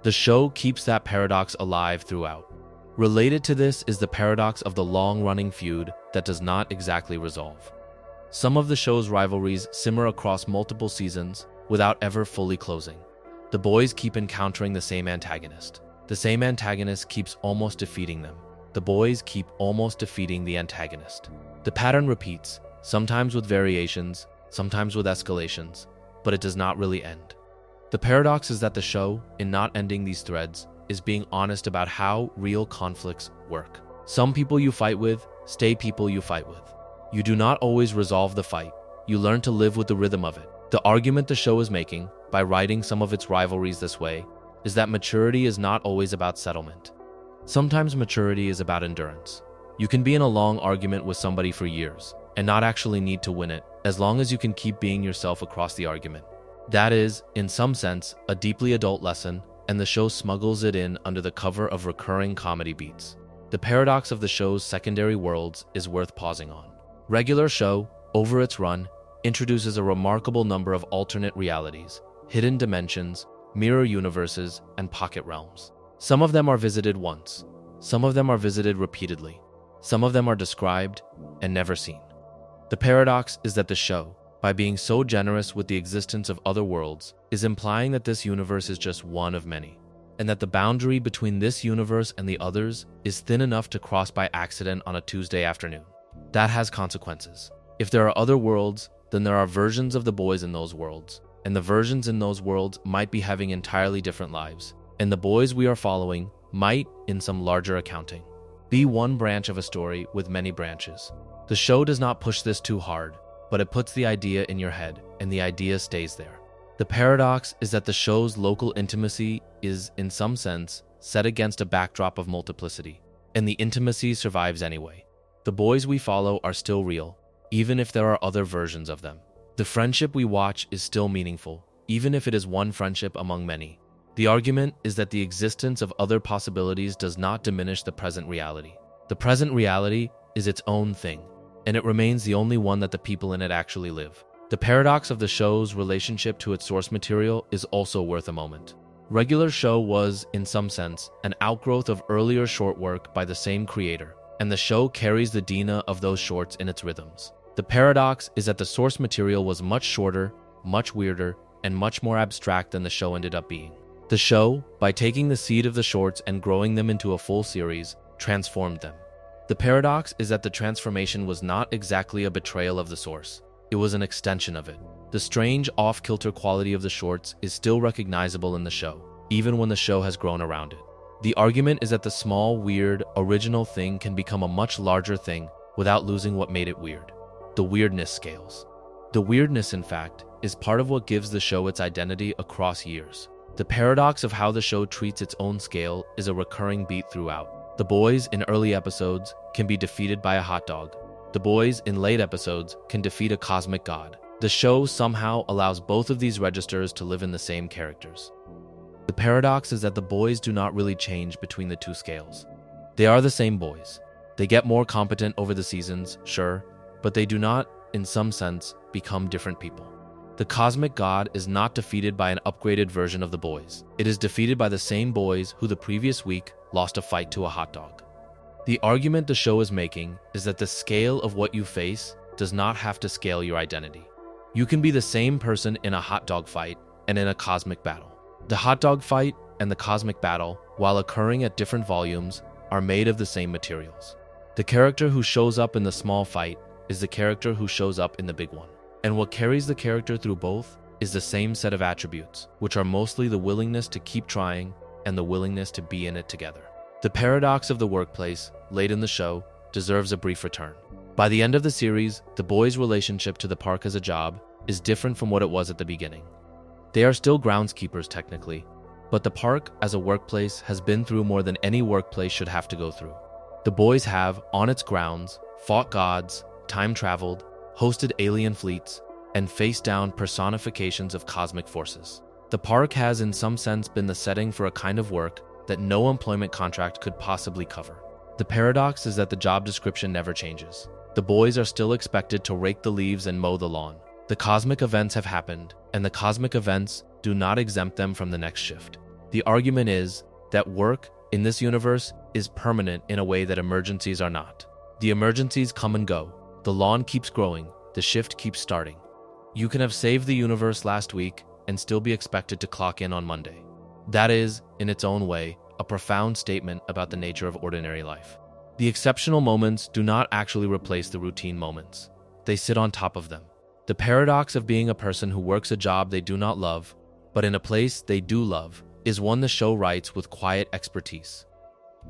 The show keeps that paradox alive throughout. Related to this is the paradox of the long-running feud that does not exactly resolve. Some of the show's rivalries simmer across multiple seasons without ever fully closing. The boys keep encountering the same antagonist. The same antagonist keeps almost defeating them. The boys keep almost defeating the antagonist. The pattern repeats, sometimes with variations, sometimes with escalations, but it does not really end. The paradox is that the show, in not ending these threads, is being honest about how real conflicts work. Some people you fight with stay people you fight with. You do not always resolve the fight. You learn to live with the rhythm of it. The argument the show is making, by writing some of its rivalries this way, is that maturity is not always about settlement. Sometimes maturity is about endurance. You can be in a long argument with somebody for years and not actually need to win it, as long as you can keep being yourself across the argument. That is, in some sense, a deeply adult lesson, and the show smuggles it in under the cover of recurring comedy beats. The paradox of the show's secondary worlds is worth pausing on. Regular show, over its run, introduces a remarkable number of alternate realities, hidden dimensions, mirror universes, and pocket realms. Some of them are visited once. Some of them are visited repeatedly. Some of them are described and never seen. The paradox is that the show, by being so generous with the existence of other worlds, is implying that this universe is just one of many, and that the boundary between this universe and the others is thin enough to cross by accident on a Tuesday afternoon. That has consequences. If there are other worlds, then there are versions of the boys in those worlds, and the versions in those worlds might be having entirely different lives, and the boys we are following might, in some larger accounting, be one branch of a story with many branches. The show does not push this too hard, but it puts the idea in your head, and the idea stays there. The paradox is that the show's local intimacy is, in some sense, set against a backdrop of multiplicity, and the intimacy survives anyway. The boys we follow are still real, even if there are other versions of them. The friendship we watch is still meaningful, even if it is one friendship among many. The argument is that the existence of other possibilities does not diminish the present reality. The present reality is its own thing, and it remains the only one that the people in it actually live. The paradox of the show's relationship to its source material is also worth a moment. Regular show was, in some sense, an outgrowth of earlier short work by the same creator, and the show carries the DNA of those shorts in its rhythms. The paradox is that the source material was much shorter, much weirder, and much more abstract than the show ended up being. The show, by taking the seed of the shorts and growing them into a full series, transformed them. The paradox is that the transformation was not exactly a betrayal of the source. It was an extension of it. The strange, off-kilter quality of the shorts is still recognizable in the show, even when the show has grown around it. The argument is that the small, weird, original thing can become a much larger thing without losing what made it weird. The weirdness scales. The weirdness, in fact, is part of what gives the show its identity across years. The paradox of how the show treats its own scale is a recurring beat throughout. The boys in early episodes can be defeated by a hot dog. The boys in late episodes can defeat a cosmic god. The show somehow allows both of these registers to live in the same characters. The paradox is that the boys do not really change between the two scales. They are the same boys. They get more competent over the seasons, sure, but they do not, in some sense, become different people. The cosmic god is not defeated by an upgraded version of the boys. It is defeated by the same boys who the previous week lost a fight to a hot dog. The argument the show is making is that the scale of what you face does not have to scale your identity. You can be the same person in a hot dog fight and in a cosmic battle. The hot dog fight and the cosmic battle, while occurring at different volumes, are made of the same materials. The character who shows up in the small fight is the character who shows up in the big one. And what carries the character through both is the same set of attributes, which are mostly the willingness to keep trying and the willingness to be in it together. The paradox of the workplace, late in the show, deserves a brief return. By the end of the series, the boys' relationship to the park as a job is different from what it was at the beginning. They are still groundskeepers technically, but the park as a workplace has been through more than any workplace should have to go through. The boys have, on its grounds, fought gods, time-traveled, hosted alien fleets, and faced down personifications of cosmic forces. The park has in some sense been the setting for a kind of work that no employment contract could possibly cover. The paradox is that the job description never changes. The boys are still expected to rake the leaves and mow the lawn. The cosmic events have happened, and the cosmic events do not exempt them from the next shift. The argument is that work in this universe is permanent in a way that emergencies are not. The emergencies come and go. The lawn keeps growing, the shift keeps starting. You can have saved the universe last week and still be expected to clock in on Monday. That is, in its own way, a profound statement about the nature of ordinary life. The exceptional moments do not actually replace the routine moments. They sit on top of them. The paradox of being a person who works a job they do not love, but in a place they do love, is one the show writes with quiet expertise.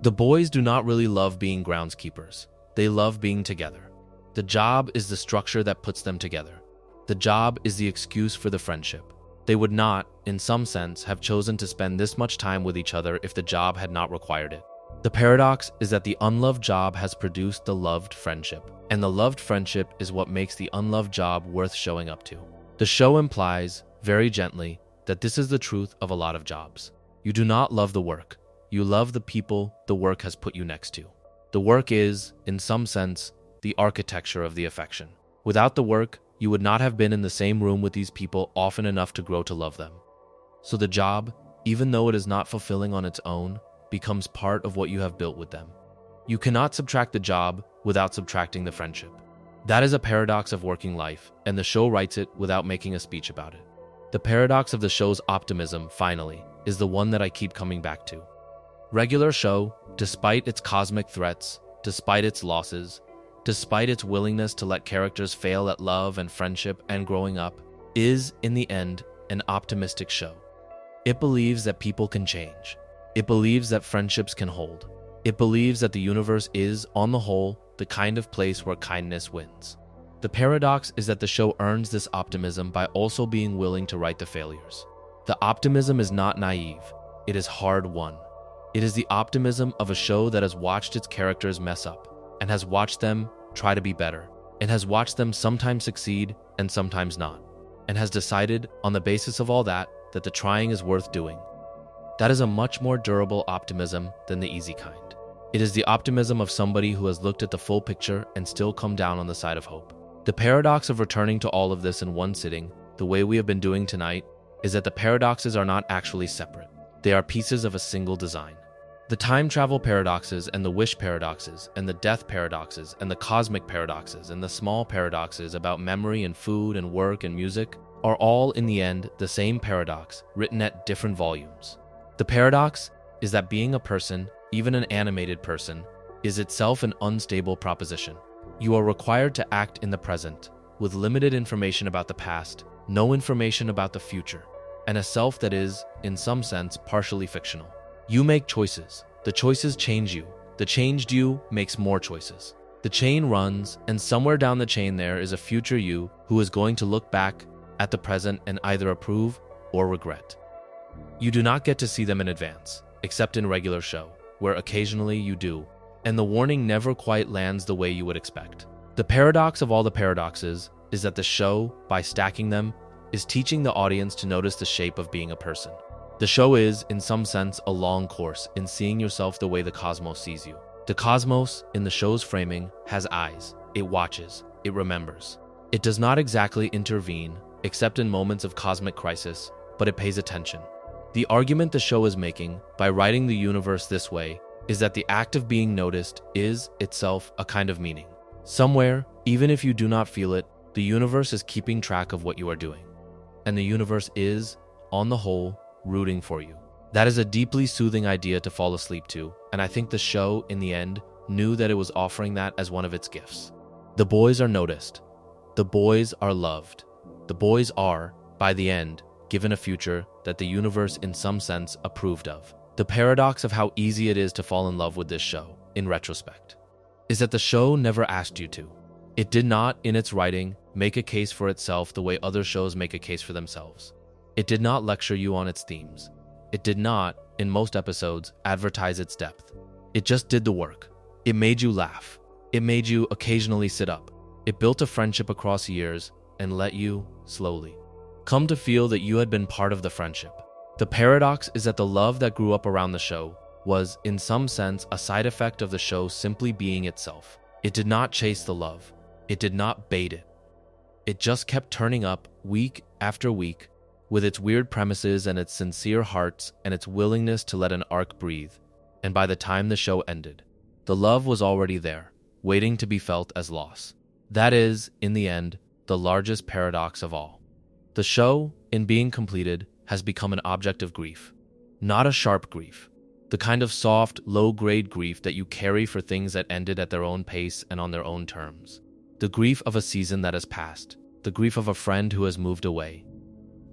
The boys do not really love being groundskeepers. They love being together. The job is the structure that puts them together. The job is the excuse for the friendship. They would not, in some sense, have chosen to spend this much time with each other if the job had not required it. The paradox is that the unloved job has produced the loved friendship, and the loved friendship is what makes the unloved job worth showing up to. The show implies, very gently, that this is the truth of a lot of jobs. You do not love the work. You love the people the work has put you next to. The work is, in some sense, the architecture of the affection. Without the work, you would not have been in the same room with these people often enough to grow to love them. So the job, even though it is not fulfilling on its own, becomes part of what you have built with them. You cannot subtract the job without subtracting the friendship. That is a paradox of working life, and the show writes it without making a speech about it. The paradox of the show's optimism, finally, is the one that I keep coming back to. Regular show, despite its cosmic threats, despite its losses, despite its willingness to let characters fail at love and friendship and growing up, is, in the end, an optimistic show. It believes that people can change. It believes that friendships can hold. It believes that the universe is, on the whole, the kind of place where kindness wins. The paradox is that the show earns this optimism by also being willing to write the failures. The optimism is not naive. It is hard-won. It is the optimism of a show that has watched its characters mess up, and has watched them try to be better, and has watched them sometimes succeed and sometimes not, and has decided, on the basis of all that the trying is worth doing. That is a much more durable optimism than the easy kind. It is the optimism of somebody who has looked at the full picture and still come down on the side of hope. The paradox of returning to all of this in one sitting, the way we have been doing tonight, is that the paradoxes are not actually separate. They are pieces of a single design. The time travel paradoxes and the wish paradoxes and the death paradoxes and the cosmic paradoxes and the small paradoxes about memory and food and work and music are all in the end the same paradox written at different volumes. The paradox is that being a person, even an animated person, is itself an unstable proposition. You are required to act in the present, with limited information about the past, no information about the future, and a self that is, in some sense, partially fictional. You make choices. The choices change you. The changed you makes more choices. The chain runs, and somewhere down the chain there is a future you who is going to look back at the present and either approve or regret. You do not get to see them in advance, except in regular show, where occasionally you do, and the warning never quite lands the way you would expect. The paradox of all the paradoxes is that the show, by stacking them, is teaching the audience to notice the shape of being a person. The show is, in some sense, a long course in seeing yourself the way the cosmos sees you. The cosmos, in the show's framing, has eyes. It watches. It remembers. It does not exactly intervene, except in moments of cosmic crisis, but it pays attention. The argument the show is making, by writing the universe this way, is that the act of being noticed is, itself, a kind of meaning. Somewhere, even if you do not feel it, the universe is keeping track of what you are doing. And the universe is, on the whole, rooting for you. That is a deeply soothing idea to fall asleep to, and I think the show, in the end, knew that it was offering that as one of its gifts. The boys are noticed. The boys are loved. The boys are, by the end, given a future that the universe in some sense approved of. The paradox of how easy it is to fall in love with this show, in retrospect, is that the show never asked you to. It did not, in its writing, make a case for itself the way other shows make a case for themselves. It did not lecture you on its themes. It did not, in most episodes, advertise its depth. It just did the work. It made you laugh. It made you occasionally sit up. It built a friendship across years and let you, slowly, come to feel that you had been part of the friendship. The paradox is that the love that grew up around the show was, in some sense, a side effect of the show simply being itself. It did not chase the love. It did not bait it. It just kept turning up week after week with its weird premises and its sincere hearts and its willingness to let an arc breathe. And by the time the show ended, the love was already there, waiting to be felt as loss. That is, in the end, the largest paradox of all. The show, in being completed, has become an object of grief. Not a sharp grief. The kind of soft, low-grade grief that you carry for things that ended at their own pace and on their own terms. The grief of a season that has passed. The grief of a friend who has moved away.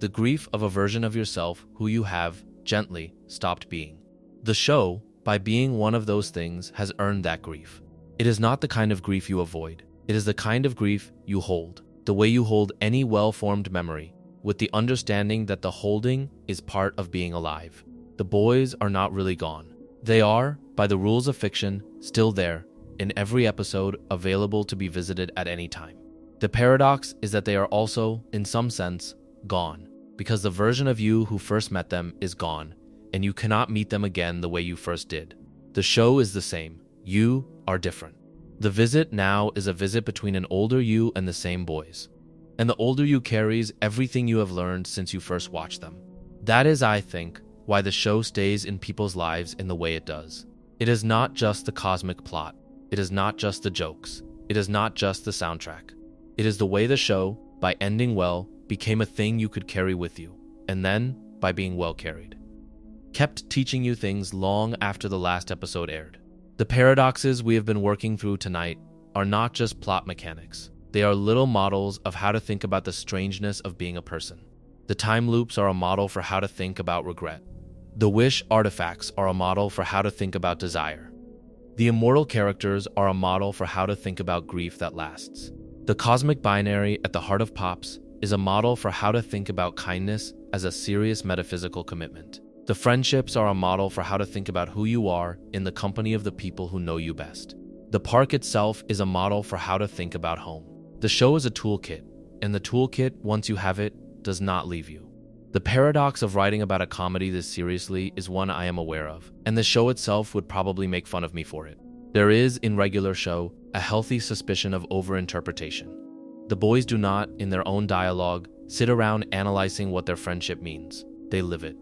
The grief of a version of yourself who you have, gently, stopped being. The show, by being one of those things, has earned that grief. It is not the kind of grief you avoid. It is the kind of grief you hold, the way you hold any well-formed memory, with the understanding that the holding is part of being alive. The boys are not really gone. They are, by the rules of fiction, still there, in every episode, available to be visited at any time. The paradox is that they are also, in some sense, gone, because the version of you who first met them is gone, and you cannot meet them again the way you first did. The show is the same. You are different. The visit now is a visit between an older you and the same boys. And the older you carries everything you have learned since you first watched them. That is, I think, why the show stays in people's lives in the way it does. It is not just the cosmic plot. It is not just the jokes. It is not just the soundtrack. It is the way the show, by ending well, became a thing you could carry with you, and then, by being well carried, kept teaching you things long after the last episode aired. The paradoxes we have been working through tonight are not just plot mechanics. They are little models of how to think about the strangeness of being a person. The time loops are a model for how to think about regret. The wish artifacts are a model for how to think about desire. The immortal characters are a model for how to think about grief that lasts. The cosmic binary at the heart of Pops is a model for how to think about kindness as a serious metaphysical commitment. The friendships are a model for how to think about who you are in the company of the people who know you best. The park itself is a model for how to think about home. The show is a toolkit, and the toolkit, once you have it, does not leave you. The paradox of writing about a comedy this seriously is one I am aware of, and the show itself would probably make fun of me for it. There is, in regular show, a healthy suspicion of overinterpretation. The boys do not, in their own dialogue, sit around analyzing what their friendship means. They live it.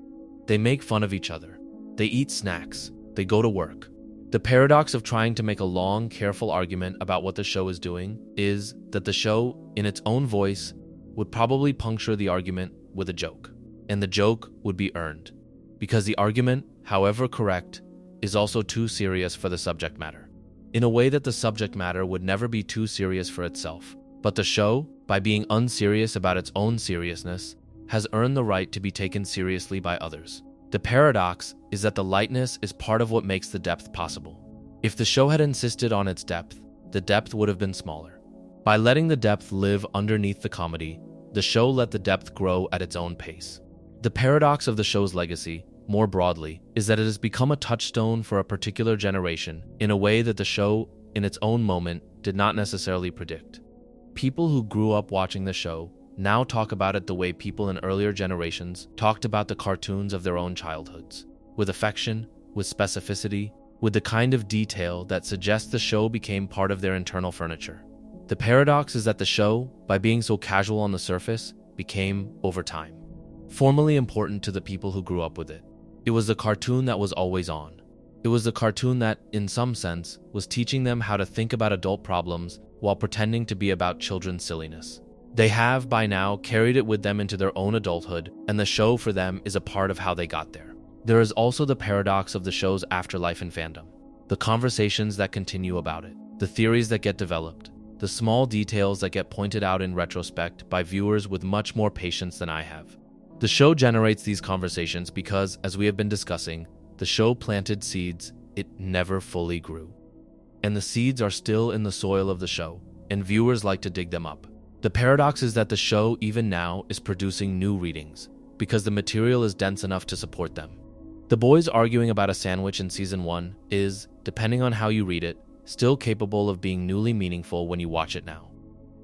They make fun of each other. They eat snacks. They go to work. The paradox of trying to make a long, careful argument about what the show is doing is that the show, in its own voice, would probably puncture the argument with a joke, and the joke would be earned. because the argument, however correct, is also too serious for the subject matter. In a way that the subject matter would never be too serious for itself. But the show, by being unserious about its own seriousness, has earned the right to be taken seriously by others. The paradox is that the lightness is part of what makes the depth possible. If the show had insisted on its depth, the depth would have been smaller. By letting the depth live underneath the comedy, the show let the depth grow at its own pace. The paradox of the show's legacy, more broadly, is that it has become a touchstone for a particular generation in a way that the show, in its own moment, did not necessarily predict. People who grew up watching the show now talk about it the way people in earlier generations talked about the cartoons of their own childhoods, with affection, with specificity, with the kind of detail that suggests the show became part of their internal furniture. The paradox is that the show, by being so casual on the surface, became, over time, formally important to the people who grew up with it. It was the cartoon that was always on. It was the cartoon that, in some sense, was teaching them how to think about adult problems while pretending to be about children's silliness. They have, by now, carried it with them into their own adulthood, and the show for them is a part of how they got there. There is also the paradox of the show's afterlife in fandom. The conversations that continue about it, the theories that get developed, the small details that get pointed out in retrospect by viewers with much more patience than I have. The show generates these conversations because, as we have been discussing, the show planted seeds it never fully grew. And the seeds are still in the soil of the show, and viewers like to dig them up. The paradox is that the show, even now, is producing new readings, because the material is dense enough to support them. The boys arguing about a sandwich in season 1 is, depending on how you read it, still capable of being newly meaningful when you watch it now.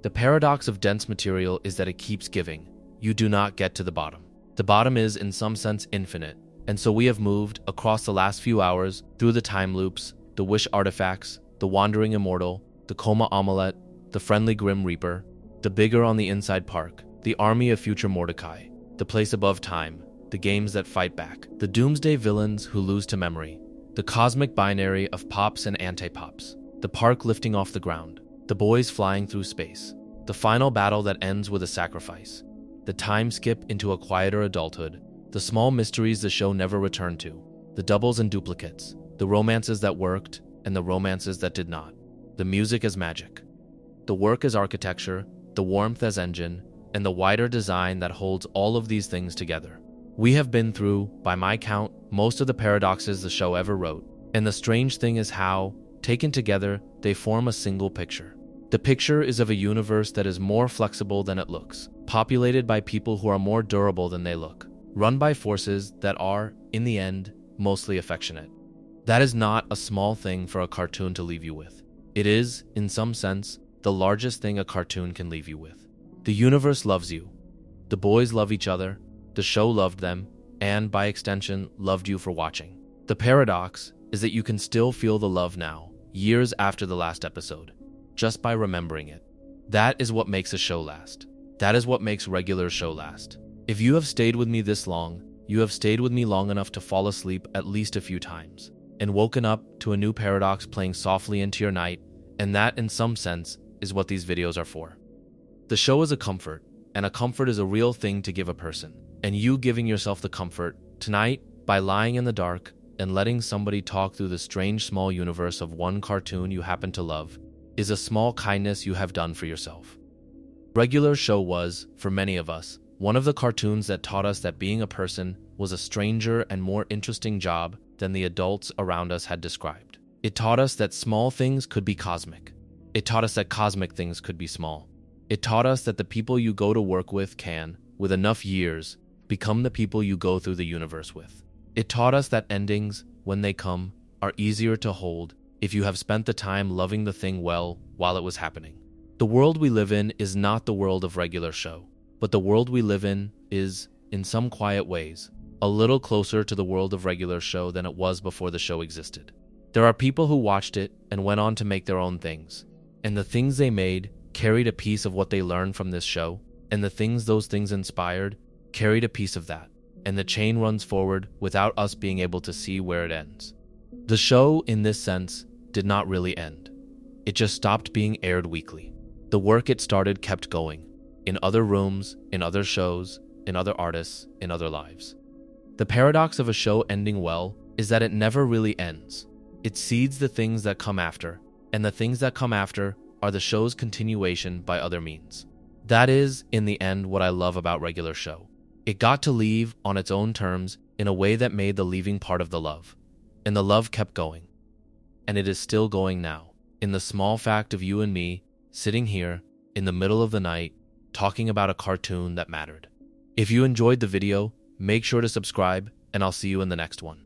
The paradox of dense material is that it keeps giving. You do not get to the bottom. The bottom is, in some sense, infinite, and so we have moved, across the last few hours, through the time loops, the wish artifacts, the wandering immortal, the coma omelette, the friendly grim reaper, the bigger on the inside park, the army of future Mordecai, the place above time, the games that fight back, the doomsday villains who lose to memory, the cosmic binary of pops and anti-pops, the park lifting off the ground, the boys flying through space, the final battle that ends with a sacrifice, the time skip into a quieter adulthood, the small mysteries the show never returned to, the doubles and duplicates, the romances that worked and the romances that did not, the music as magic, the work as architecture, the warmth as engine, and the wider design that holds all of these things together. We have been through, by my count, most of the paradoxes the show ever wrote, and the strange thing is how, taken together, they form a single picture. The picture is of a universe that is more flexible than it looks, populated by people who are more durable than they look, run by forces that are, in the end, mostly affectionate. That is not a small thing for a cartoon to leave you with. It is, in some sense, the largest thing a cartoon can leave you with. The universe loves you. The boys love each other. The show loved them, and, by extension, loved you for watching. The paradox is that you can still feel the love now, years after the last episode, just by remembering it. That is what makes a show last. That is what makes regular show last. If you have stayed with me this long, you have stayed with me long enough to fall asleep at least a few times, and woken up to a new paradox playing softly into your night, and that, in some sense, is what these videos are for. The show is a comfort, and a comfort is a real thing to give a person. And you giving yourself the comfort, tonight, by lying in the dark and letting somebody talk through the strange small universe of one cartoon you happen to love, is a small kindness you have done for yourself. Regular show was, for many of us, one of the cartoons that taught us that being a person was a stranger and more interesting job than the adults around us had described. It taught us that small things could be cosmic. It taught us that cosmic things could be small. It taught us that the people you go to work with can, with enough years, become the people you go through the universe with. It taught us that endings, when they come, are easier to hold if you have spent the time loving the thing well while it was happening. The world we live in is not the world of regular show, but the world we live in is, in some quiet ways, a little closer to the world of regular show than it was before the show existed. There are people who watched it and went on to make their own things, and the things they made carried a piece of what they learned from this show, and the things those things inspired carried a piece of that, and the chain runs forward without us being able to see where it ends. The show, in this sense, did not really end. It just stopped being aired weekly. The work it started kept going, in other rooms, in other shows, in other artists, in other lives. The paradox of a show ending well is that it never really ends. It seeds the things that come after, and the things that come after are the show's continuation by other means. That is, in the end, what I love about regular show. It got to leave on its own terms in a way that made the leaving part of the love. And the love kept going. And it is still going now, in the small fact of you and me sitting here in the middle of the night talking about a cartoon that mattered. If you enjoyed the video, make sure to subscribe, and I'll see you in the next one.